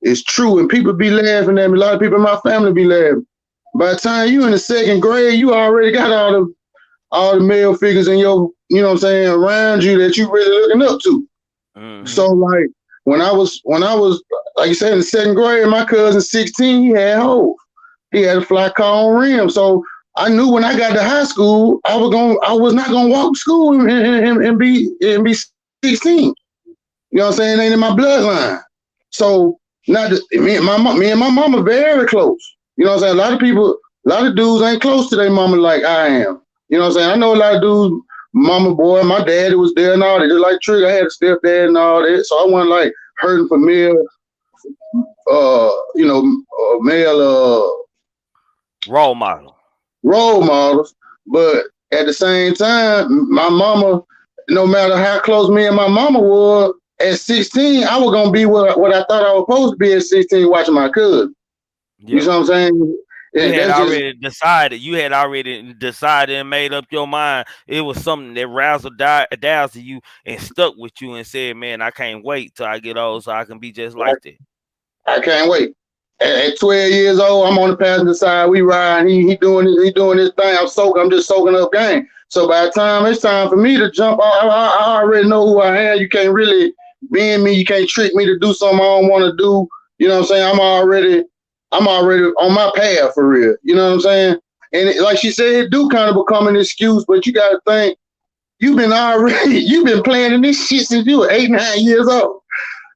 is true, and people be laughing at me. A lot of people in my family be laughing. By the time you in the second grade, you already got all the male figures in your, what I'm saying, around you that you really looking up to. Mm-hmm. So like when I was like you said in the second grade, my cousin 16, he had hoes. He had a flat car on rim. So I knew when I got to high school, I was not gonna walk to school and be 16. You know what I'm saying? It ain't in my bloodline. So not the, me and my mama very close. You know what I'm saying? A lot of dudes ain't close to their mama like I am. You know what I'm saying? I know a lot of dudes, mama boy, my daddy was there and all that. Just like Trigger, I had a stepdad and all that. So I wasn't like hurting for male Role model. role models. But at the same time, my mama, no matter how close me and my mama were, at 16, I was gonna be what I thought I was supposed to be at 16, watching my cousin. You Yeah. know what I'm saying? You And had that's just already decided. You had already decided and made up your mind. It was something that dazzled you and stuck with you and said, "Man, I can't wait till I get old so I can be just like that." I can't wait. At 12 years old, I'm on the passenger side. We riding. He doing his thing. I'm just soaking up game. So by the time it's time for me to jump, I already know who I am. You can't really bend me. You can't trick me to do something I don't want to do. You know what I'm saying? I'm already on my path for real. You know what I'm saying? And like she said, it do kind of become an excuse, but you got to think you've been planning this shit since you were 8, 9 years old.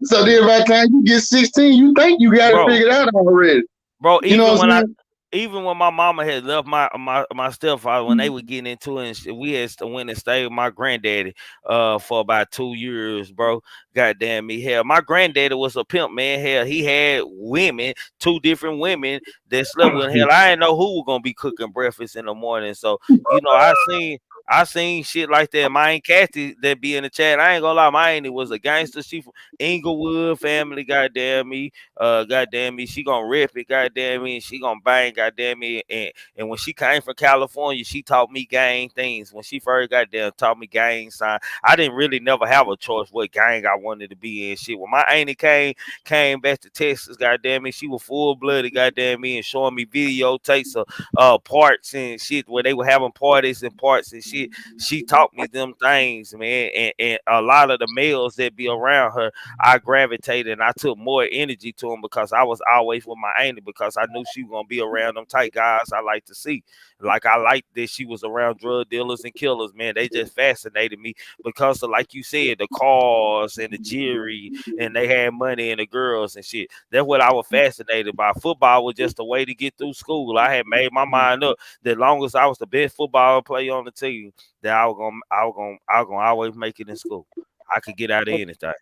So then by the time you get 16, you think you got it Bro, figured out already. bro, You know what I'm saying? even when my mama had left my stepfather when they were getting into it, and we had went and stayed with my granddaddy for about 2 years, bro. Goddamn me, hell, my granddaddy was a pimp, man. Hell, he had women, two different women that slept with him. Hell, I didn't know who was gonna be cooking breakfast in the morning. So I seen shit like that. My Aunt Kathy that be in the chat. I ain't gonna lie, my auntie was a gangster. She from Inglewood family, goddamn me. Goddamn me, she gonna rip it, goddamn me, and she gonna bang, goddamn me. And when she came from California, she taught me gang things. When she first got there, taught me gang sign. I didn't really never have a choice what gang I wanted to be in. Shit. When my auntie came back to Texas, goddamn me, she was full blooded, goddamn me, and showing me videotapes of parts and shit where they were having parties and parts and shit. She taught me them things, man. And a lot of the males that be around her, I gravitated and I took more energy to them because I was always with my auntie because I knew she was gonna be around them tight guys I like to see. Like I liked that she was around drug dealers and killers, man. They just fascinated me because of, like you said, the cars and the jewelry and they had money and the girls and shit. That's what I was fascinated by. Football was just a way to get through school. I had made my mind up that long as I was the best football player on the team, me that I was gonna always make it in school. I could get out of anything.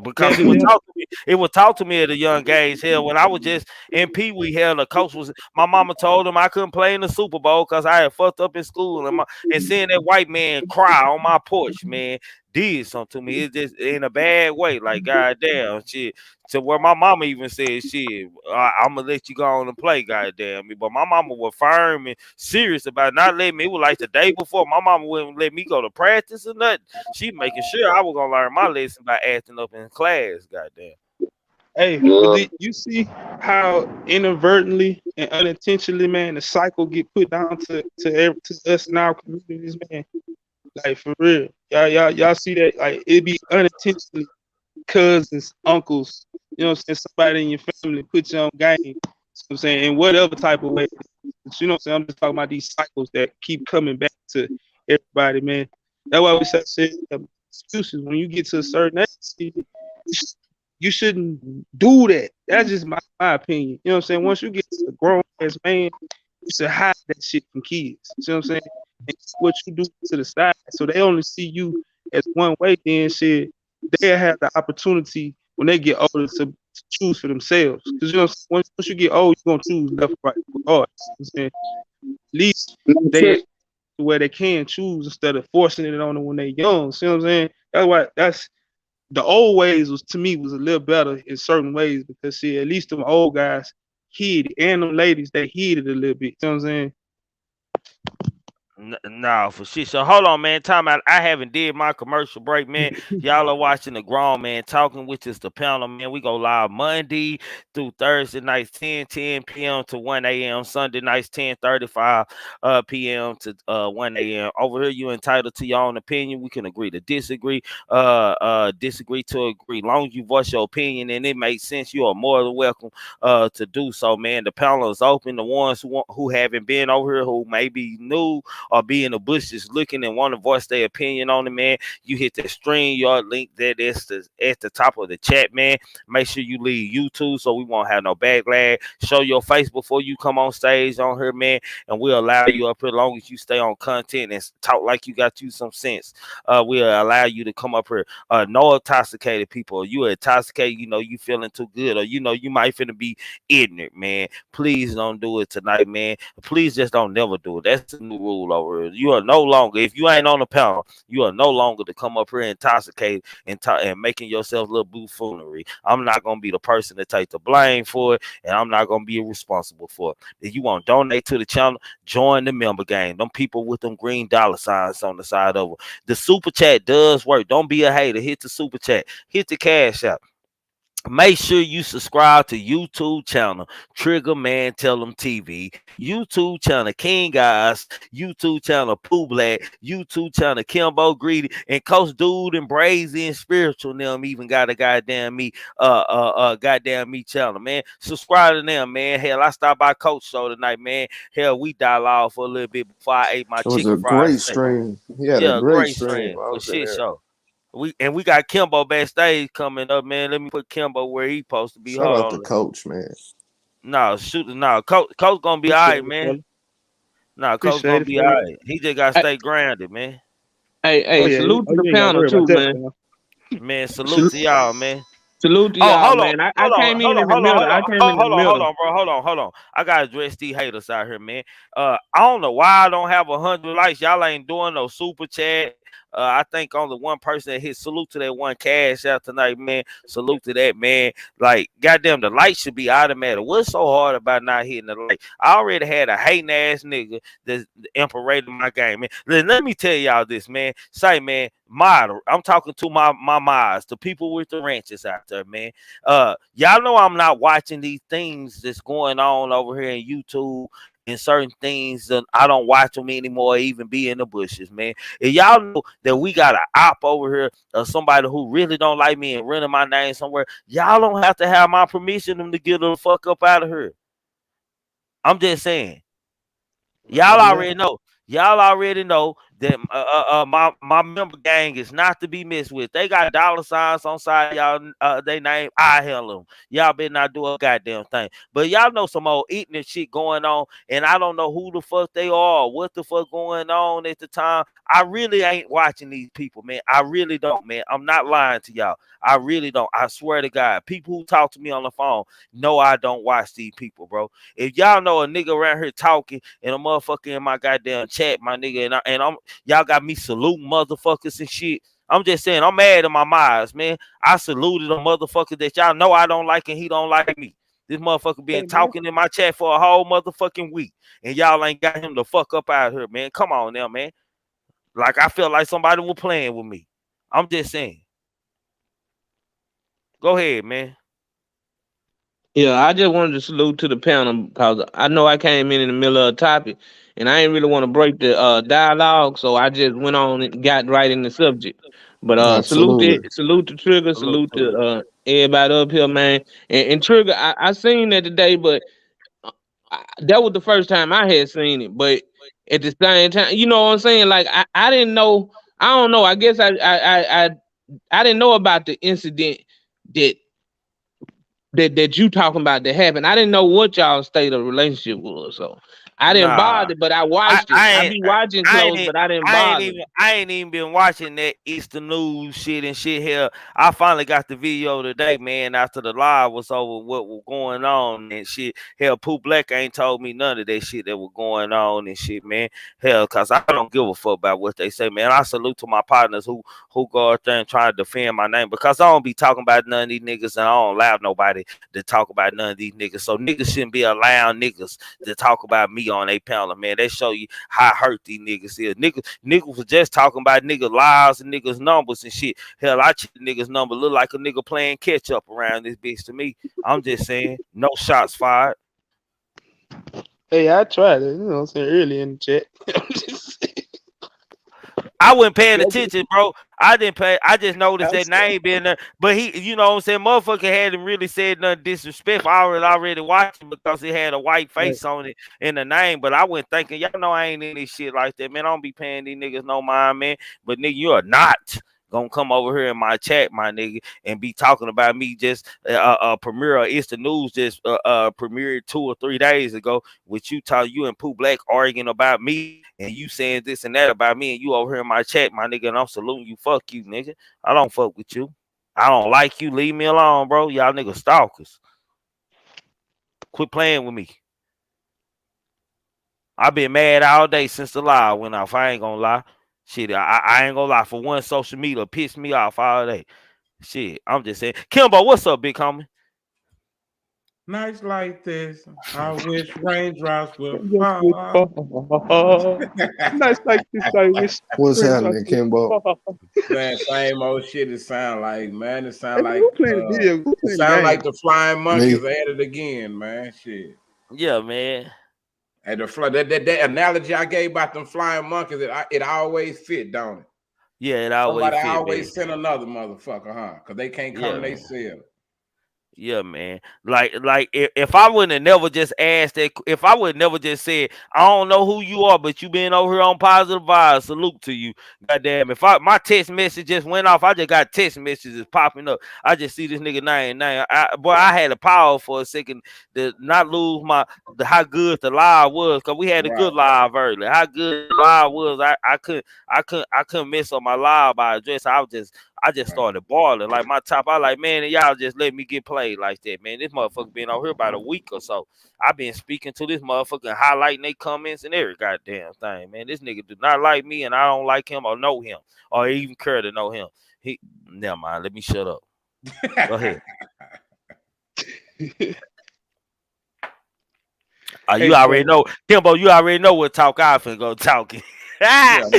Because Man, he did was they, taught to me, it was taught to me at a young age. Hell, when I was just in Pee Wee, hell, the coach was. My mama told him I couldn't play in the Super Bowl because I had fucked up in school, and seeing that white man cry on my porch, man, did something to me. It just in a bad way, like goddamn shit. To where my mama even said, "Shit, I'm gonna let you go on and play, goddamn me." But my mama was firm and serious about not letting me. It was like the day before. My mama wouldn't let me go to practice or nothing. She making sure I was gonna learn my lesson by acting up in class. Goddamn. hey, but did you see how inadvertently and unintentionally, man, the cycle get put down to us in our communities, man? Like for real, y'all see that? Like it be unintentionally cousins, uncles, you know what I'm saying? Somebody in your family put you on game. You know what I'm saying? In whatever type of way. But you know what I'm saying? I'm just talking about these cycles that keep coming back to everybody, man. That's why we say excuses when you get to a certain age, you shouldn't do that. That's just my opinion. You know what I'm saying? Once you get to a grown ass man, you should hide that shit from kids. You know what I'm saying? And what you do to the side, so they only see you as one way. Then shit, they'll have the opportunity when they get older to choose for themselves. Because you know, once you get old, you're gonna choose left, right, regardless. You know what I'm saying? At least they where they can choose instead of forcing it on them when they're young. See what I'm saying? That's why that's the old ways was to me was a little better in certain ways because see, at least them old guys hid it, and them ladies they hid it a little bit. You know what I'm saying? No, for shit. So hold on, man. Time out. I haven't did my commercial break, man. Y'all are watching the grown man talking, which is the panel, man. We go live Monday through Thursday nights, 10 p.m. to 1 a.m. Sunday nights, 10:35 p.m. to 1 a.m. Over here, you entitled to your own opinion. We can agree to disagree, disagree to agree. Long as you voice your opinion and it makes sense, you are more than welcome to do so, man. The panel is open. The ones who haven't been over here, who may be new or be in the bushes looking and want to voice their opinion on it, man, you hit the StreamYard link that's at the top of the chat, man. Make sure you leave YouTube so we won't have no backlash. Show your face before you come on stage on here, man, and we'll allow you up here as long as you stay on content and talk like you got you some sense. We'll allow you to come up here. No intoxicated people. You are intoxicated, you know, you feeling too good, or you know, you might finna be ignorant, man. Please don't do it tonight, man. Please just don't never do it. That's the new rule over here. You are no longer, if you ain't on the panel, you are no longer to come up here intoxicated and making yourself little buffoonery. I'm not gonna be the person to take the blame for it, and I'm not gonna be responsible for it. If you want to donate to the channel, join the member game. Them people with them green dollar signs on the side of them. The super chat does work. Don't be a hater. Hit the super chat. Hit the cash out. Make sure you subscribe to YouTube channel Triggamantellemtv, YouTube channel King Guys, YouTube channel Pooh Black, YouTube channel Kimbo Greedy, and Coach Dude and Brazy and Spiritual. Them even got a goddamn me channel, man. Subscribe to them, man. Hell, I stopped by Coach show tonight, man. Hell, we dialogued for a little bit before I ate my It was chicken a fried great steak. stream. He had a Yeah, great great stream. stream I for was in shit there. show. We got Kimbo backstage coming up, man. Let me put Kimbo where he supposed to be. Shout Hold out to on. Coach, man. No, shoot, no. Coach gonna be all Appreciate right, it, man. fella. No, Coach Appreciate gonna it, be all fella. right. He just gotta Hey, stay grounded, man. Oh hey, yeah, salute oh to the you ain't gotta panel worry about too, that, man. fella. Man, salute Salute, to y'all, man. salute to Oh, y'all, man. I hold on, came in the middle. I came in the hold middle. on, bro. Hold on. I gotta address these haters out here, man. I don't know why I don't have 100 likes. Y'all ain't doing no super chat. I think only one person that hit salute to that one cash out tonight, man. Salute to that, man. Like, goddamn, the light should be automatic. What's so hard about not hitting the light? I already had a hating ass nigga that imperated my game, man. Let me tell y'all this, man. Say, man, I'm talking to my mods, the people with the ranches out there, man. Y'all know I'm not watching these things that's going on over here in YouTube and certain things that I don't watch them anymore, even be in the bushes, man. And y'all know that we got an op over here, somebody who really don't like me and running my name somewhere. Y'all don't have to have my permission them to get the fuck up out of here. I'm just saying. Y'all Roger that. already know. Y'all already know that my member gang is not to be messed with. They got dollar signs on side y'all. They name I hell them. Y'all better not do a goddamn thing. But y'all know some old eating and shit going on, and I don't know who the fuck they are, what the fuck going on at the time. I really ain't watching these people, man. I really don't, man. I'm not lying to y'all. I really don't. I swear to God. People who talk to me on the phone know I don't watch these people, bro. If y'all know a nigga around here talking and a motherfucker in my goddamn chat, my nigga, and I'm y'all got me saluting motherfuckers and shit. I'm just saying, I'm mad in my minds, man. I saluted a motherfucker that y'all know I don't like and he don't like me. This motherfucker been talking in my chat for a whole motherfucking week, and y'all ain't got him the fuck up out here, man. Come on now, man. Like I feel like somebody was playing with me. I'm just saying. Go ahead, man. Yeah, I just wanted to salute to the panel because I know I came in the middle of a topic, and I didn't really want to break the dialogue, so I just went on and got right in the subject. But Absolutely. salute to Trigger, salute to everybody up here, man. And Trigger, I seen that today, but that was the first time I had seen it. But at the same time, you know what I'm saying? Like I didn't know. I don't know. I guess I didn't know about the incident that that you talking about that happened. I didn't know what y'all state of relationship was, so I didn't Nah. bother. But I watched it. I be watching close, but I didn't bother. I ain't even been watching that Easter news shit and shit here. I finally got the video today, man, after the live was over, what was going on and shit. Hell, Pooh Black ain't told me none of that shit that was going on and shit, man. Hell, cause I don't give a fuck about what they say, man. I salute to my partners who go out there and try to defend my name, because I don't be talking about none of these niggas, and I don't allow nobody to talk about none of these niggas. So niggas shouldn't be allowing niggas to talk about me on a panel, man. They show you how hurt these niggas is. Niggas was just talking about niggas lives and niggas numbers and shit. Hell, I check the niggas number, look like a nigga playing catch up around this bitch to me. I'm just saying, no shots fired. Hey, I tried it, you know what I'm saying, early in the chat. I'm just saying. I wasn't paying attention, bro. I didn't pay. I just noticed that I'm name being there. But he, you know what I'm saying, motherfucker hadn't really said nothing disrespectful. I already watched it because it had a white saying, face on it in the name. But I went thinking, y'all know I ain't in this shit like that, man. I don't be paying these niggas no mind, man. But nigga, you are not gonna come over here in my chat, my nigga, and be talking about me. Just premiere it's the news just premiered 2 or 3 days ago, which you and Pooh Black arguing about me, and you saying this and that about me, and you over here in my chat, my nigga, and I'm saluting you. Fuck you, nigga. I don't fuck with you. I don't like you. Leave me alone, bro. Y'all niggas stalkers. Quit playing with me. I've been mad all day since the live went off. I ain't gonna lie. Shit, I ain't gonna lie. For one, social media pissed me off all day. Shit, I'm just saying. Kimbo, what's up, big homie? Nights like this, I wish raindrops would Just with fall. nice like this, I wish. What's happening, Kimbo? Man, same old shit it sound like, man. It sound Hey, like who playing the video? Who it playing the sound game? like the flying Me. monkeys at it again, man. Shit. Yeah, man. And that analogy I gave about them flying monkeys, it always fit, don't it? Yeah, it always Somebody fit, always man. send another motherfucker, huh? Because they can't come Yeah, and they man. sell. Yeah, man. Like if I wouldn't have never just asked that, if I would never just said, I don't know who you are, but you been over here on positive vibes, salute to you. Goddamn, if my text message just went off, I just got text messages popping up. I just see this nigga name. I had a power for a second to not lose how good the live was, because we had a Right. good live early. How good the live was, I couldn't mess up my live by address. I just started balling. Like my top, I like, man, and y'all just let me get played like that, man. This motherfucker been out here about a week or so. I've been speaking to this motherfucker and highlighting their comments and every goddamn thing, man. This nigga do not like me, and I don't like him or know him or even care to know him. Never mind. Let me shut up. Go ahead. You already know, Kimbo. You already know what talk I finna go talking. Yeah,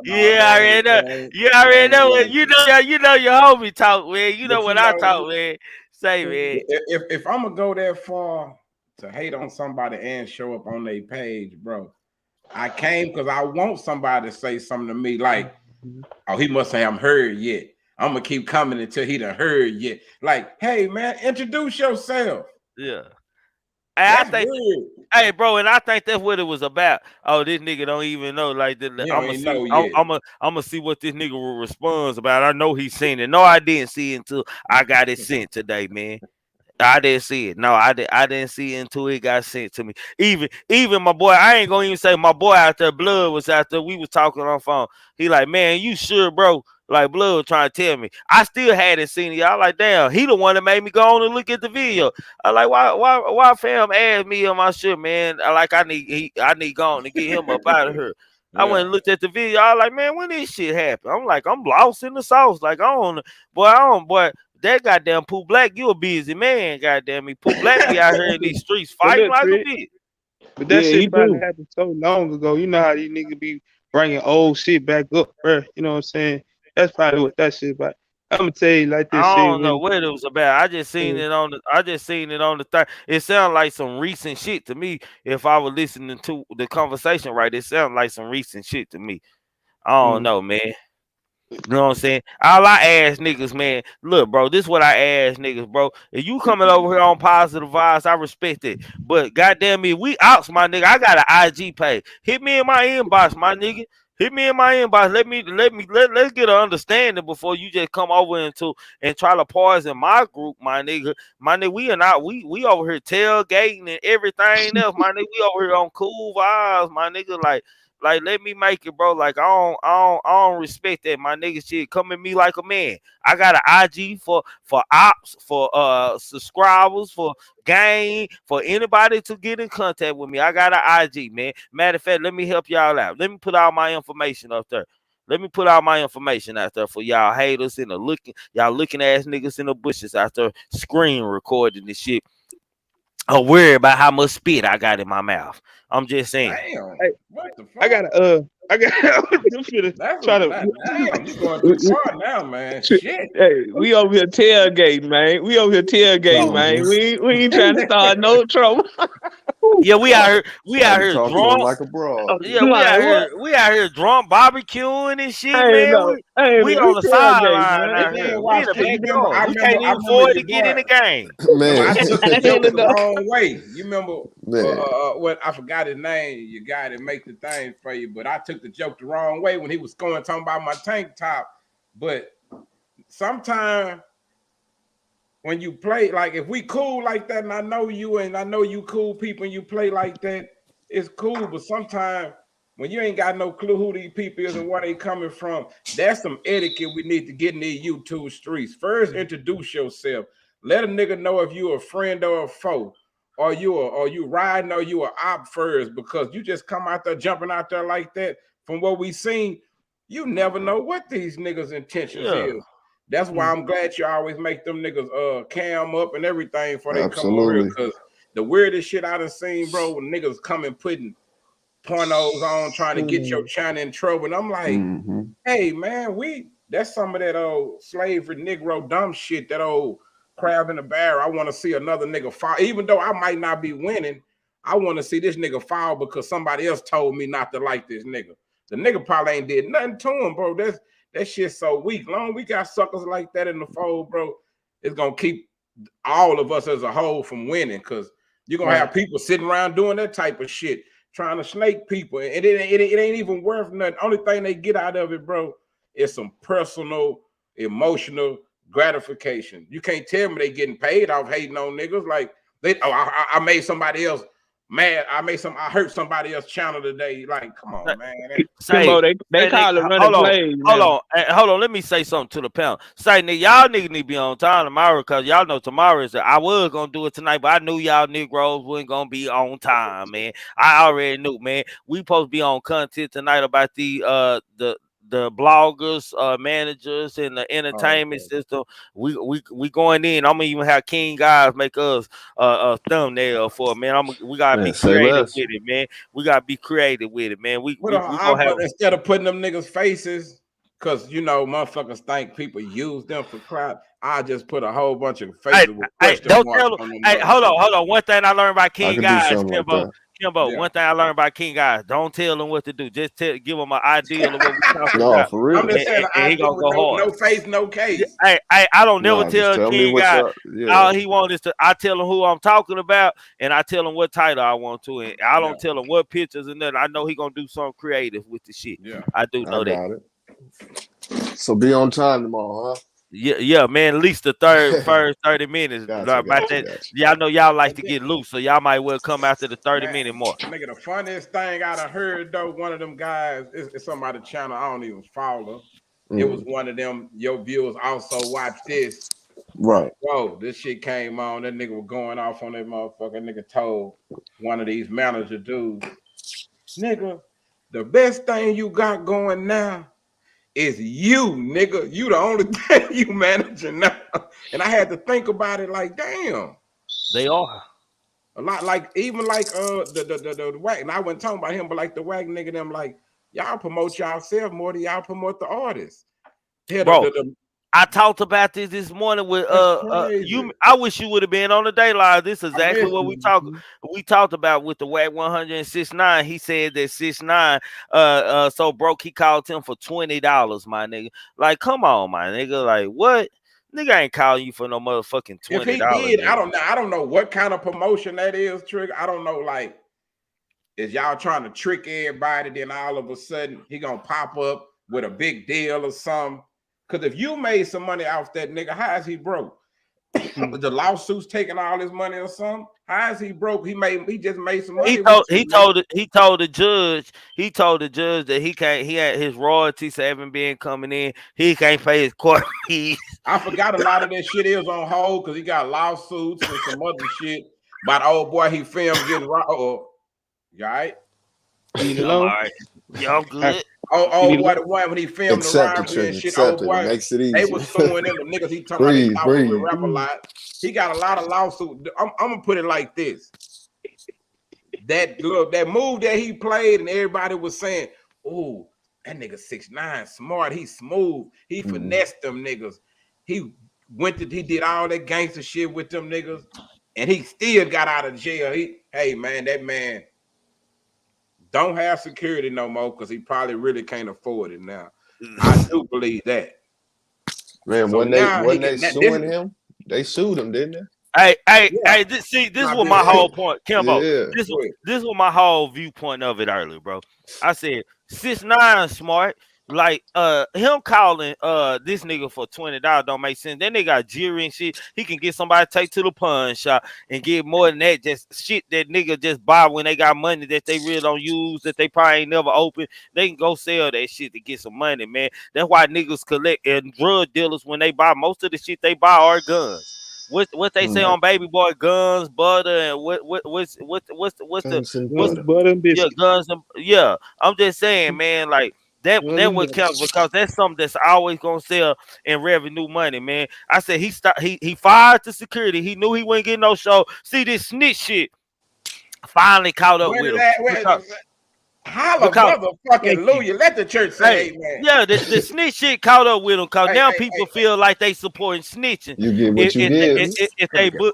You already know. You already know what you know. You know your homie talk, man. You know what I talk, man. Say, man. If I'm gonna go that far to hate on somebody and show up on their page, bro, I came because I want somebody to say something to me like, "Oh, he must have heard yet." I'm gonna keep coming until he done heard yet. Like, hey man, introduce yourself. Yeah. I That's think, weird. hey, bro, and I think that's what it was about. Oh, this nigga don't even know. Like, You I'm don't gonna even see, know yet. I'm gonna see what this nigga responds about. I know he's seen it. No, I didn't see it until I got it sent today, man. I didn't see it. No, I didn't see it until it got sent to me. Even my boy, I ain't gonna even say my boy out there, Blood was out there. We was talking on phone. He like, man, you sure, bro? Like Blood was trying to tell me. I still hadn't seen it. I like, damn, he the one that made me go on and look at the video. I like, why fam asked me on my shit, man? I need gone to get him up out of here. I went Yeah. and looked at the video. I was like, man, when this shit happened? I'm like, I'm lost in the sauce. Like, I don't, boy. That goddamn Pooh Black, you a busy man, goddamn me. Pooh Black be out here in these streets But fighting look, like a Trick, bitch. but that Yeah, he shit probably do. happened so long ago. You know how these niggas be bringing old shit back up, bro. You know what I'm saying? That's probably what that shit about. I'm gonna tell you like this I shit don't know what it was about. I just seen it on the thing. It sounded like some recent shit to me. If I was listening to the conversation right, it sounded like some recent shit to me. I don't know, man. You know what I'm saying? All I ask niggas, man, look, bro, this is what I ask niggas, bro. If you coming over here on positive vibes, I respect it. But goddamn me, we outs, my nigga. I got an IG page. Hit me in my inbox, my nigga. Hit me in my inbox. Let's get an understanding before you just come over and try to poison my group, my nigga. My nigga, we over here tailgating and everything else, my nigga. We over here on cool vibes, my nigga. Like, let me make it, bro. Like, I don't respect that. My nigga shit come at me like a man. I got an IG for ops, for subscribers, for gang, for anybody to get in contact with me. I got an IG, man. Matter of fact, let me help y'all out. Let me put all my information up there. Let me put all my information out there for y'all haters and y'all looking ass niggas in the bushes out there screen recording this shit. I'm worried about how much spit I got in my mouth. I'm just saying. Damn. Hey, What the fuck? I got I'm finna try to Damn, you going too far now, man. Shit. Hey, we over here tailgating, man. We over here tailgating, man. We ain't trying to start no trouble. Yeah, we out here. We Trying out to here talk to him drunk. like a broad. Yeah, we Like out what? here. We out here drunk, barbecuing and shit, I ain't man. know. I ain't We know. on We the tailgating, sideline man. And out then here. We in watch the this. You remember, backyard. We can't even afford to your get boy. in the game. Remember, Man, I took the I joke ain't the know. wrong way. You remember man. what I forgot his name, you guy that make the thing for you, but I took the joke the wrong way when he was talking about my tank top. But sometimes when you play, like if we cool like that, and I know you and I know you cool people and you play like that, it's cool. But sometimes when you ain't got no clue who these people is and where they coming from, that's some etiquette we need to get in these YouTube streets. First, introduce yourself. Let a nigga know if you a friend or a foe, or you riding or you a op first, because you just come out there jumping out there like that. From what we seen, you never know what these niggas' intentions Yeah. is. That's why I'm glad you always make them niggas cam up and everything before they come over here. Absolutely. Cause the weirdest shit I done seen, bro, when niggas come and putting pornos on trying to get your channel in trouble. And I'm like, Mm-hmm. hey man, that's some of that old slavery Negro dumb shit, that old crab in the barrel. I want to see another nigga fall. Even though I might not be winning, I want to see this nigga fall because somebody else told me not to like this nigga. The nigga probably ain't did nothing to him, bro. That shit's so weak. Long we got suckers like that in the fold, bro, it's gonna keep all of us as a whole from winning, because you're gonna have people sitting around doing that type of shit, trying to snake people, and it ain't even worth nothing. Only thing they get out of it, bro, is some personal, emotional gratification. You can't tell me they getting paid off hating on niggas. Like I made somebody else mad. I hurt somebody else's channel today. Like, come on, man. Say, Kimbo, they call it running hold on, plays hold now. on, hold on. Let me say something to the panel. Say, nigga, y'all niggas need to be on time tomorrow, because y'all know tomorrow is. I was gonna do it tonight, but I knew y'all Negroes wasn't gonna be on time, man. I already knew, man. We supposed to be on content tonight about the bloggers, managers, and the entertainment system. We going in. I'm gonna even have King guys make us a thumbnail for it, man. We gotta be Man, say creative less. with it, man. We gotta be creative with it, man. We gonna have. But instead of putting them niggas' faces, because motherfuckers think people use them for crap, I just put a whole bunch of faces with question Don't marks tell. on them Hey, motherfuckers. hold on. One thing I learned about I King could do guys, something like Kimbo. that. Kimbo, Yeah. one thing I learned about King Guys, don't tell him what to do. Just give him an ideal of what we talking No, about, for real. I'm just saying, and I he do gonna with go hard. no face, no Yeah, case. I don't never Nah, just tell tell me King what Guy. y'all. Yeah. All he wants is to. I tell him who I'm talking about, and I tell him what title I want to, and I Yeah, don't tell him what pictures and nothing. I know he gonna do something creative with the shit. yeah. I do I know that. got it. So be on time tomorrow, Yeah, man. At least the huh? first 30 minutes. Gotcha, Like, about gotcha, that, gotcha. y'all know y'all like And to then, get loose, so y'all might well come after the 30-minute man, mark. nigga, the funniest thing I done heard though, one of them guys is somebody channel I don't even follow. It was one of them. Your viewers also watch this. Right. Bro, this shit came on. That nigga was going off on that motherfucker. Nigga told one of these manager dudes, nigga, the best thing you got going now is you, nigga. You the only thing you managing now. And I had to think about it like, damn. They are. A lot like even like the whack. And I wasn't talking about him, but like the whack nigga, them like y'all promote yourself more than y'all promote the artists. Yeah, Bro, I talked about this morning with that's crazy. you. I wish you would have been on the Daylight. This is I exactly missed what it. we talked about with the WAC 169. He said that 69 so broke he called him for $20, my nigga. Like, come on, my nigga. Like, what? Nigga ain't calling you for no motherfucking $20. If he did, nigga. I don't know what kind of promotion that is, Trigger. I don't know, like, is y'all trying to trick everybody, then all of a sudden he gonna pop up with a big deal or something? Because if you made some money off that nigga, how is he broke? The lawsuits taking all his money or something? How is he broke? He just made some money. He told the judge that he had his royalties haven't been coming in. He can't pay his court fees. I forgot a lot of that shit is on hold because he got lawsuits and some other shit about old boy he filmed getting robbed. You all right? You I'm know? all right. Yeah, I'm good. Oh boy, the one when he filmed Accept the it, robbery and Trigger. shit. Accept Oh it. boy, It makes it easy. they was suing him. The niggas he talking about they Breathe, talking with breathe. rap a lot. He got a lot of lawsuits. I'm gonna put it like this. That move that he played and everybody was saying, oh, that nigga 6ix9ine smart. He's smooth. He finessed them niggas. He did all that gangster shit with them niggas, and he still got out of jail. Hey man, that man don't have security no more because he probably really can't afford it now. I do believe that. Man, So when they suing him, they sued him, didn't they? Hey, this was my whole point, Kimbo. Yeah. This was my whole viewpoint of it earlier, bro. I said 6ix9ine smart. Like him calling this nigga for $20 don't make sense. Then they got jewelry and shit. He can get somebody to take to the pawn shop and get more than that. Just shit that nigga just buy when they got money that they really don't use, that they probably ain't never open. They can go sell that shit to get some money, man. That's why niggas collect, and drug dealers, when they buy, most of the shit they buy are guns. What they say on Baby Boy, guns, butter, and what's the Butter and biscuit. guns and I'm just saying, man, like that what counts, because that's something that's always gonna sell in revenue money, man. I said he fired the security. He knew he wasn't getting no show. See, this snitch shit finally caught up with him. Holla, motherfucking Hallelujah. Let the church say amen. Yeah, the snitch shit caught up with them because now people feel like they supporting snitching. You get what you give.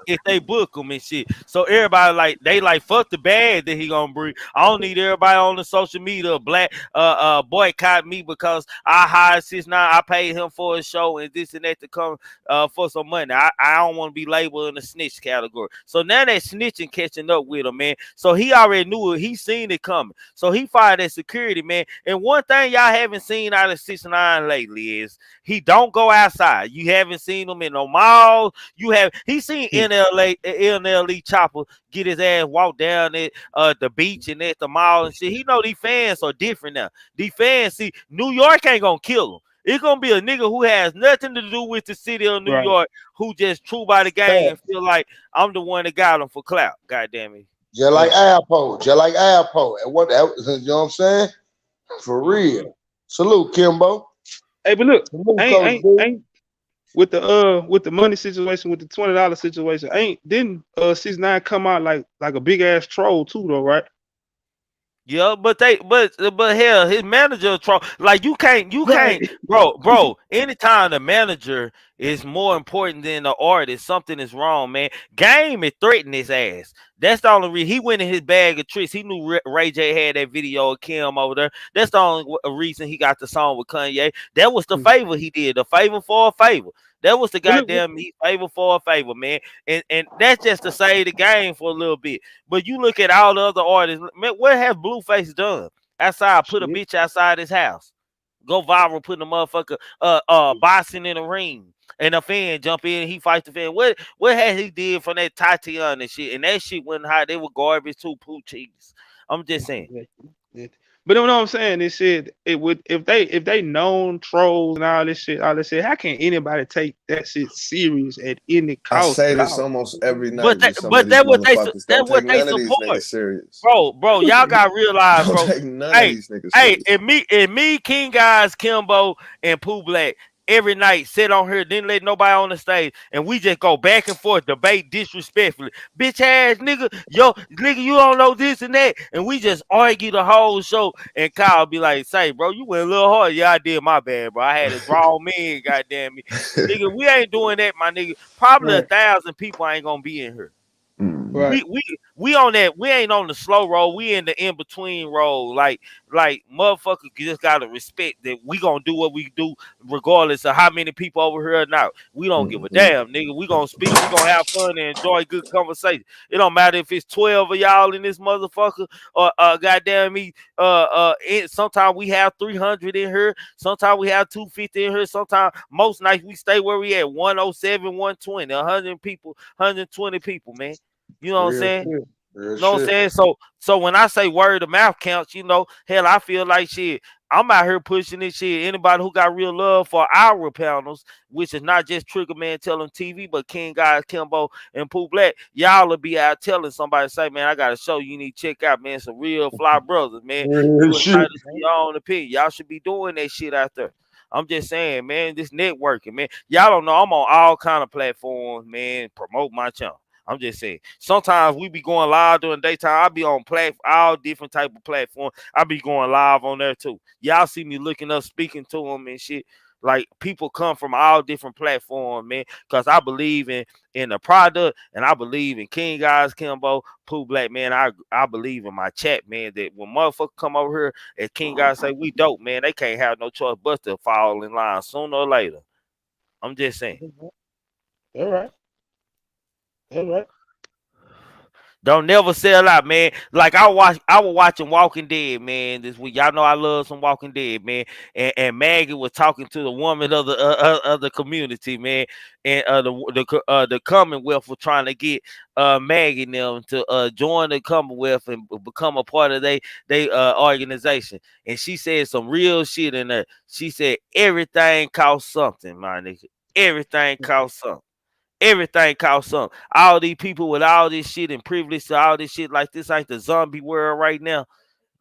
If they book them and shit. So everybody like fuck the bag that he gonna bring. I don't need everybody on the social media black boycott me because I hired 6ix9ine. I paid him for a show and this and that to come for some money. I don't want to be labeled in the snitch category. So now that snitching catching up with him, man. So he already knew it. He seen it coming. So he fired that security, man. And one thing y'all haven't seen out of 6ix9ine lately is he don't go outside. You haven't seen him in no malls. He seen NLE Chopper get his ass walk down at the beach and at the mall and shit. He know these fans are different now. These fans, see, New York ain't gonna kill him. It's gonna be a nigga who has nothing to do with the city of New York, who just true by the game and feel like I'm the one that got him for clout. God damn it. Just like Alpo. And you know what I'm saying? For real. Salute, Kimbo. Hey, but look, Salute, ain't with the money situation, with the $20 situation, didn't 6ix9ine come out like a big ass troll too though, right? Yeah, but hell, his manager troll. Like you Right. can't, bro. Anytime the manager is more important than the artist, something is wrong, man. Game is threatening his ass. That's the only reason he went in his bag of tricks. He knew Ray J had that video of Kim over there. That's the only reason he got the song with Kanye. That was the favor he did, the favor for a favor. That was the But look, goddamn favor for a favor, man. And that's just to save the game for a little bit. But you look at all the other artists, man, what has Blueface done? Outside, put a shit. bitch outside his house. Go viral, putting a motherfucker boxing in the ring. And a fan jump in, he fights the fan. What has he did from that Tatiana and shit? And that shit wasn't hot. They were garbage too, poo cheeks. I'm just saying. Yeah. But you know what I'm saying? This shit, it would if they known trolls and all this shit, how can anybody take that shit serious at any I cost? say this almost every But night. that, Be some of but these that what they motherfuckers. Don't that's take what they none of these support. niggas serious. Bro, y'all gotta realize, Don't bro. take none of Hey, these niggas hey, serious. King Guys, Kimbo, and Pooh Black every night sit on here, didn't let nobody on the stage, and we just go back and forth, debate disrespectfully. Bitch ass nigga, you don't know this and that. And we just argue the whole show. And Kyle be like, say, bro, you went a little hard. Yeah, I did my bad, bro. I had a draw man, goddamn me. Nigga, we ain't doing that, my nigga. Probably Right, 1,000 people ain't gonna be in here. Mm. right. We on that. We ain't on the slow roll. We in the in between roll. Like motherfuckers just gotta respect that we gonna do what we do regardless of how many people over here or not. We don't give a Mhm. damn, nigga. We gonna speak. We gonna have fun and enjoy good conversation. It don't matter if it's 12 of y'all in this motherfucker or goddamn me. Sometimes we have 300 in here. Sometimes we have 250 in here. Sometimes most nights we stay where we at 107, 120, 100 people, 120 people, man. You know what I'm Real saying? shit. Real You know what I'm shit. saying? So when I say word of mouth counts, hell, I feel like shit. I'm out here pushing this shit. Anybody who got real love for our panels, which is not just Triggamantellemtv, but King Guys, Kimbo, and Pooh Black, y'all will be out telling somebody, say, man, I got a show you need to check out, man. Some real fly brothers, man. Real You shit. entitled to your own opinion. Y'all should be doing that shit out there. I'm just saying, man, this networking, man. Y'all don't know I'm on all kind of platforms, man. Promote my channel. I'm just saying. Sometimes we be going live during daytime. I be on all different type of platforms. I be going live on there too. Y'all see me looking up, speaking to them and shit. Like people come from all different platforms, man. Cause I believe in the product, and I believe in King Guys, Kimbo, Pooh Black, man. I believe in my chat, man. That when motherfuckers come over here and King Guys say we dope, man, they can't have no choice but to fall in line sooner or later. I'm just saying. All right. All right. Don't never sell out, man. Like I was watching Walking Dead, man, this week. Y'all know I love some Walking Dead, man. And Maggie was talking to the woman of the community, man. And the Commonwealth was trying to get Maggie and them to join the Commonwealth and become a part of they organization. And she said some real shit in there. She said everything costs something, my nigga. Everything costs something. Everything costs something. All these people with all this shit and privilege to all this shit, like this ain't the zombie world right now.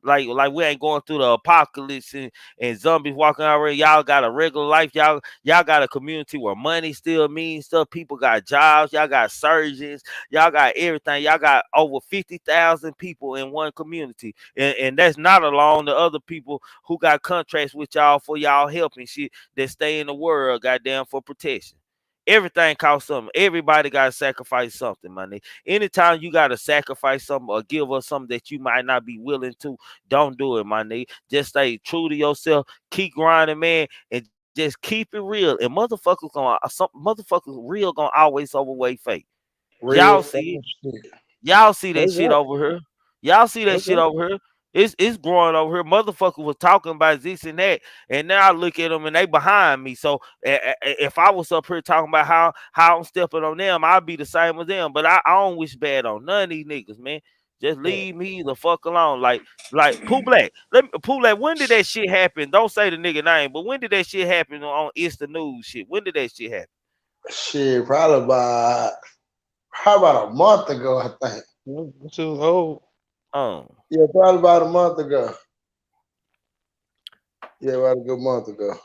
Like we ain't going through the apocalypse and zombies walking around. Y'all got a regular life. Y'all got a community where money still means stuff. People got jobs. Y'all got surgeons. Y'all got everything. Y'all got over 50,000 people in one community. And that's not alone the other people who got contracts with y'all for y'all helping shit that stay in the world, goddamn, for protection. Everything costs something. Everybody got to sacrifice something, my nigga. Anytime you got to sacrifice something or give us something that you might not be willing to, don't do it, my nigga. Just stay true to yourself. Keep grinding, man, and just keep it real. And motherfuckers real gonna always overweigh fake. Real Y'all fucking see it. shit. Y'all see that That's shit right. over here. Y'all see that That's shit right. over here. It's growing over here. Motherfucker was talking about this and that, and now I look at them and they behind me. So if I was up here talking about how I'm stepping on them, I'd be the same as them. But I don't wish bad on none of these niggas, man. Just leave me the fuck alone. Like Pooh Black. Pooh Black, when did that shit happen? Don't say the nigga name, but when did that shit happen on Insta News shit? When did that shit happen? Shit, probably about a month ago, I think. This is old. Yeah, probably about a month ago. Yeah, about a good month ago.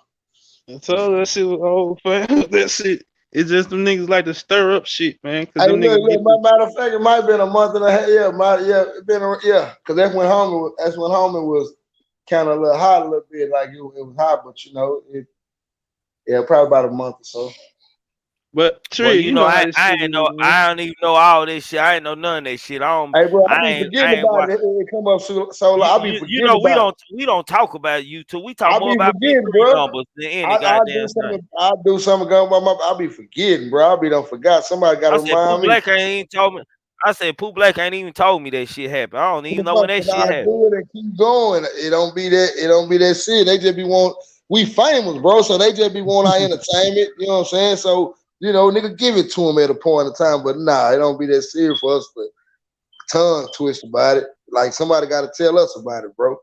So that shit was old, fam. That shit. It's just them niggas like to stir up shit, man. Cause Hey, them niggas look, get the matter of fact, it might have been a month and a half. It been because that's when homie was kind of a little hot a little bit, like it was hot, but probably about a month or so. But Well, Trey, you know how this shit ain't is, know, man. I don't even know all this shit. I ain't know none of that shit. Hey, bro, I be I forgetting ain't about watch. it. It come up so long. I be You forgetting know about it. we don't talk about you two. We talk I more be about big forgetting, three bro. numbers than any goddamn thing. I do something going by my. I be forgetting, bro. I be done forgot. Somebody got to I said Pooh remind me. Black ain't even told me. I said Pooh Black ain't even told me that shit happened. I don't even know when that shit I happened. do it and keep going. It don't be that. It don't be that shit. They just be want. We famous, bro. So they just be want our entertainment. You know what I'm saying? So nigga, give it to them at a point in time. But nah, it don't be that serious for us to tongue twist about it. Like somebody got to tell us about it, bro.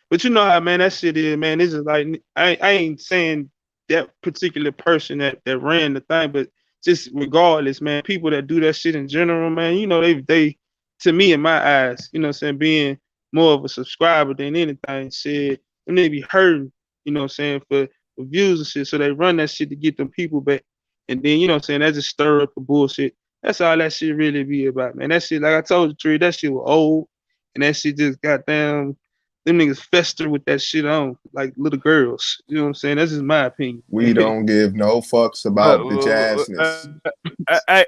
But you know how, man, that shit is, man. This is like I ain't saying that particular person that ran the thing, but just regardless, man, people that do that shit in general, man, they to me in my eyes, you know what I'm saying, being more of a subscriber than anything, shit, and they be hurting, you know what I'm saying, for views and shit. So they run that shit to get them people back. And then, you know what I'm saying, that just stir up the bullshit. That's all that shit really be about, man. That shit, like I told you, Tree, that shit was old. And that shit just goddamn them niggas fester with that shit on like little girls. You know what I'm saying? That's just my opinion. We don't give no fucks about bitch assness. I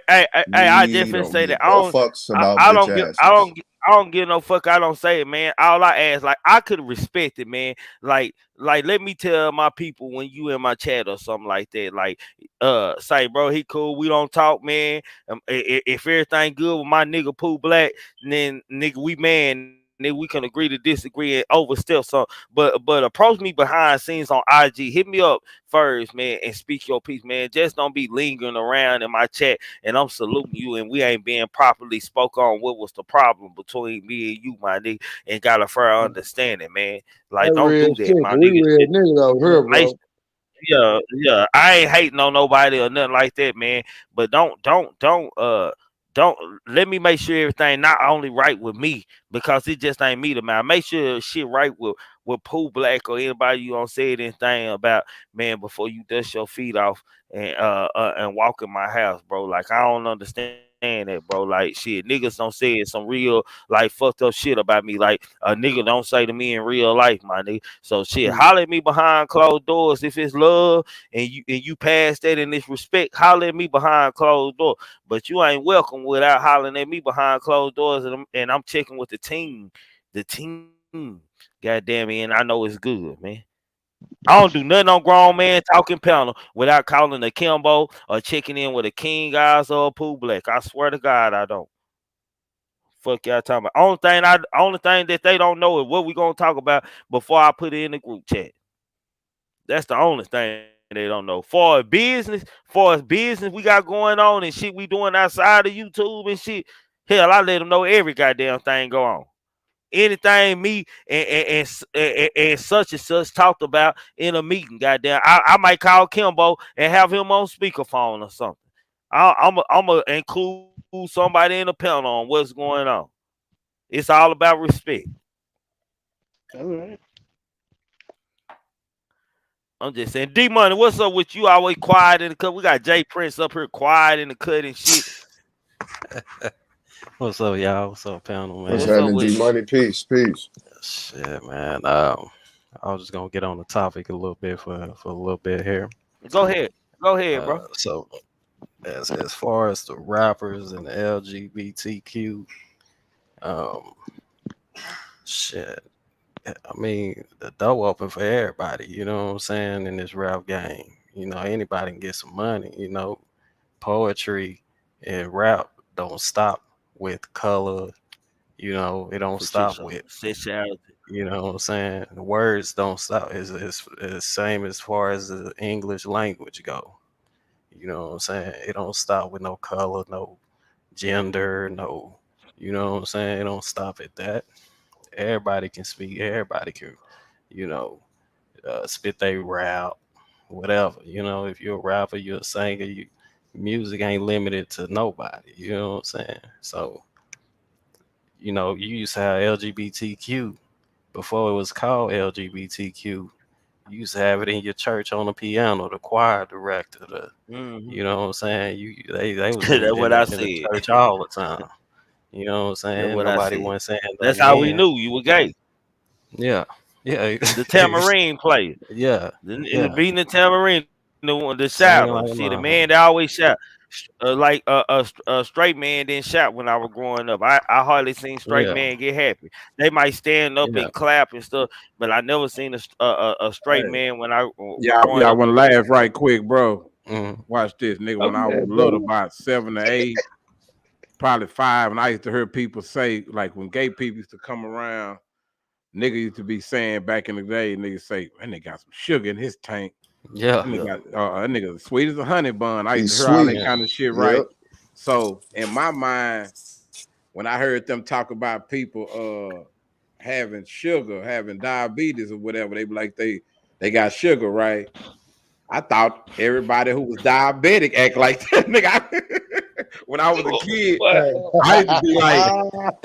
We definitely don't say give that. no fucks about I bitch don't assness. I don't give no fuck. I don't say it, man. All I ask, like, I could respect it, man. Let me tell my people when you in my chat or something like that. Like, say, bro, he cool. We don't talk, man. If everything good with my nigga Pooh Black, then nigga, we man. Then we can agree to disagree and overstep some. But approach me behind scenes on IG. Hit me up first, man, and speak your piece, man. Just don't be lingering around in my chat and I'm saluting you and we ain't being properly spoke on what was the problem between me and you, my nigga, and got a fair understanding, man. Like, That don't real do that, shit. my We nigga. real niggas over here, Make bro. yeah. I ain't hating on nobody or nothing like that, man. But don't let me make sure everything not only right with me because it just ain't me to man. Make sure shit right with Pooh Black or anybody you don't say anything about, man, before you dust your feet off and walk in my house, bro. Like, I don't understand that, bro. Like, shit, niggas don't say some real like fucked up shit about me. Like, a nigga don't say to me in real life, my nigga. So shit, holler at me behind closed doors if it's love and you pass that in this respect. Holler at me behind closed doors. But you ain't welcome without hollering at me behind closed doors, and I'm checking with the team. The team. God damn it, and I know it's good, man. I don't do nothing on grown man talking panel without calling a Kimbo or checking in with a King Eyes or a Pooh Black. I swear to God, I don't. Fuck y'all talking about. Only thing that they don't know is what we gonna talk about before I put it in the group chat. That's the only thing they don't know. For as business we got going on and shit we doing outside of YouTube and shit. Hell, I let them know every goddamn thing go on. Anything me and such and such talked about in a meeting, goddamn. I might call Kimbo and have him on speakerphone or something. I'm gonna include somebody in the panel on what's going on. It's all about respect. All right. I'm just saying, D Money, what's up with you? Always quiet in the cut. We got Jay Prince up here quiet in the cut and shit. What's up, y'all? What's up, panel, What's What's man? up happening, with D you? Money? Peace, peace. Shit, man. I was just gonna get on the topic a little bit for a little bit here. Go ahead. Go ahead, bro. So as far as the rappers and the LGBTQ, um, shit. I mean, the door open for everybody. You know what I'm saying? In this rap game, anybody can get some money. Poetry and rap don't stop with color. It don't For stop sure. with. Sexuality. You know what I'm saying? The words don't stop. It's same as far as the English language go. You know what I'm saying? It don't stop with no color, no gender, no. You know what I'm saying? It don't stop at that. Everybody can speak. Everybody can, you know, spit they rap, whatever. If you're a rapper, you're a singer. Music ain't limited to nobody. You know what I'm saying? So, you used to have LGBTQ before it was called LGBTQ. You used to have it in your church on the piano, the choir director, the Mm-hmm. you know what I'm saying? They was That's what I in the said. church all the time. You know what I'm That's saying? what I Nobody said. wasn't saying That's nothing how we then. knew you were gay. Yeah. Yeah. The tambourine player. Yeah. In the Yeah. beating the tambourine, the Singing shouter. like a See, the motherfucker. man that always shout, like a straight man didn't shout when I was growing up. I hardly seen straight Yeah. man get happy. They might stand up Yeah. and clap and stuff, but I never seen a straight Hey, man when I growing y'all up. want to laugh right quick, bro? Mm. Watch this, nigga. When I was Okay, little, bro. about 7 or 8, probably 5, and I used to hear people say, like when gay people used to come around, nigga used to be saying back in the day, nigga say, that nigga got some sugar in his tank. Yeah. That nigga Yeah. got that nigga sweet as a honey bun. I used He's to hear all sweet. that Yeah. kind of shit, right? Yep. So in my mind, when I heard them talk about people having sugar, having diabetes or whatever, they be like they got sugar, right? I thought everybody who was diabetic act like that, nigga. When I was a kid, I used to be like,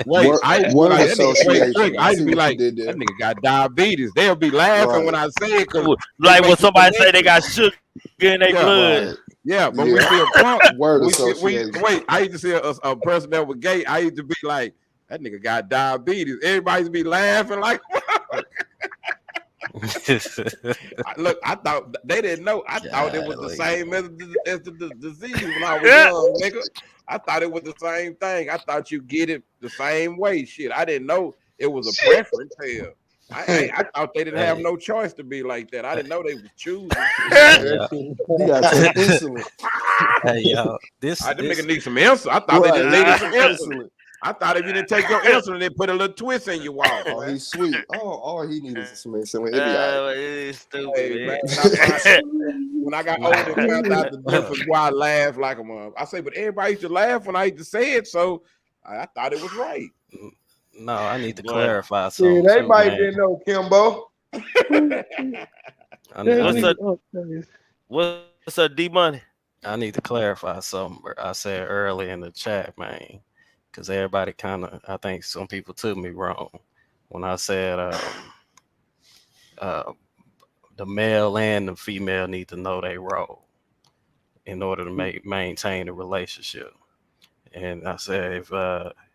wait, Word, I used to be word like, that nigga, wait, association. Trick. I I used see to be what you like, did that there. nigga got diabetes. They'll be laughing when Right. I say it because it Like when make you somebody say connect they it. got sugar in their Yeah, blood. Right. yeah. But we Yeah. see a punk, Word we see we association. wait. I used to see a person that was gay. I used to be like, that nigga got diabetes. Everybody used to be laughing like, look, I thought they didn't know. I thought it was the Golly. same as the disease when I was young, nigga. I thought it was the same thing. I thought you get it the same way. Shit, I didn't know it was a preference. Hell, I thought they didn't have Hey, no choice to be like that. I didn't know they was choosing. Yeah, that yeah. You shit. gotta take insulin. Hey, y'all. This Them niggas this need some insulin. I thought they Right. just He needed needs some some insulin. insulin. I thought if you didn't take your insulin, they put a little twist in your walk, Oh, man. he's sweet. Oh, all he needed is some insulin. It'll be all right. It's stupid, Hey man, man. when I got older and no. found out the difference, why I laugh like a mother. I say, but everybody used to laugh when I used to say it, so I thought it was right. No, I need to Boy, clarify Yeah, something they too, might man. didn't know Kimbo. I That what's need up? nigga upstairs. What's up, D Money? I need to clarify something I said earlier in the chat, man, because everybody kind of, I think some people took me wrong when I said uh, the male and the female need to know their role in order to maintain a relationship. And I said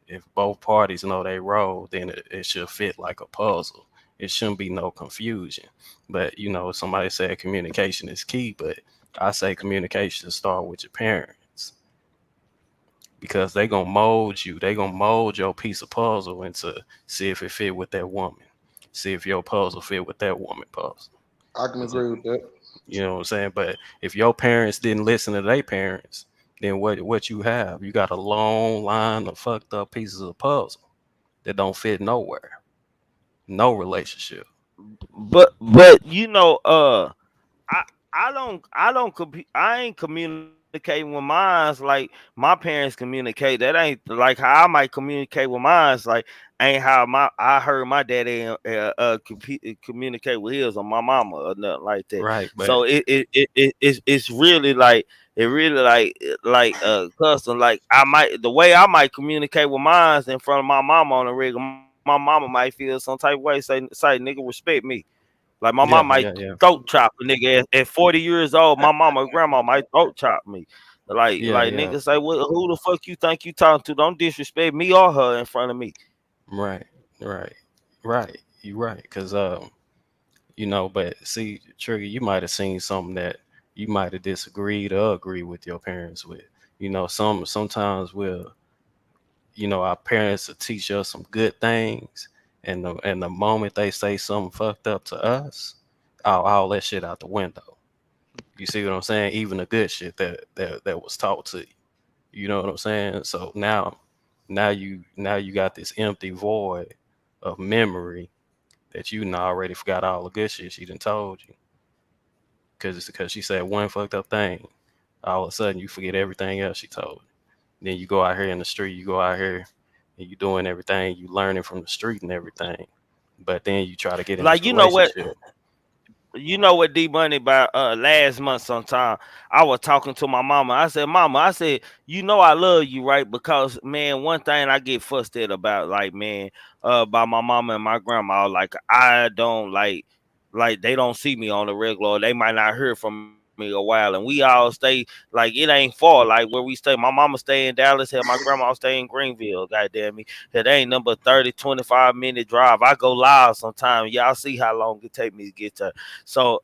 if both parties know their role, then it should fit like a puzzle. It shouldn't be no confusion. But somebody said communication is key, but I say communication start with your parents because they gonna mold you. They gonna mold your piece of puzzle into see if it fit with that woman. See if your puzzle fit with that woman puzzle. I can 'Cause agree with that. you know what I'm saying? But if your parents didn't listen to their parents, then what you have? You got a long line of fucked up pieces of puzzle that don't fit nowhere. No relationship. But I I don't compete. I ain't communicating with mines like my parents communicate. That ain't like how I might communicate with mines. Like ain't how I heard my daddy communicate with his or my mama or nothing like that. Right, but So it's really like it really like custom. Like I might the way I might communicate with mines in front of my mama on the regular. My mama might feel some type of way. Say nigga respect me. Like my mom yeah, might yeah, yeah. throat chop a nigga at 40 years old. My mama and grandma might throat chop me. Yeah, Like yeah. niggas say, well, who the fuck you think you talking to? Don't disrespect me or her in front of me. Right, right, right. You right. Cause but see, Trigger, you might have seen something that you might have disagreed or agree with your parents with. Sometimes our parents will teach us some good things, and the moment they say something fucked up to us, all that shit out the window. You see what I'm saying? Even the good shit that was taught to you. You know what I'm saying? So now you got this empty void of memory that you done already forgot all the good shit she done told you. Because she said one fucked up thing, all of a sudden you forget everything else she told you. Then you go out here in the street, you go out here and you doing everything, you learning from the street and everything. But then you try to get in Like this relationship. you know what D Money about last month sometime I was talking to my mama. I said, Mama, I said, you know I love you, right? Because man, one thing I get frustrated about, like, man, by my mama and my grandma, like I don't like. like they don't see me on the regular. Or they might not hear from me a while, and we all stay like it ain't far. Like where we stay, my mama stay in Dallas, had my grandma stay in Greenville. Goddamn me, it ain't number 30, 25 minute drive. I go live sometime. Y'all see how long it take me to get to. So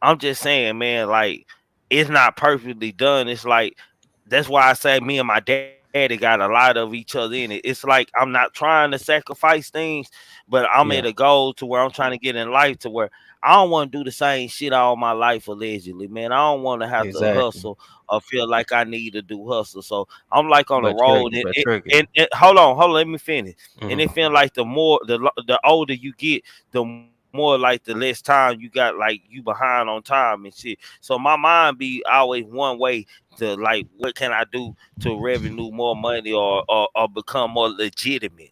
I'm just saying, man, like it's not perfectly done. It's like that's why I say me and my daddy got a lot of each other in it. It's like I'm not trying to sacrifice things, but I'm at a Yeah. goal to where I'm trying to get in life to where I don't want to do the same shit all my life allegedly, man. I don't want to have to Exactly. hustle or feel like I need to do hustle. So I'm like on the But road, trigger, and, but and, trigger. and hold on, let me finish. And Hmm. it feel like the older you get, the more like the less time you got, like you behind on time and shit. So my mind be always one way to like, what can I do to revenue more money or become more legitimate?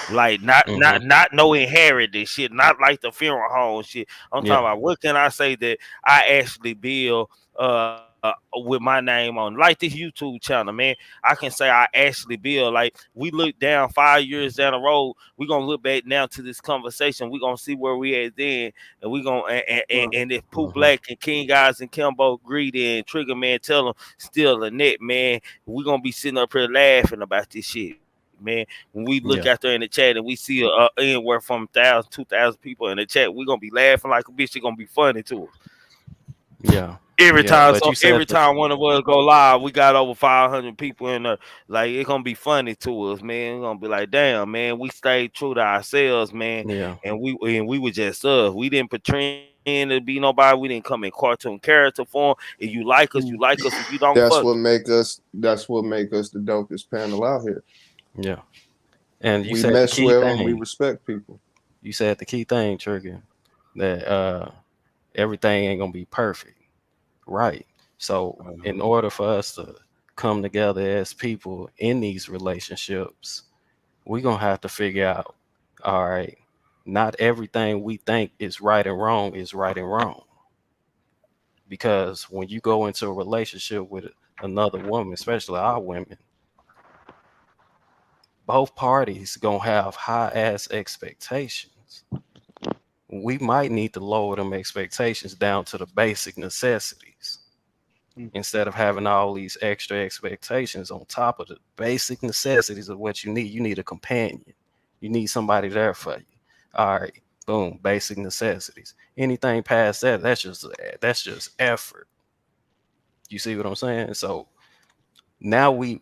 Like Hmm. not no inherited shit, not like the funeral home shit. I'm talking Yeah. about what can I say that I actually build with my name on, like this YouTube channel, man. I can say I actually build. Like we look down 5 years down the road, we gonna look back now to this conversation. We gonna see where we at then, and we gonna Right. and if Pooh Hmm. Black and King Guys and Kimbo Greedy and Trigger Man tell them still a net, man. We gonna be sitting up here laughing about this shit, man. When we look out there Yeah. in the chat and we see anywhere from 1,000, 2,000 people in the chat, we gonna be laughing like a bitch. It gonna be funny to us Yeah. every Yeah. time. But So you said every the time one of us go live, we got over 500 people in there. Like it's gonna be funny to us, man. It's gonna be like, damn, man, we stayed true to ourselves, man, yeah. and we were just us. We didn't pretend to be nobody. We didn't come in cartoon character form. If you like us, you like us. If you don't, fuck That's you. what make us. That's what make us the dopest panel out here. Yeah. And you We said the mesh key well and we thing. respect people. You said the key thing, trigger, that everything ain't gonna be perfect. Right. So in order for us to come together as people in these relationships, we're gonna have to figure out, all right, not everything we think is right and wrong is right and wrong. Because when you go into a relationship with another woman, especially our women, both parties gonna have high ass expectations. We might need to lower them expectations down to the basic necessities instead of having all these extra expectations on top of the basic necessities of what you need. You need a companion. You need somebody there for you. All right, boom, basic necessities. Anything past that, that's just effort. You see what I'm saying? So now we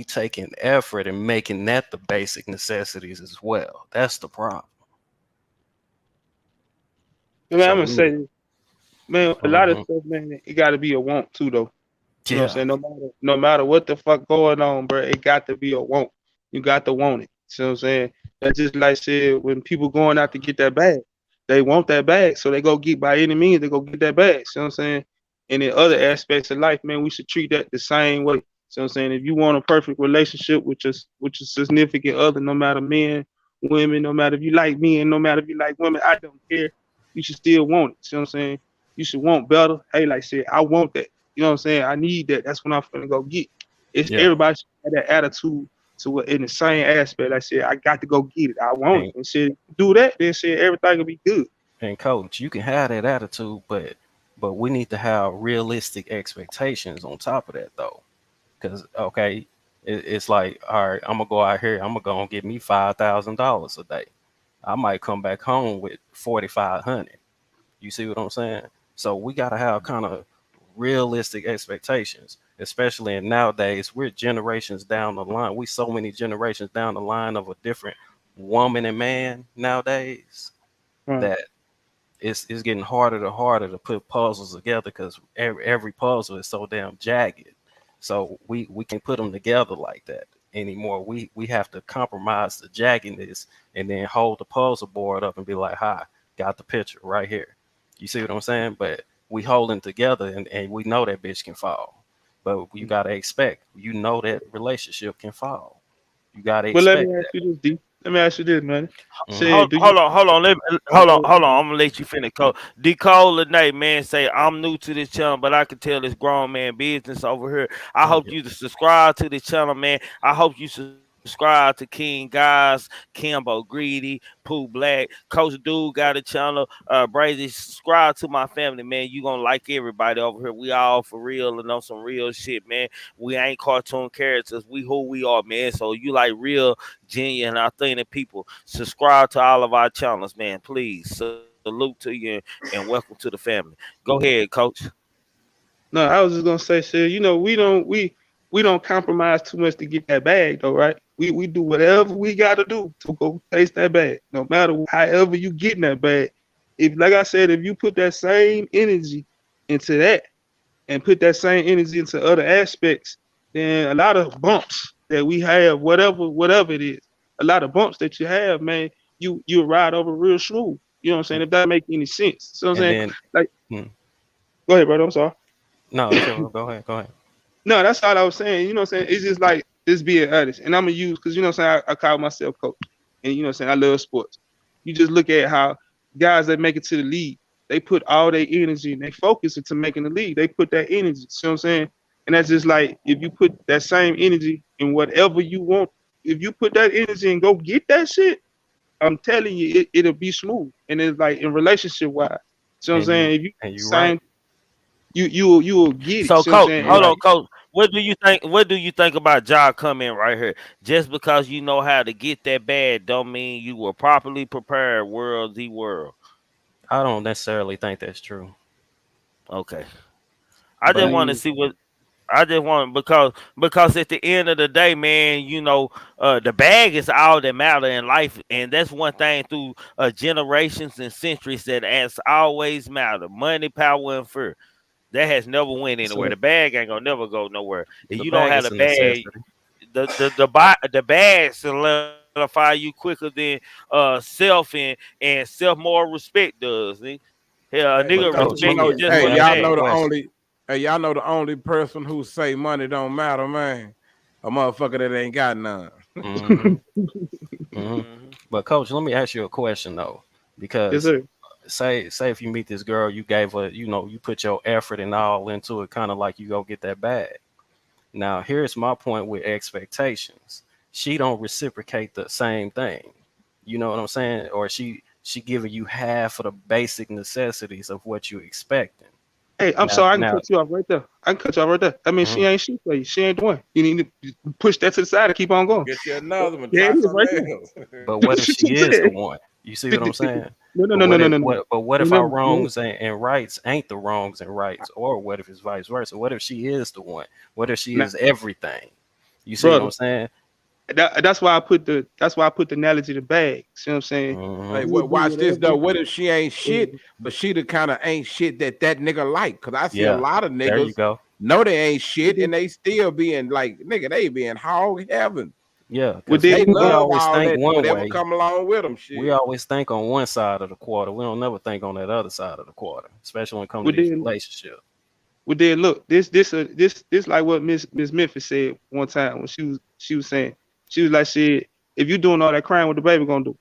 taking effort and making that the basic necessities as well. That's the problem. I mean, I'm So gonna we need. say, man, a lot of Hmm. stuff, man, it got to be a want too, though. You know what I'm Yeah, saying? No matter what the fuck going on, bro, it got to be a want. You got to want it. See what I'm saying? That's just like said when people going out to get that bag, they want that bag, so they go get by any means. They go get that bag. See what I'm saying? And in other aspects of life, man, we should treat that the same way. See what I'm saying? If you want a perfect relationship with your significant other, no matter men, women, no matter if you like men, no matter if you like women, I don't care. You should still want it. See what I'm saying? You should want better. Hey, like I said, I want that. You know what I'm saying? I need that. That's what I'm finna go get. It's yeah. everybody should have that attitude to what in the same aspect. Like I said, I got to go get it. I want it. And And said, do that, then said everything will be good. and coach, you can have that attitude, but we need to have realistic expectations on top of that though. Because okay, it's like, all right, I'm gonna go out here, I'm gonna go and get me $5,000 a day. I might come back home with 4,500. You see what I'm saying? So we gotta have kind of realistic expectations, especially in nowadays. We're generations down the line. We so many generations down the line of a different woman and man nowadays Right. that it's getting harder to harder to put puzzles together because every puzzle is so damn jagged. So we can't put them together like that anymore. We have to compromise the jaggedness and then hold the puzzle board up and be like, "Hi, got the picture right here." You see what I'm saying? But we holding together and we know that bitch can fall. But you gotta expect, you know that relationship can fall. You gotta But let me expect ask that. you this, D. Let me ask you this, man. Hmm. Hold, Said, do you? hold on, hold on, Oh, go ahead. hold on. I'm gonna let you finish. D Cole tonight, man, say I'm new to this channel, but I can tell this grown man business over here. I hope Yeah. you to subscribe to this channel, man. I hope you support subscribe to King Guys, Kimbo Greedy, Pooh Black, Coach Dude got a channel. Brazy, subscribe to my family, man. You gonna like everybody over here. We all for real and on some real shit, man. We ain't cartoon characters. We who we are, man. So you like real, genuine, authentic people. Subscribe to all of our channels, man. Please. Salute to you and welcome to the family. Go ahead, Coach. No, I was just gonna say, shit. You know, we don't compromise too much to get that bag, though, right? We do whatever we got to do to go chase that bag, no matter however you get in that bag. If, like I said, if you put that same energy into that and put that same energy into other aspects, then a lot of bumps that we have, whatever it is, a lot of bumps that you have, man, you ride over real smooth. You know what I'm saying? If that make any sense. So I'm And saying, then, like, hmm, go ahead, brother. I'm sorry. no, it's your go ahead, go ahead. No, that's all I was saying. You know what I'm saying? It's just like just being honest. And I'm gonna use because you know what I'm saying, I call myself coach. And you know what I'm saying, I love sports. You just look at how guys that make it to the league, they put all their energy and they focus into making the league. They put that energy. See what I'm saying? And that's just like if you put that same energy in whatever you want, if you put that energy and go get that shit, I'm telling you, it'll be smooth. And it's like in relationship wise. See what I'm And you saying? If you and you right. same you will get it. So, See what I'm Coach, You saying? hold right. on, Coach. What do you think? What do you think about Ja coming right here? Just because you know how to get that bad, don't mean you were properly prepared. World. I don't necessarily think that's true, Okay. I I just but want to mean, see what. I just want because at the end of the day, man, you know, the bag is all that matter in life, and that's one thing through generations and centuries that has always mattered: money, power, and fear. That has never went anywhere. so The bag ain't gonna never go nowhere. If the you don't bag have is the a bag, necessity. the bag solidify you quicker than self and self moral respect does. Hell, a Hey, nigga But hey, coach, respect you let you know, me just let for hey, me the ask y'all you a know bag. the question. only, hey, y'all know the only person who say money don't matter, man. A motherfucker that ain't got none. Mm-hmm. Mm-hmm. Hmm. But coach, let me ask you a question though, yes, because sir. say if you meet this girl, you gave her, you put your effort and all into it, kind of like you go get that bag. Now, here's my point with expectations. She don't reciprocate the same thing. You know what I'm saying? Or she giving you half of the basic necessities of what you expecting. Hey, I'm Now, sorry, I can now, cut you off right there. I can cut you off right there. I mean, she mhm. ain't shit for you. She ain't the one. You need to push that to the side and keep on going. Get you another one. There Try it is, right something there. else. But what if That's what she you is the said. one? You see what I'm saying? No, no, But no, no, what no, if no, no. what if our No, no. wrongs and rights ain't the wrongs and rights? Or what if it's vice versa? What if she is the one? What if she Nah, is everything? You see what I'm brother. saying? That's why I put the analogy to bag. See what I'm saying? Hey, Hmm. You would do watch this though. whatever. What if she ain't shit, but she the kind of ain't shit that nigga like? Cause I see a Yeah, lot of there you niggas go. know they ain't Would shit they, and they still being like, nigga, they being hog heaven. Yeah, would because they They we love always all think that, one whatever way. come along with them, We shit. always think on one side of the quarter. We don't never think on that other side of the quarter, especially when it comes to would these they relationships. Well, then look, this like what Miss Memphis said one time when she was saying she was like, shit, if you doing all that crying, what the baby gonna do?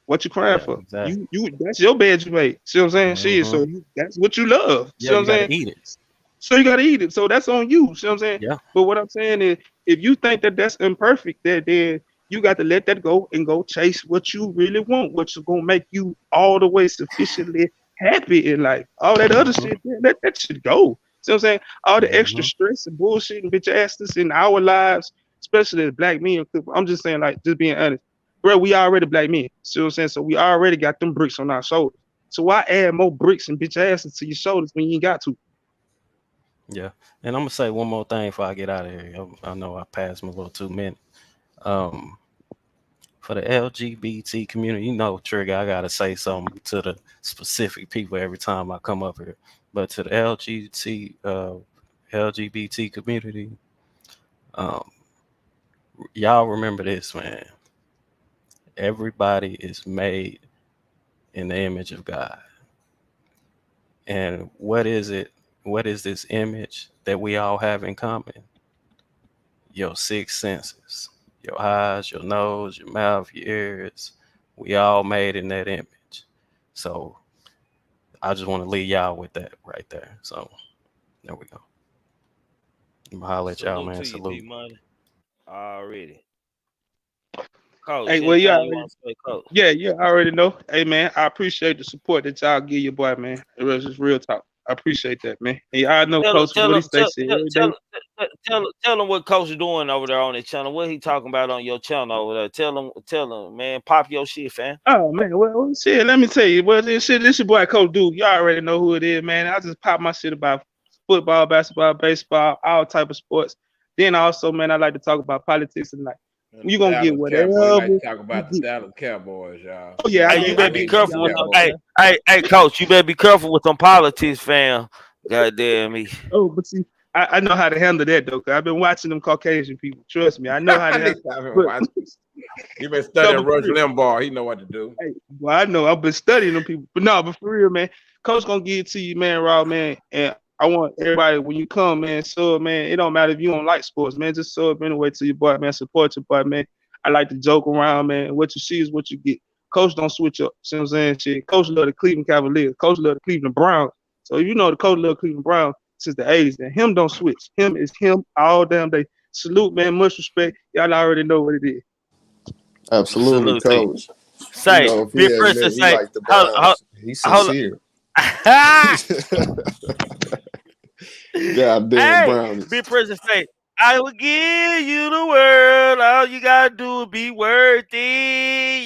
What you crying Yeah, for? exactly. You that's your bed you made. See what I'm saying? Shit, Hmm. so that's what you love. See Yeah, what you I'm got saying? to eat it. So you gotta eat it. So that's on you. See what I'm saying? Yeah. But what I'm saying is, if you think that that's imperfect, then you got to let that go and go chase what you really want, what's gonna make you all the way sufficiently happy in life. All that other Hmm. shit, man, that should go. See what I'm saying? All the extra Hmm. stress and bullshit and bitch asses in our lives, especially as black men. 'Cause I'm just saying, like, just being honest, bro. We already black men. See what I'm saying? So we already got them bricks on our shoulders. So why add more bricks and bitch asses to your shoulders when you ain't got to? Yeah. And I'm gonna say one more thing before I get out of here. I know I passed my little 2 minutes. Um, for the LGBT community, Trigger, I gotta say something to the specific people every time I come up here. But to the LGBT community, um, y'all remember this, man. Everybody is made in the image of God. And what is it? What is this image that we all have in common? Your six senses, your eyes, your nose, your mouth, your ears. We all made in that image. So I just want to leave y'all with that right there. So there we go. I'm gonna holler at y'all, Salute man. to you, D Salute. Money. Already. Hey, Coach, well, anything yeah, you want to say, Coach? yeah, I already know. Hey, man, I appreciate the support that y'all give your boy, man. It was just real talk. I appreciate that, man. And y'all know Tell Coach tell what he him stay said every day. tell him what Coach is doing over there on his channel. What he talking about on your channel over there? Tell him, man. Pop your shit, fam. Oh man, well shit, let me tell you, well this your boy Coach Dude. Y'all already know who it is, man. I just pop my shit about football, basketball, baseball, all type of sports. Then also, man, I like to talk about politics tonight. And You the gonna get Dallas Cowboys. He whatever like to talk you about the get. Dallas Cowboys, y'all. Oh He yeah, a Hey, he you a better be I get Eagles careful y'all with know them. Cowboy. Hey, man. hey, Coach, you better be careful with them politics, fam. Goddamn me. Oh, but see, I know how to handle that though, cause I've been watching them Caucasian people. Trust me, I know how to handle. Nigga, I've been But watching. You been no, studying but for Rush real. Limbaugh. He know what to do. Hey, well, I know I've been studying them people, but no, but for real, man, Coach gonna give it to you, man, raw, man. And I want everybody when you come, man, sub, man. It don't matter if you don't like sports, man. Just sub anyway to your boy, man. Support your boy, man. I like to joke around, man. What you see is what you get. Coach don't switch up. See what I'm saying? Shit. Coach love the Cleveland Cavaliers. Coach love the Cleveland Browns. So if you know the coach love Cleveland Browns since the '80s, then him don't switch. Him is him all damn day. Salute, man. Much respect. Y'all already know what it is. Absolutely, Salute to you. coach. You Say, know, if he big person admit he say, liked the hold, hold, Browns, he's hold. sincere. Hey, Goddamn brownies. big person say, I will give you the world. All you gotta do is be worthy.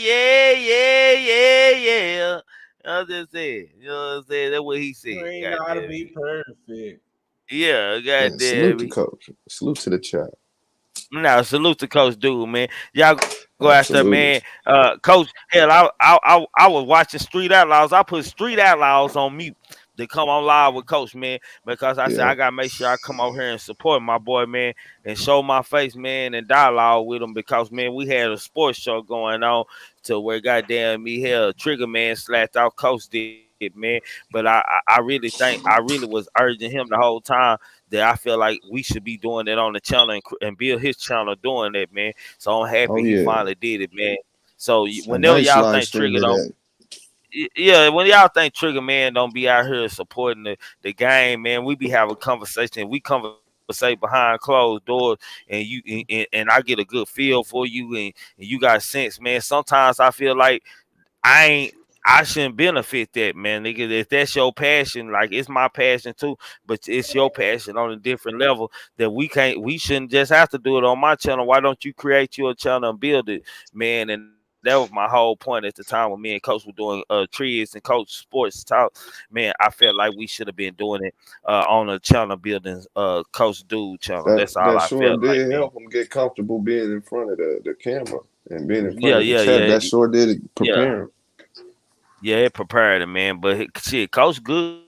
Yeah, yeah, yeah, yeah. I just said, you know what I'm saying? That's what he You said. ain't God gotta damn be me. perfect. Yeah, god Man, salute damn the me. coach. Salute to the chat. Now, salute to Coach Dude, man. Y'all go after man. Absolutely. Coach, hell, I was watching Street Outlaws. I put Street Outlaws on mute to come on live with Coach, man, because I said Yeah. I gotta make sure I come over here and support my boy, man, and show my face, man, and dialogue with him because, man, we had a sports show going on to where goddamn me hell Trigger man slapped out Coach did, man. But I really think I really was urging him the whole time that I feel like we should be doing it on the channel and build his channel doing that, man. So I'm happy Oh he yeah. finally did it, man. So A whenever nice y'all live think stream Trigger of don't, that. yeah, when y'all think Trigger man don't be out here supporting the game, man, we be having conversation. We conversate behind closed doors, and and I get a good feel for you, and you got sense, man. Sometimes I feel like I ain't. I shouldn't benefit that, man. Nigga, if that's your passion, like it's my passion too, but it's your passion on a different level that we shouldn't just have to do it on my channel. Why don't you create your channel and build it, man? And that was my whole point at the time when me and Coach were doing trees and Coach Sports Talk. Man, I felt like we should have been doing it on a channel building Coach Dude channel. That That's all that I sure felt like, did man. help him get comfortable being in front of the camera and being in front Yeah, of the yeah, chat. yeah, That sure did yeah. prepare him. Yeah, it prepared him, man. But shit, Coach good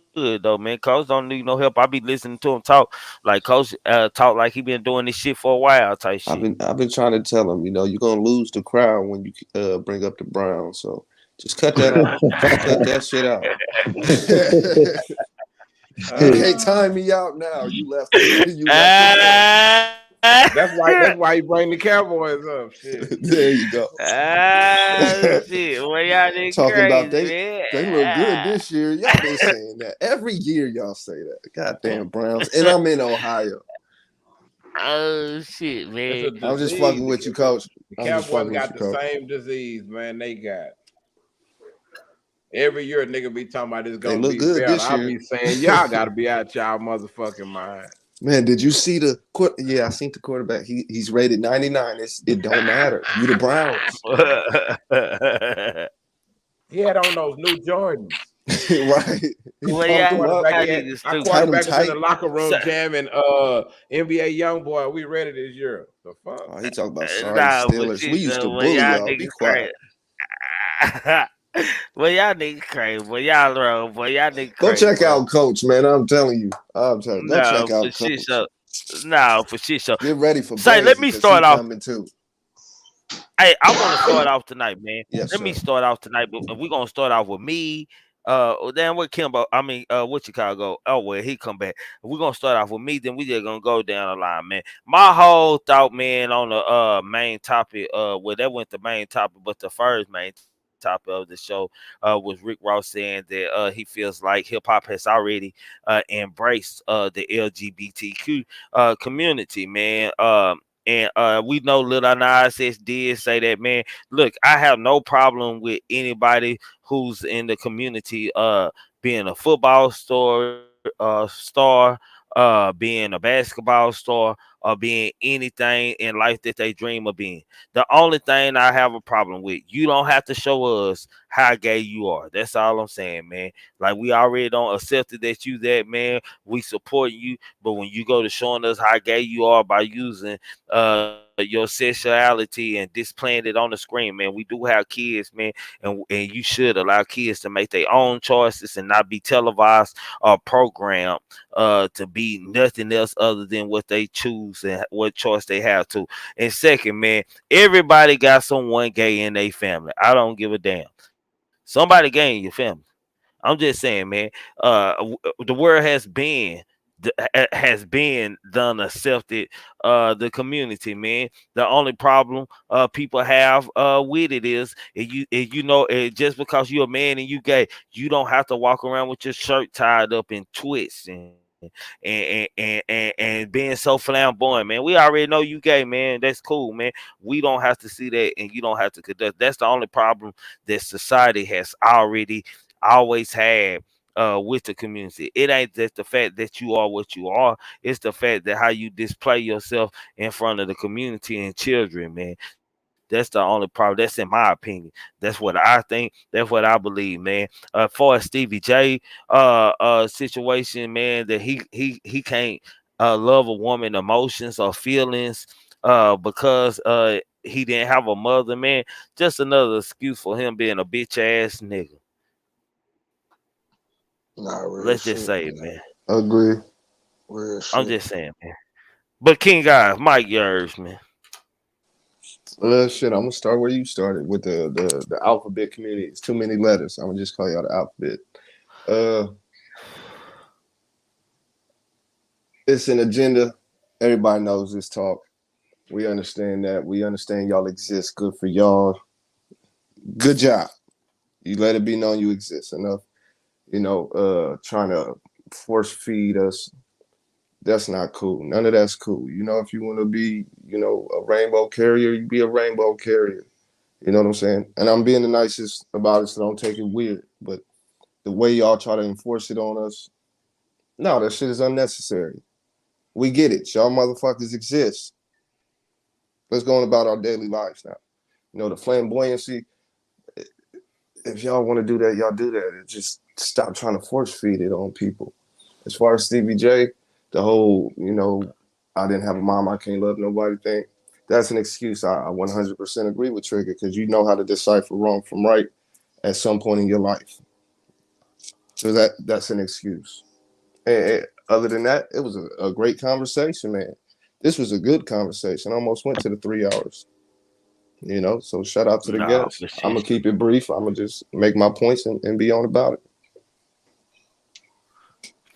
though, man. Coach don't need no help. I be listening to him talk like Coach talk like he been doing this shit for a while type shit. I've been trying to tell him, you're gonna lose the crowd when you bring up the Browns. So just cut that out. Just cut that shit out. You can't time me out now. You left. You left it there. Ah, That's why he bring the Cowboys up. Shit. There you go. shit. Well, y'all nigga Talking about crazy, they look good man. this year. Y'all been saying that every year. Y'all say that. Goddamn Browns, and I'm in Ohio. Oh shit, It's man. a I'm just disease. fucking with you, coach. The I'm just Cowboys fucking with got you, the coach. same disease, man. They got every year. Nigga be talking about it's They gonna look be good better. this I year. be saying y'all got to be out y'all motherfucking mind. Man, did you see the yeah, I seen the quarterback. He's rated 99. It don't matter. You the Browns. He had on those new Jordans. Right. He Well, Our pumped y'all him up, niggas our stupid. tied him quarterback is in the tight. locker So, room jamming NBA YoungBoy. We ready this year. The fuck? Oh, he talking about sorry nah, but Steelers. We shit, used to though, well, bully y'all y'all. Be niggas quiet. crazy. Well, y'all niggas crazy. Boy, y'all wrong. Boy, y'all niggas Go crazy, check bro. out Coach, man. I'm telling you. Go check No, for out shit Coach. show. No, for shit show. Get ready for Say, let Blazy me because he start off. coming too. Hey, I want to start off tonight, man. Yes, Let me sir. start off tonight, but we're gonna start off with me. Then what Kimbo? I mean, what Chicago? Oh well, he come back. We're gonna start off with me. Then we just gonna go down the line, man. My whole thought, man, on the main topic. Well, that went the main topic, but the first main topic of the show was Rick Ross saying that he feels like hip hop has already embraced the LGBTQ community, man. And we know Lil Nas X did say that, man. Look, I have no problem with anybody who's in the community being a football star, being a basketball star, or being anything in life that they dream of being. The only thing I have a problem with, you don't have to show us how gay you are. That's all I'm saying, man. Like, we already don't accept it that you that, man. We support you, but when you go to showing us how gay you are by using your sexuality and displaying it on the screen, man, we do have kids, man, and you should allow kids to make their own choices and not be televised or programmed to be nothing else other than what they choose and what choice they have to. And second, man, everybody got someone gay in their family. I don't give a damn. Somebody gay in your family. I'm just saying, man. The world has been done accepted the community, man. The only problem people have with it is if you know just because you're a man and you gay, you don't have to walk around with your shirt tied up in twists and being so flamboyant, man. We already know you gay, man. That's cool, man. We don't have to see that, and you don't have to conduct. That's the only problem that society has already always had with the community. It ain't just the fact that you are what you are. It's the fact that how you display yourself in front of the community and children, man. That's the only problem. That's in my opinion. That's what I think. That's what I believe, man. For Stevie J situation, man, that he can't love a woman emotions or feelings because he didn't have a mother, man. Just another excuse for him being a bitch ass nigga. Nah, Let's real just shit, say it, man. man. Agree. Real I'm shit. just saying, man. But King Guy, Mike yours, man. Shit, I'm gonna start where you started with the alphabet community. It's too many letters. I'm gonna just call y'all the alphabet. Uh, it's an agenda. Everybody knows this talk. We understand that. We understand y'all exist. Good for y'all. Good job. You let it be known you exist enough. Trying to force feed us. That's not cool. None of that's cool. If you want to be, a rainbow carrier, you be a rainbow carrier. You know what I'm saying? And I'm being the nicest about it, so don't take it weird. But the way y'all try to enforce it on us, no, that shit is unnecessary. We get it. Y'all motherfuckers exist. Let's go on about our daily lives now. The flamboyancy, if y'all want to do that, y'all do that. Just stop trying to force feed it on people. As far as Stevie J, the whole, I didn't have a mom, I can't love nobody thing. That's an excuse. I 100% agree with Trigger because you know how to decipher wrong from right at some point in your life. So that's an excuse. And other than that, it was a great conversation, man. This was a good conversation. I almost went to the 3 hours. So shout out to the Nah, guests. for I'm shit. gonna keep it brief. I'm gonna just make my points and be on about it.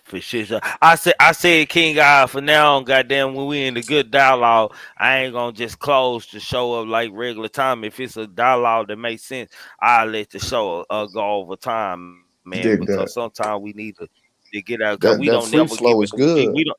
For shit. So I said King Guy for now on, goddamn, when we in the good dialogue, I ain't gonna just close the show up like regular time. If it's a dialogue that makes sense, I'll let the show go over time, man, because Dig that. sometimes we need to get out because we don't That never free get back. flow is We good. don't.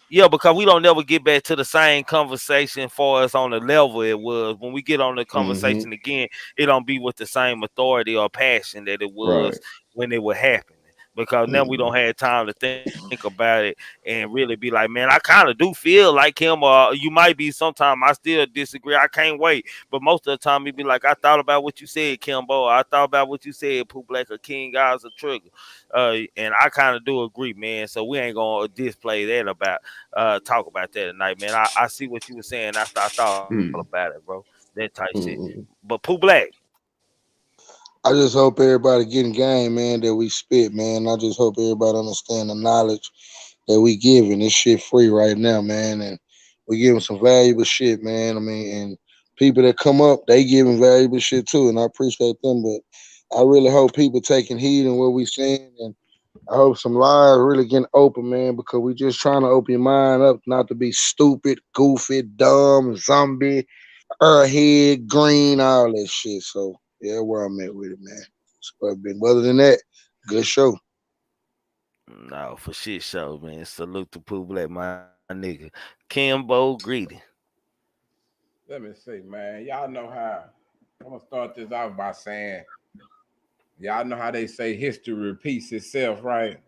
Yeah, because we don't never get back to the same conversation for us on the level it was. When we get on the Hmm. conversation again, it don't be with the same authority or passion that it Right. was when it was happening. Because now we Hmm. don't have time to think about it and really be like, man, I kind of do feel like him, or you might be sometime. I still disagree. I can't wait. But most of the time, he be like, I thought about what you said, Kimbo. I thought about what you said, Pooh Black, or King Guys, or Trigger. And I kind of do agree, man. So we ain't going to display that about talk about that tonight, man. I see what you were saying after I thought about it, bro. That type shit. Hmm. But Pooh Black, I just hope everybody getting game, man, that we spit, man. I just hope everybody understand the knowledge that we giving. This shit free right now, man. And we giving some valuable shit, man. I mean, and people that come up, they giving valuable shit too. And I appreciate them. But I really hope people taking heed in what we saying. And I hope some lives really getting open, man, because we just trying to open your mind up not to be stupid, goofy, dumb, zombie, airhead, green, all that shit. So yeah, where I'm at with it, man. So, but other than that, good show. no, for shit show, man. Salute to Pooh Black, my nigga. Kimbo Greedy. Let me see, man. Y'all know how. I'm gonna start this off by saying, y'all know how they say history repeats itself, right?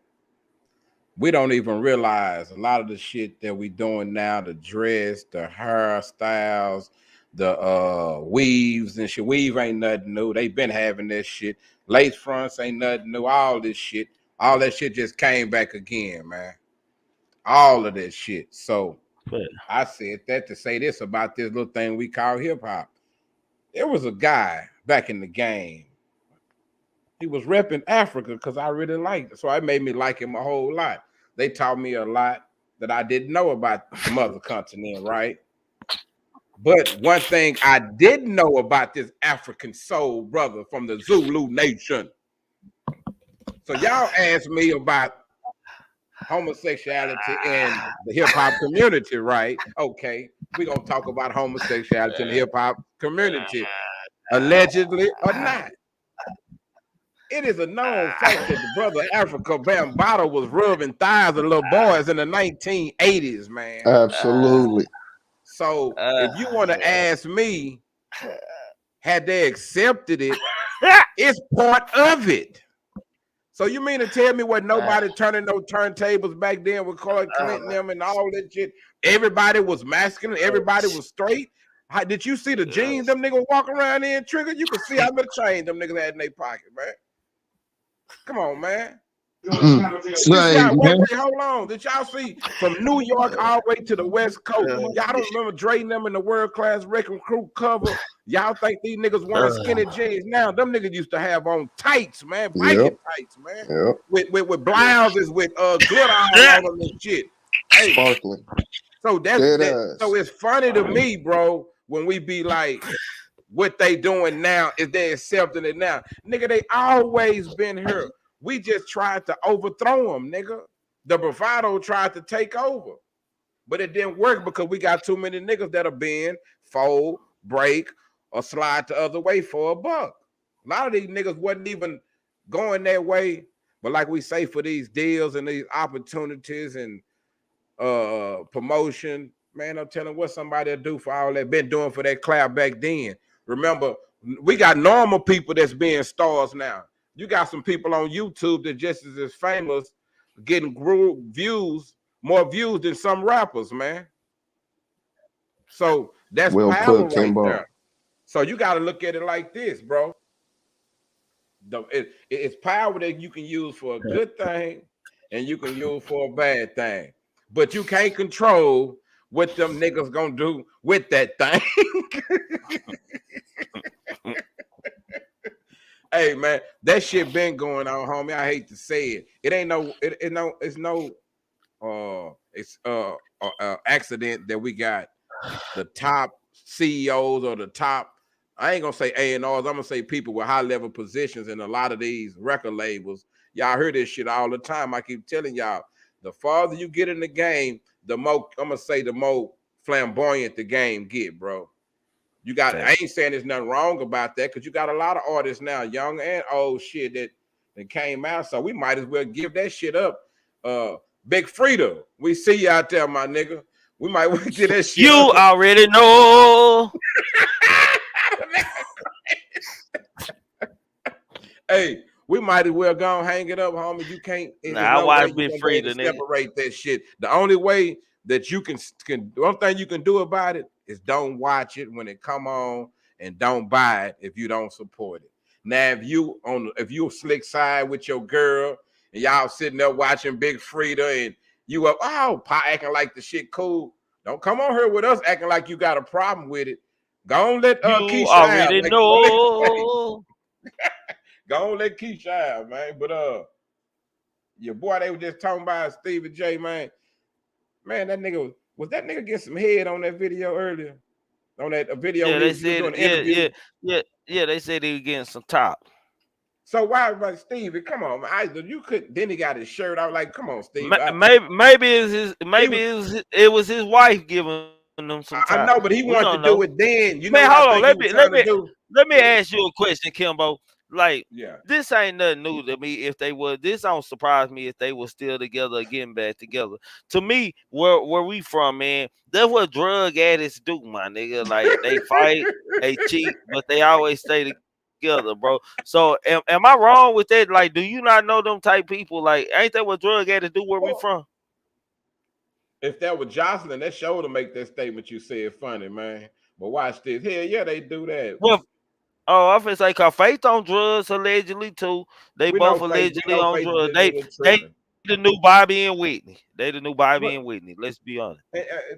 We don't even realize a lot of the shit that we doing now, the dress, the hairstyles, the weaves and shit. Weave ain't nothing new. They been having this shit. Lace fronts ain't nothing new. All this shit. All that shit just came back again, man. All of that shit. So I said that to say this about this little thing we call hip hop. There was a guy back in the game. He was repping Africa because I really liked it. So it made me like him a whole lot. They taught me a lot that I didn't know about the mother continent, right? But one thing I did know about this African soul brother from the Zulu nation. So y'all asked me about homosexuality in the hip hop community, right? Okay, we're gonna talk about homosexuality in the hip hop community, allegedly or not. It is a known fact that the brother Africa Bambaataa was rubbing thighs of little boys in the 1980s, man. Absolutely. So if you want to ask me, had they accepted it, it's part of it. So you mean to tell me what nobody turning no turntables back then with Clark Clinton them and all that shit? Everybody was masculine. Everybody was straight. Did you see the jeans them niggas walk around in, Trigger? You could see how much change them niggas had in their pocket, man. Come on, man. Wait, hold on. Did y'all see from New York all the way to the West Coast? Y'all don't remember Dre and them in the World Class Wrecking Crew cover? Y'all think these niggas wearing skinny jeans now? Them niggas used to have on tights, man, biking tights, man, with blouses with glitter all on them and shit. Hey, sparkling. So so it's funny to me, bro, when we be like, what they doing now is they accepting it now, nigga. They always been here. We just tried to overthrow them, nigga. The bravado tried to take over, but it didn't work because we got too many niggas that'll bend, fold, break, or slide the other way for a buck. A lot of these niggas wasn't even going that way, but like we say, for these deals and these opportunities and promotion, man, I'm telling what somebody will do for all that been doing for that cloud back then. Remember, we got normal people that's being stars now. You got some people on YouTube that just is as famous, getting views, more views than some rappers, man. So that's power right there. So you got to look at it like this, bro. It's power that you can use for a good thing and you can use for a bad thing. But you can't control what them niggas gonna do with that thing. Hey man, that shit been going on, homie. I hate to say it. It ain't no, it's no accident that we got the top CEOs or the top. I ain't gonna say A&Rs. I'm gonna say people with high level positions in a lot of these record labels. Y'all hear this shit all the time. I keep telling y'all, the farther you get in the game, the more I'm gonna say the more flamboyant the game get, bro. You got, I ain't saying there's nothing wrong about that because you got a lot of artists now, young and old shit that came out. So we might as well give that shit up. Big Frida, we see you out there, my nigga. We might want to get that shit. You up. Already know. Hey, we might as well go and hang it up, homie. You can't. I watch Big Frida, separate that shit. The only way that you can one thing you can do about it is don't watch it when it come on and don't buy it if you don't support it. Now, if you slick side with your girl and y'all sitting there watching Big Frida and you up, acting like the shit cool, don't come on here with us acting like you got a problem with it. Go on, let Keisha already know. Go on, let Keisha out, man. But your boy, they were just talking about Stevie J, man. Man, that nigga was that nigga get some head on that video earlier? On that video, yeah, they said, yeah, they said he was getting some top. So why, like Stevie? Come on, man. You could. Then he got his shirt out. Like, come on, Stevie. Maybe it was his wife giving them some top. I know, but he wanted to do it then. You man, know, hold on. Let me ask you a question, Kimbo. Like Yeah. this ain't nothing new to me. If they were, this don't surprise me if they were still together or getting back together. To me, where we from, man, that's what drug addicts do, my nigga. Like they fight, they cheat, but they always stay together, bro. So am I wrong with that? Like, do you not know them type people? Like, ain't that what drug addicts do where we Well, from? if that was Jocelyn, that show to make that statement you said funny, man. But watch this. Hell yeah, they do that. Well, oh, I feel like cause Faith on drugs allegedly too. They We both know Faith. We allegedly know on Faith drugs. just a They little they tripping. the new Bobby and Whitney. They the new Bobby But and Whitney. Let's be honest.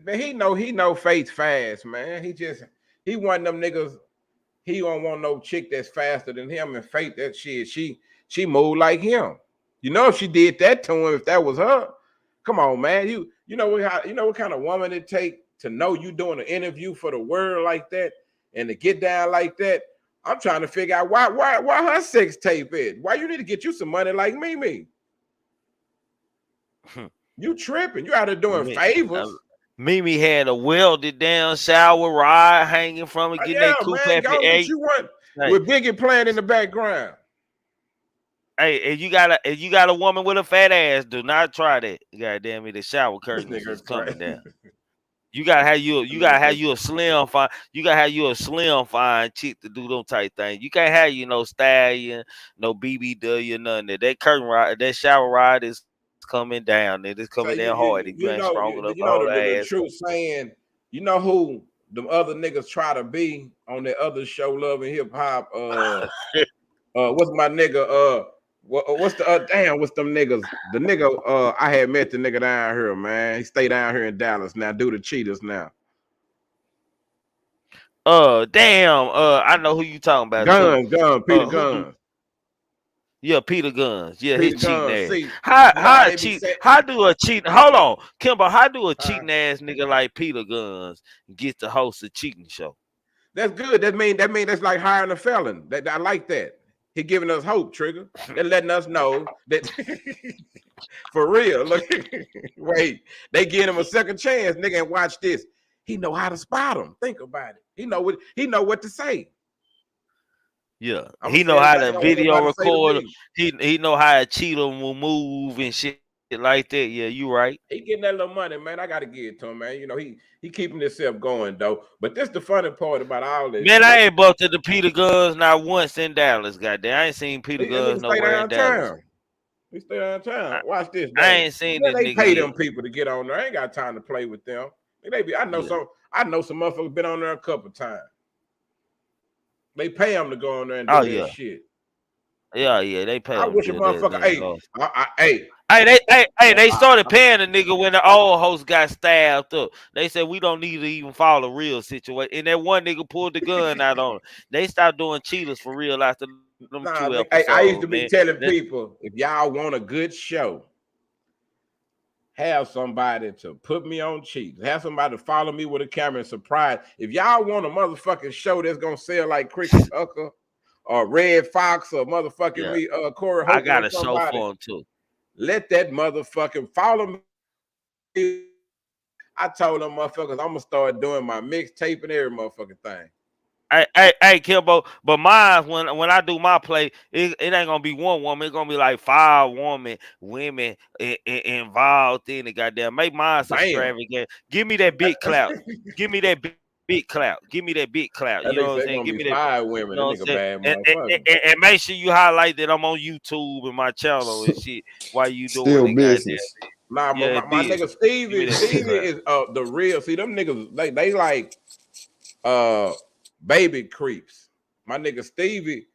but he know Faith fast, man. He one of them niggas. He don't want no chick that's faster than him. And Faith, that shit, she moved like him. You know, if she did that to him, if that was her, come on, man. You know what kind of woman it take to know you doing an interview for the world like that and to get down like that. I'm trying to figure out why her sex tape is. Why you need to get you some money like Mimi? You tripping? You out there doing Me- uh, favors? Mimi had a welded down shower rod hanging from it, getting Yeah, that coupe man. at Go get eight. you one Hey, with Biggie playing in the background. hey, and you got a woman with a fat ass. Do not try that. God damn me, the shower This curtains nigga is coming crazy. down. You gotta have Nigga. you a slim fine. You gotta have you a slim fine chick to do them type things. You can't have you no stallion, no BBW, none of that. That curtain rod, that shower rod is coming down. It is coming So down hard if you ain't strong enough to you know hold her the ass up. truth saying, you know who the other niggas try to be on that other show, Love and Hip Hop. What's my nigga? What's the damn? What's them niggas? The nigga I had met the nigga down here, man. He stay down here in Dallas now. Do the cheaters now. Damn. I know who you talking about too. Peter Who? Guns, Yeah, Peter Guns. Yeah, his Peter cheating Guns. ass. See, How nah, a they be cheat? saying, How do a cheat? Hold on, Kimbo. How do a uh, cheating ass nigga like Peter Guns get to host a cheating show? that's good. That mean that's like hiring a felon. That I like that. He giving us hope, Trigger. They're letting us know that for real. Look, wait, they giving him a second chance, nigga. And watch this. He know how to spot him. Think about it. He know what to say. Yeah, I'm gonna he say know how everybody to gonna what video everybody say to record. me. He know how a cheater will move and shit like that. Yeah, you right. He getting that little money, man. I gotta give it to him, man. You know, he keeping himself going though. But this the funny part about all this Man, I shit. ain't bumped into Peter Guns not once in Dallas. Goddamn, I ain't seen Peter That Guns nigga stay nowhere in Dallas. downtown. He stay downtown. I, Watch this I though. ain't seen Yeah, this they nigga pay yet. them people to get on there. I ain't got time to play with them. They be. Yeah, I know some motherfuckers been on there a couple times. They pay them to go on there and oh do that yeah, shit. yeah. They pay I him wish a to do that. motherfucker. Hey, Go. hey. They started paying the nigga when the old host got stabbed up. They said we don't need to even follow real situation. And that one nigga pulled the gun out on him. They stopped doing cheaters for real after them two Nah, nigga. Hey, I episodes, used to be man. telling people if y'all want a good show, have somebody to put me on cheeks. Have somebody to follow me with a camera and surprise. If y'all want a motherfucking show that's gonna sell like Chrissy Tucker or Red Fox or motherfucking Yeah, me, Corey I Holcomb or got a show somebody, for him too. let that motherfucking follow me. I told them motherfuckers I'm gonna start doing my mixtape and every motherfucking thing. Hey, Kimbo. But mine, when I do my play, it ain't gonna be one woman. It's gonna be like 5 women involved in it. Goddamn, make mine Damn. extravagant. Give me that big clout. Give me that big clout. Give me that big clout. That You know nigga what I'm said saying? gonna Give be me that. 5 women. You know That what nigga I'm saying? bad And, motherfucker. and make sure you highlight that I'm on YouTube and my channel and shit while you doing Still it. Goddamn. business. Nah, but Yeah, my nigga business. Give me that big Stevie clout. is the real. See, them niggas, they like uh baby creeps. My nigga Stevie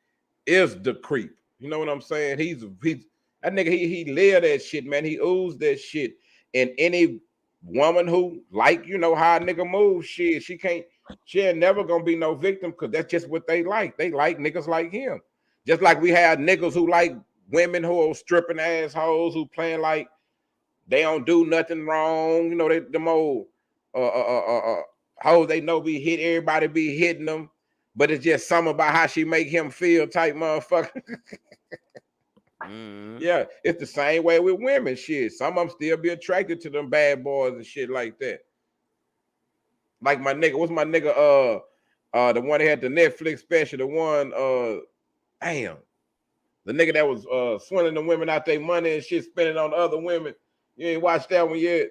is the creep. You know what I'm saying? He's that nigga, he live that shit, man. He oozes that shit. And any woman who like, you know, how a nigga moves, shit, she ain't never gonna be no victim because that's just what they like. They like niggas like him. Just like we have niggas who like women who are stripping assholes who playing like they don't do nothing wrong. You know, they them old hoes they know be hit, everybody be hitting them, but it's just something about how she make him feel type motherfucker. Mm-hmm. Yeah, it's the same way with women. Shit, some of them still be attracted to them bad boys and shit like that. Like my nigga, what's my nigga? The one that had the Netflix special, the one, damn, The nigga that was swindling the women out their money and shit, spending on other women. You ain't watched that one yet?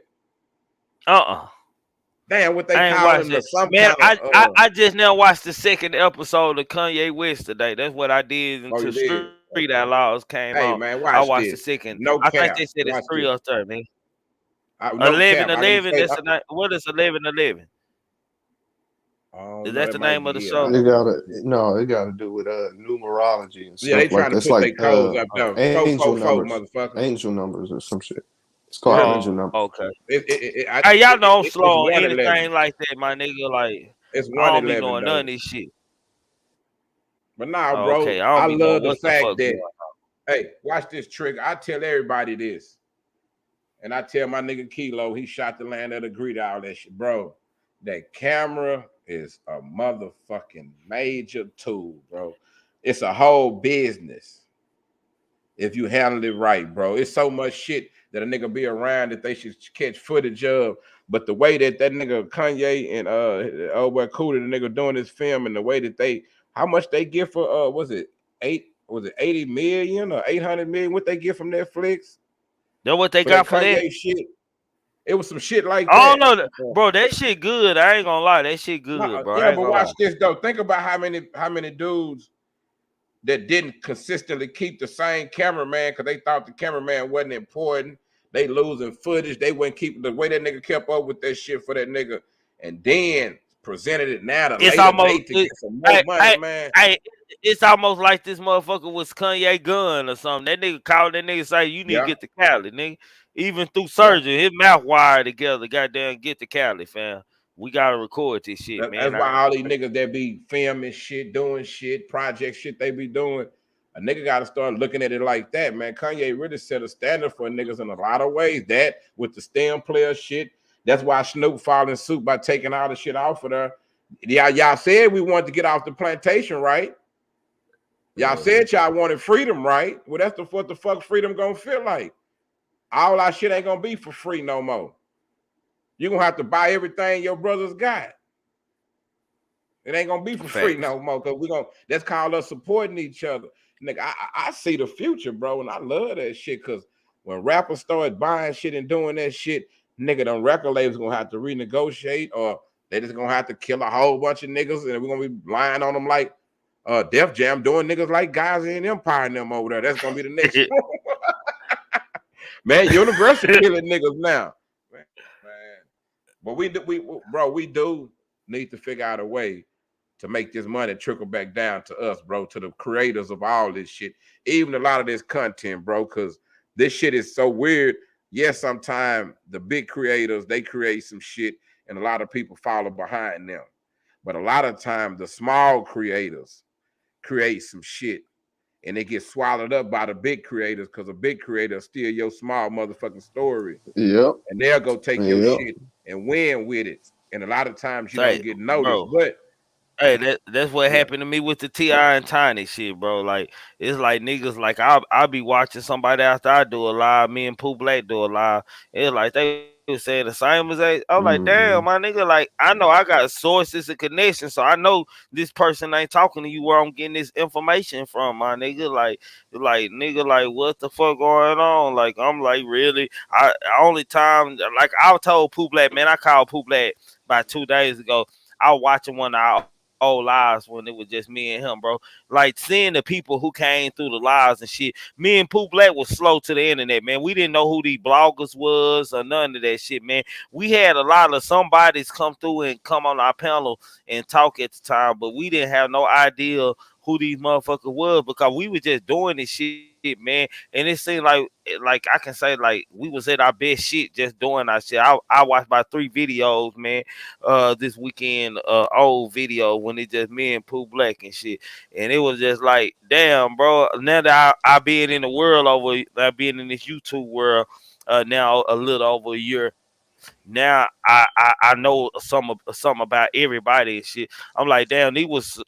Damn, what they I ain't call watched him? The it. some Man, kind of I just now watched the second episode of Kanye West today. That's what I did oh, until you did? Street Outlaws came Hey on. man, I watch watched the this. second. No I think cap. they said it's Watch 3 this. or 30. No cap. I didn't 11:11. say. That's the night. What is 11:11? Oh Is no, that that the might name of be the it. I show? It don't know. gotta no, it gotta do with numerology and Yeah, they stuff like trying to that's put like their codes up there. Four, angel four, four, numbers, motherfucker. angel numbers or some shit. It's called Really? angel numbers. Okay. Hey, y'all know I'm It's slow on 111. anything like that, my nigga. Like It's I don't be 111 knowing none of though. this shit. But nah, Oh, bro, okay, I don't I be knowing love the what the fact fuck that going on. hey, watch this trigger. I tell everybody this, and I tell my nigga Kilo, he shot the land of the greed, all that shit, bro. That camera is a motherfucking major tool, bro. It's a whole business if you handle it right, bro. It's so much shit that a nigga be around that they should catch footage of. But the way that nigga Kanye and oh boy Cooler, the nigga doing this film, and the way that they how much they get for was it 80 million or 800 million? What they get from Netflix Then what they for that got for that? Kanye shit? It was some shit like I don't that. know, bro. That shit good. I ain't gonna lie. That shit good, bro. I Yeah, ain't but gonna lie. watch this though. Think about how many dudes that didn't consistently keep the same cameraman because they thought the cameraman wasn't important. They losing footage. They wouldn't keep the way that nigga kept up with that shit for that nigga, and then presented it now at a It's later almost date to get some more money, man. it's almost like this motherfucker was Kanye gun or something. That nigga called that nigga say you need to Yeah, get to Cali, nigga. Even through yeah. surgery, his mouth wired together. Goddamn, get to Cali, fam. We gotta record this shit, That's man. why all these niggas that be filming shit, doing shit, project shit they be doing, a nigga got to start looking at it like that, man. Kanye really set a standard for niggas in a lot of ways. That with the STEM player shit, that's why Snoop following suit by taking all the shit off of there. Y'all said we wanted to get off the plantation, right? Y'all said y'all wanted freedom, right? Well, that's what the fuck freedom gonna feel like. All our shit ain't gonna be for free no more. You gonna have to buy everything your brothers got. It ain't gonna be for free Facts. no more because we gonna that's called us supporting each other. Nigga, I see the future, bro, and I love that shit because when rappers start buying shit and doing that shit, nigga, them record labels gonna have to renegotiate or they just gonna have to kill a whole bunch of niggas and we're gonna be lying on them like Def Jam doing niggas like guys in Empire and them over there. That's gonna be the next man. Universal killing niggas now, man. But we do need to figure out a way to make this money trickle back down to us, bro, to the creators of all this shit, even a lot of this content, bro, because this shit is so weird. Yes, sometimes the big creators, they create some shit and a lot of people follow behind them. But a lot of times the small creators create some shit and they get swallowed up by the big creators because a big creator steal your small motherfucking story Yep. and they'll go take your Yep. shit and win with it. And a lot of times you don't Say, get noticed. bro. But Hey, that's what yeah, happened to me with the T.I. and Tiny shit, bro. Like it's like niggas like I'll be watching somebody after I do a live, me and Pooh Black do a live. It's like they was saying the same as they. I'm like, damn, my Mm-hmm. nigga. Like I know I got sources and connections, so I know this person ain't talking to you where I'm getting this information from, my nigga. Like nigga, like what the fuck going on? Like I'm like really. I only time like I told Pooh Black, man. I called Pooh Black about 2 days ago. I was watching one of our old lives when it was just me and him, bro. Like seeing the people who came through the lives and shit. Me and Pooh Black was slow to the internet, man. We didn't know who these bloggers was or none of that shit, man. We had a lot of somebody's come through and come on our panel and talk at the time, but we didn't have no idea who these motherfuckers was because we was just doing this shit, man. And it seemed like I can say like we was at our best shit just doing our shit. I watched about 3 videos, man, this weekend, old video when it just me and Pooh Black and shit. And it was just like, damn, bro. Now that I been in the world I been in this YouTube world now a little over a year. Now I know some about everybody and shit. I'm like, damn, these was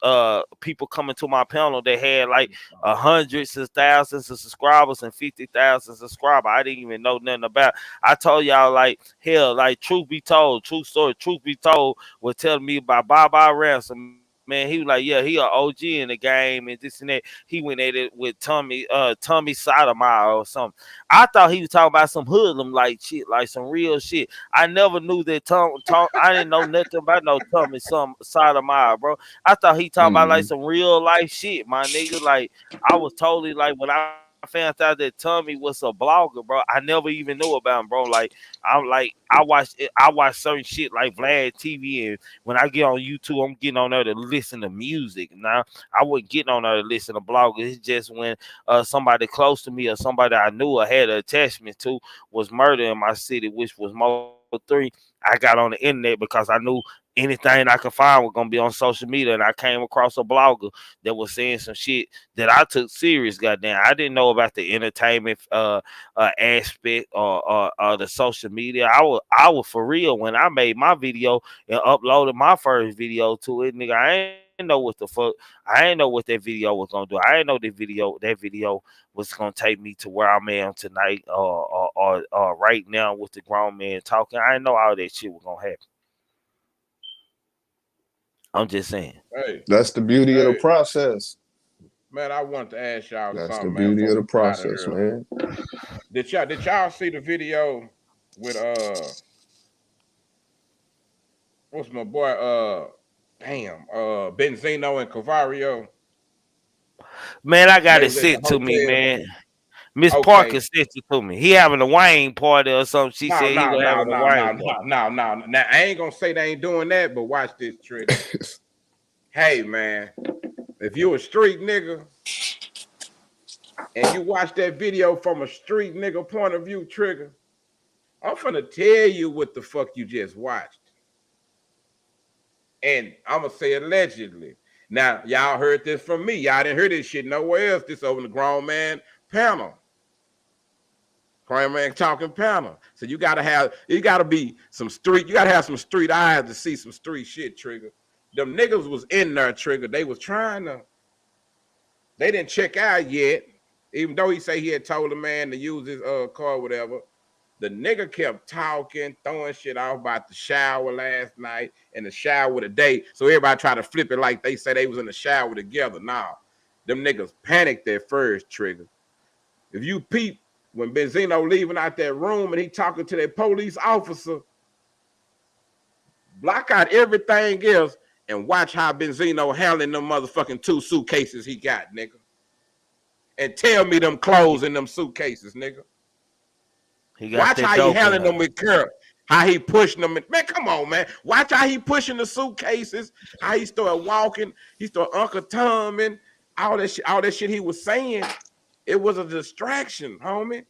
people coming to my panel that had like hundreds of thousands of subscribers and 50,000 subscribers. I didn't even know nothing about. I told y'all like hell, like truth be told, true story, truth be told, was telling me about Bye Bye Ransom. Man, man. He was like, yeah, he a OG in the game and this and that. He went at it with Tommy Sotomayor or something. I thought he was talking about some hoodlum like shit, like some real shit. I never knew that I didn't know nothing about no Tommy some Sotomayor, bro. I thought he talking about like Mhm. some real life shit, my nigga. Like I was totally like when I found out that Tommy was a blogger, bro. I never even knew about him, bro. I watch certain shit like Vlad TV, and when I get on YouTube, I'm getting on there to listen to music. Now I wasn't getting on there to listen to bloggers. It's just when somebody close to me or somebody I knew or had an attachment to was murdered in my city, which was Mo3. I got on the internet because I knew anything I could find was gonna be on social media, and I came across a blogger that was saying some shit that I took serious. Goddamn, I didn't know about the entertainment aspect or the social media. I was for real when I made my video and uploaded my first video to it, nigga. I ain't know what the fuck. I ain't know what that video was gonna do. I ain't know that video was gonna take me to where I'm at tonight or right now with the grown man talking. I didn't know all that shit was gonna happen. I'm just saying. Hey, That's the beauty of the hey, process. man, I want to ask y'all That's the something, man, beauty before of the we get out of process, here. man. Did y'all see the video with what's my boy Benzino and Cavario? Man, I got They it was at the sent to me, hotel. man. Miss Parker Okay. sent it to me. He having a Wayne party or something. She No, said he no, was no, having a no, Wayne no, party. no, no, no. Now I ain't gonna say they ain't doing that, but watch this, Trigger. Hey man, if you a street nigga and you watch that video from a street nigga point of view, Trigger, I'm finna tell you what the fuck you just watched. And I'm gonna say allegedly. Now, y'all heard this from me. Y'all didn't hear this shit nowhere else. This over the grown man panel. Grown man talking panel. So you gotta have some street eyes to see some street shit, Trigger. Them niggas was in there, Trigger. They didn't check out yet. Even though he say he had told the man to use his car, whatever. The nigga kept talking, throwing shit off about the shower last night and the shower today. So everybody tried to flip it like they said they was in the shower together. Nah, them niggas panicked at first, Trigger. If you peep, when Benzino leaving out that room and he talking to that police officer, block out everything else and watch how Benzino handling them motherfucking 2 suitcases he got, nigga. And tell me them clothes in them suitcases, nigga. He got Watch that how he dope in handling her. them with care. How he pushing them. Man, come on, man. Watch how he pushing the suitcases. How he started walking. He started Uncle Tomming. All that shit he was saying. It was a distraction, homie.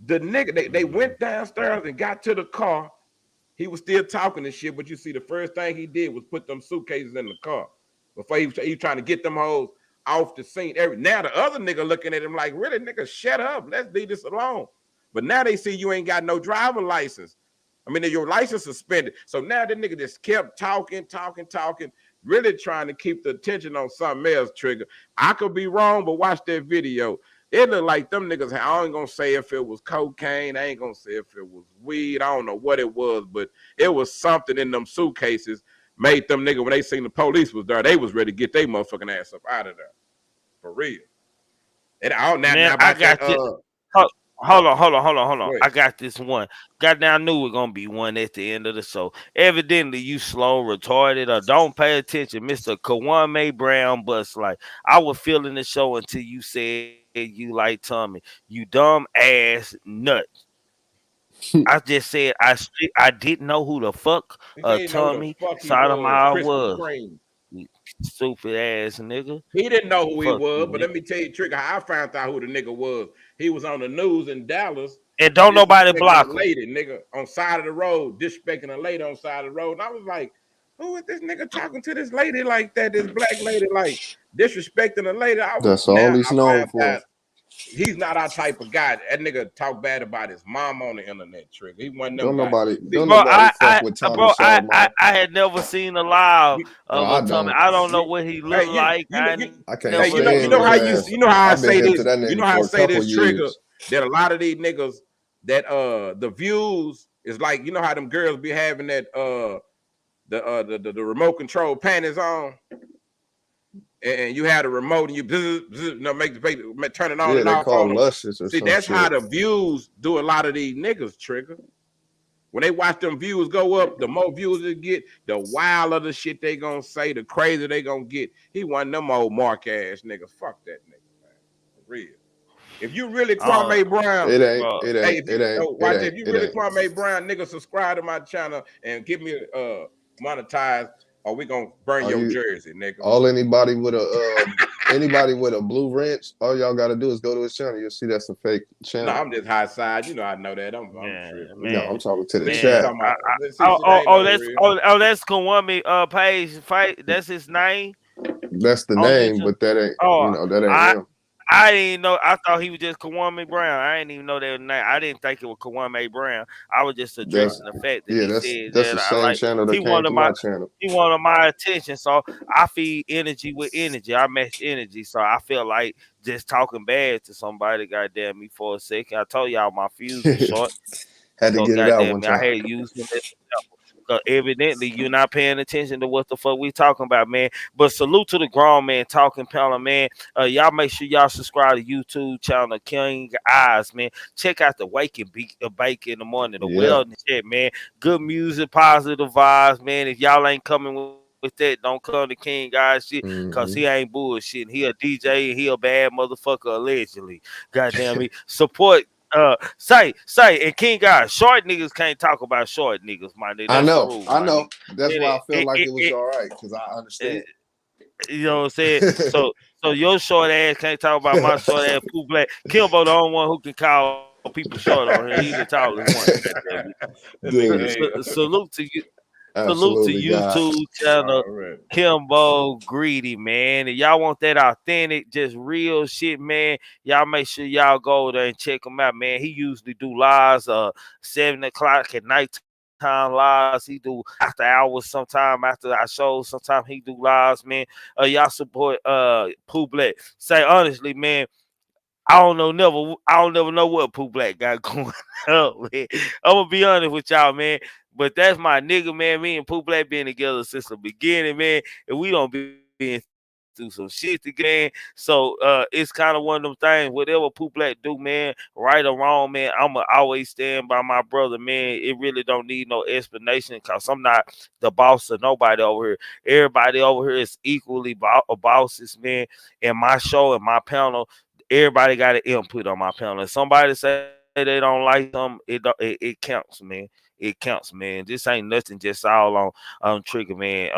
The nigga, they went downstairs and got to the car. He was still talking and shit, but you see, the first thing he did was put them suitcases in the car. Before he was trying to get them hoes off the scene. Now the other nigga looking at him like, really, nigga, shut up. Let's leave this alone. But now they see you ain't got no driver license. I mean, your license suspended. So now that nigga just kept talking, really trying to keep the attention on something else, Trigger. I could be wrong, but watch that video. It looked like them niggas, I ain't gonna say if it was cocaine, I ain't gonna say if it was weed, I don't know what it was, but it was something in them suitcases made them niggas, when they seen the police was there, they was ready to get their motherfucking ass up out of there. For real. And now Man, I about that, got you. Hold on. go ahead. I got this one. Goddamn, I knew it was gonna be one at the end of the show. Evidently, you slow, retarded, or don't pay attention, Mr. Kawame Brown. Bust like I was feeling the show until you said you like Tommy. You dumb ass nut. I just said I didn't know who the fuck He didn't know who the Tommy fuck he was, Sotomayor Krispy was. Kreme. You stupid ass nigga. He didn't know who he Fuck you, was, but nigga. let me tell you, Trigger, how I found out who the nigga was. He was on the news in Dallas, And don't nobody disrespecting a block him. lady, nigga, on side of the road, disrespecting a lady on side of the road. And I was like, who is this nigga talking to this lady like that? This black lady, like disrespecting a lady. That's all Now he's I known found for. out he's not our type of guy. That nigga talk bad about his mom on the internet, Trigger. He wasn't them guys. Don't See, Bro, nobody fuck with Tommy Sotomayor. I had never seen a live you, Oh, of I a Tommy. don't. I don't know what he looked hey, like. I ain't I never can't hey, heard stand of his him. ass. you know how I I've been say hip to this. that You nigga know how I for a say couple this, Trigger, years. that a lot of these niggas that the views is like, you know how them girls be having that the remote control panties on, and you had a remote and you make the paper, turn it on Yeah, and they off call on them. luscious or See, some that's how shit. the views do a lot of these niggas, Trigger. When they watch them views go up, the more views they get, the wilder the shit they gonna say, the crazier they gonna get. He one of them old mark ass niggas. Fuck that nigga, man. For real. If you really Kwame Brown, It ain't. bro. It hey, ain't. if It you ain't. It watch it, ain't. if you It really ain't. Kwame Brown, nigga, subscribe to my channel and give me monetize, or we gonna burn All your you, jersey, nigga. all anybody with a blue wrench, all y'all gotta do is go to his channel. You'll see that's a fake No, channel. I'm just high side. You know, I know that. I'm Man, tripping. No, I'm man, talking to the See, she man. chat. talking about. See, Oh, shit oh, ain't oh, no that's real. that's Kawami page fight. That's his name That's the on name, YouTube. but that ain't. Oh, That ain't I him. I didn't know. I thought he was just Kawame Brown. I didn't even know that name. I didn't think it was Kawame Brown. I was just Nah. addressing the fact that Yeah, he that's said that's that the I same like. channel that He came wanted through my my channel. he wanted my attention, so I feed energy with energy. I match energy, so I feel like just talking bad to somebody. Goddamn me for a second. I told y'all my fuse was short. Had to So get it out goddamn one me, I time. had used him as an example. Cause evidently you're not paying attention to what the fuck we talking about, man. But salute to the grown man talking panel, man. Y'all make sure y'all subscribe to YouTube channel King Eyes, man. Check out the Wake and Bake in the morning, the Yeah. wellness shit, man. Good music, positive vibes, man. If y'all ain't coming with that, don't come to King Eyes shit, cause Hmm. he ain't bullshitting. He a DJ and he a bad motherfucker allegedly. Goddamn me. Support say, and King God, short niggas can't talk about short niggas, my nigga. I That's the know. rule, I my know. nigga. That's why I felt like it was It, all right because I it, understand. you know what I'm saying? So your short ass can't talk about my short ass Pooh Black. Kimbo the only one who can call people short on here. He the tallest one. Goddamn it. That nigga Dude, hell. Salute to absolutely, God. YouTube channel Already. Kimbo Greedy, man. If y'all want that authentic, just real shit, man, y'all make sure y'all go there and check him out, man. He usually do lives 7 o'clock at nighttime lives. He do after hours sometime after our shows. Sometimes he do lives, man. Y'all support Pooh Black. Say honestly, man. I don't never know what Pooh Black got going on, man. I'm gonna be honest with y'all, man. But that's my nigga, man. Me and Pooh Black been together since the beginning, man. And we don't be through some shit together. So it's kind of one of them things. Whatever Pooh Black do, man, right or wrong, man, I'ma always stand by my brother, man. It really don't need no explanation because I'm not the boss of nobody over here. Everybody over here is equally bosses, man. In my show and my panel, everybody got an input on my panel. If somebody say they don't like something, it counts, man. It counts, man. This ain't nothing just all on Trigger, man.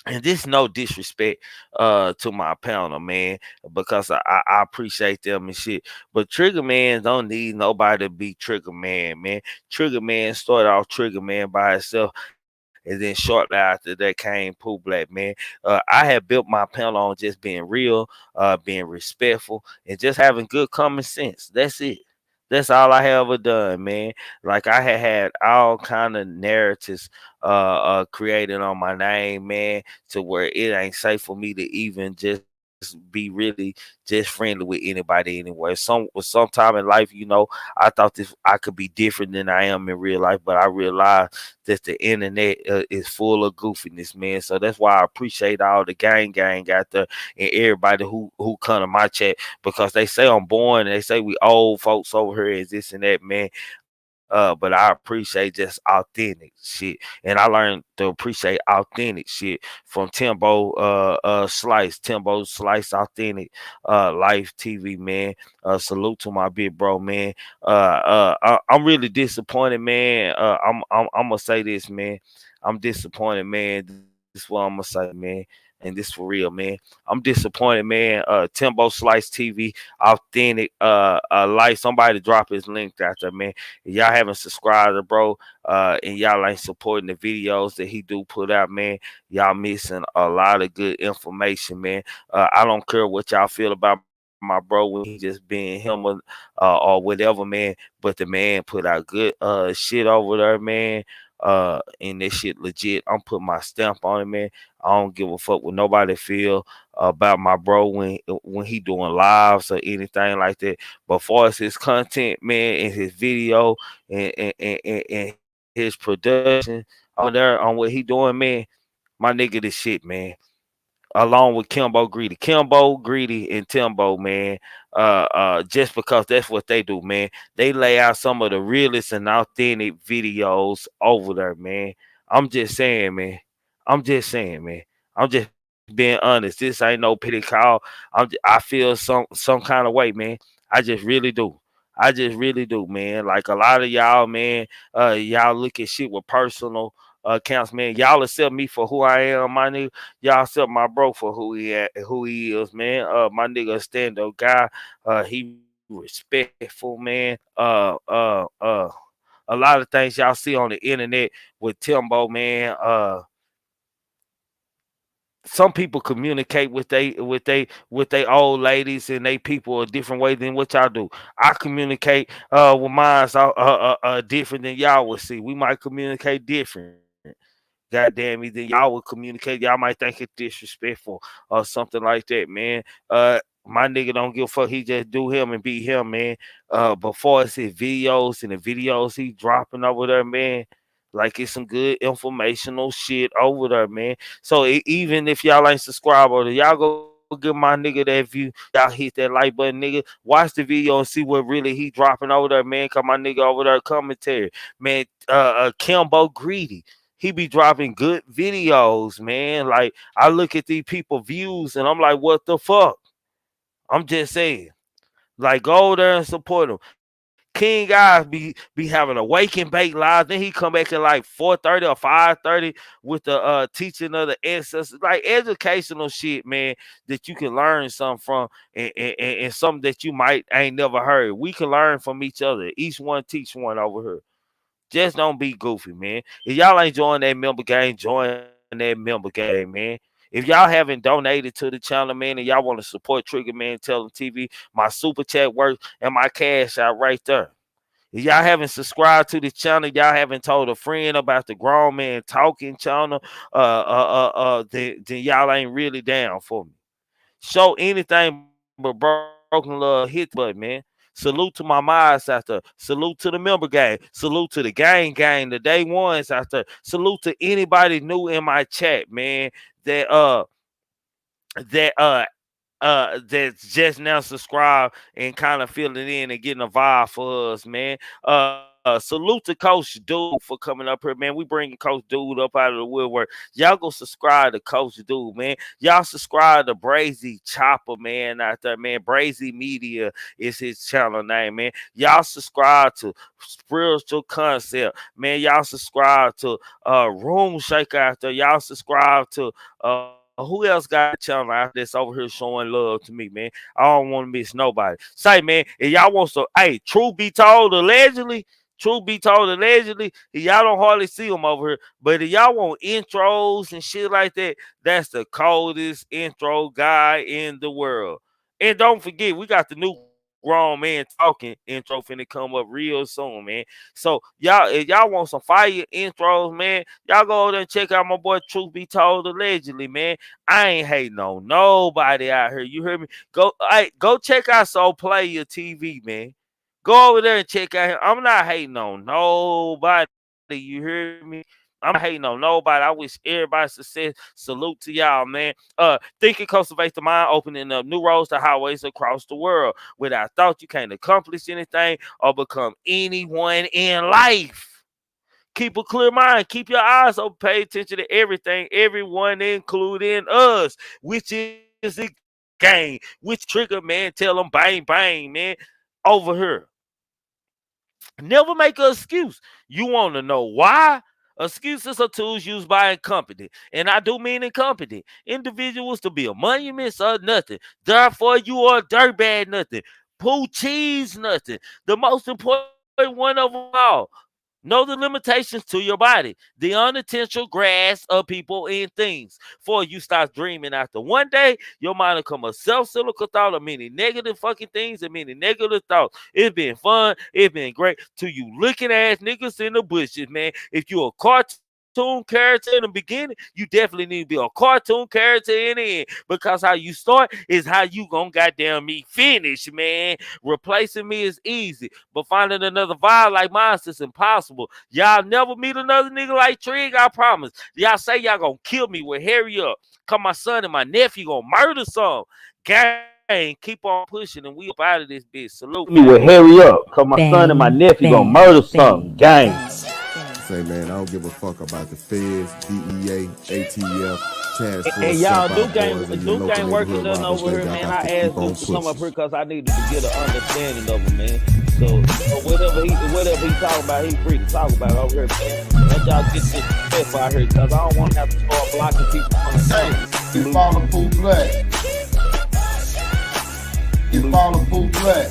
And this no disrespect to my panel, man, because I appreciate them and shit. But Trigger Man don't need nobody to be Trigger Man, man. Trigger Man started off Trigger Man by itself, and then shortly after that came Pooh Black, man. I have built my panel on just being real, being respectful, and just having good common sense. That's it. That's all I have ever done, man. Like I had all kind of narratives created on my name, man, to where it ain't safe for me to even just be really just friendly with anybody anywhere. Sometime in life, I thought I could be different than I am in real life, but I realized that the internet is full of goofiness, man. So that's why I appreciate all the gang out there and everybody who come to my chat because they say I'm boring and they say we old folks over here is this and that, man. But I appreciate just authentic shit, and I learned to appreciate authentic shit from Timbo Slice Authentic Life TV, man. Salute to my big bro, man. I'm really disappointed, man. I'm gonna say this, man. I'm disappointed, man. This is what I'm gonna say, man. And this for real, man. I'm disappointed, man. Timbo Slice TV, authentic. Like somebody drop his link out there, man. If y'all haven't subscribed, bro, and y'all ain't supporting the videos that he do put out, man, y'all missing a lot of good information, man. I don't care what y'all feel about my bro when he just being him or whatever, man. But the man put out good shit over there, man. And this shit legit. I'm putting my stamp on it, man. I don't give a fuck what nobody feel about my bro when he doing lives or anything like that. But far as his content, man, and his video and his production, over there on what he doing, man, my nigga, this shit, man. Along with Kimbo Greedy and Timbo, man. Just because that's what they do, man. They lay out some of the realest and authentic videos over there, man. I'm just saying, man. I'm just saying, man. I'm just being honest. This ain't no pity call. I feel some kind of way, man. I just really do. I just really do, man. Like a lot of y'all, man. Y'all look at shit with personal accounts, man. Y'all accept me for who I am, my nigga. Y'all accept my bro for who he is, man. My nigga, a stand up guy. He respectful, man. A lot of things y'all see on the internet with Timbo, man. Some people communicate with they old ladies and they people a different way than what y'all do. I communicate with mine different than y'all would see. We might communicate different. God damn me, then y'all would communicate. Y'all might think it's disrespectful or something like that, man. My nigga don't give a fuck. He just do him and be him, man. Before it's his videos and the videos he dropping over there, man. Like it's some good informational shit over there, man. So even if y'all ain't subscribed or y'all go give my nigga that view, y'all hit that like button, nigga. Watch the video and see what really he dropping over there, man. Cause my nigga over there commentary, man. Kimbo Greedy. He be dropping good videos, man. Like I look at these people views and I'm like, what the fuck? I'm just saying. Like go there and support him. King guys be having a wake and bake live. Then he come back at like 4:30 or 5:30 with the teaching of the ancestors, like educational shit, man, that you can learn something from and something that you might ain't never heard. We can learn from each other. Each one teach one over here. Just don't be goofy, man. If y'all ain't join that member game, join that member game, man. If y'all haven't donated to the channel, man, and y'all want to support Triggamantellemtv, TV, my super chat works and my cash out right there. If y'all haven't subscribed to the channel, y'all haven't told a friend about the grown man talking channel, then y'all ain't really down for me. Show anything but broken love, hit the button, man. Salute to my mods out there. Salute to the member gang. Salute to the gang, the day ones out there. Salute to anybody new in my chat, man. That that that's just now subscribed and kind of filling in and getting a vibe for us, man. Salute to Coach Dude for coming up here, man. We bringing Coach Dude up out of the woodwork. Y'all go subscribe to Coach Dude, man. Y'all subscribe to Brazy Chopper, man, out there, man. Brazy Media is his channel name, man. Y'all subscribe to Spiritual Concept, man. Y'all subscribe to Room Shaker out there. Y'all subscribe to who else got a channel out that's over here showing love to me, man? I don't want to miss nobody. Say, man, if y'all want some, hey, truth be told, allegedly, y'all don't hardly see them over here. But if y'all want intros and shit like that, that's the coldest intro guy in the world. And don't forget, we got the new grown man talking intro finna come up real soon, man. So y'all, if y'all want some fire intros, man, y'all go over there and check out my boy Truth Be Told allegedly, man. I ain't hating on nobody out here. You hear me? Go check out Soul Player TV, man. Go over there and check out him. I'm not hating on nobody. You hear me? I'm not hating on nobody. I wish everybody success. Salute to y'all, man. Think and cultivate the mind, opening up new roads to highways across the world. Without thought, you can't accomplish anything or become anyone in life. Keep a clear mind. Keep your eyes open. Pay attention to everything, everyone, including us, which is the game. Which trigger, man, tell them bang, bang, man, over here. Never make an excuse. You want to know why? Excuses are tools used by incompetent, and I do mean incompetent individuals to be a monument or nothing. Therefore, you are dirtbag nothing. Pooh cheese nothing. The most important one of them all. Know the limitations to your body, the unintentional grasp of people and things. For you start dreaming after one day, your mind will come a self-cynical thought of many negative fucking things and many negative thoughts. It's been fun, it's been great. To you looking ass niggas in the bushes, man. If you a cartoon cartoon character in the beginning, you definitely need to be a cartoon character in the end, because how you start is how you gonna goddamn me finish, man. Replacing me is easy, but finding another vibe like mine is impossible. Y'all never meet another nigga like Trig, I promise. Y'all say y'all gonna kill me with hurry up, cause my son and my nephew gonna murder some. Gang, keep on pushing and we up out of this bitch. Salute me with hurry up, cause my son and my nephew gonna murder some. Gang. Say, man, I don't give a fuck about the feds, DEA, ATF, task force. And y'all, Duke ain't working nothing over here, man. I asked Duke to come up here because I needed to get an understanding of him, man. So whatever he talking about, he free to talk about it over here, man. Let y'all get this stuff out here, because I don't want to have to start blocking people from the same. You follow Pooh Black. You follow Pooh Black.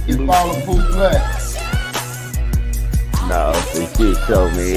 You follow Pooh Black. No, this shit show me.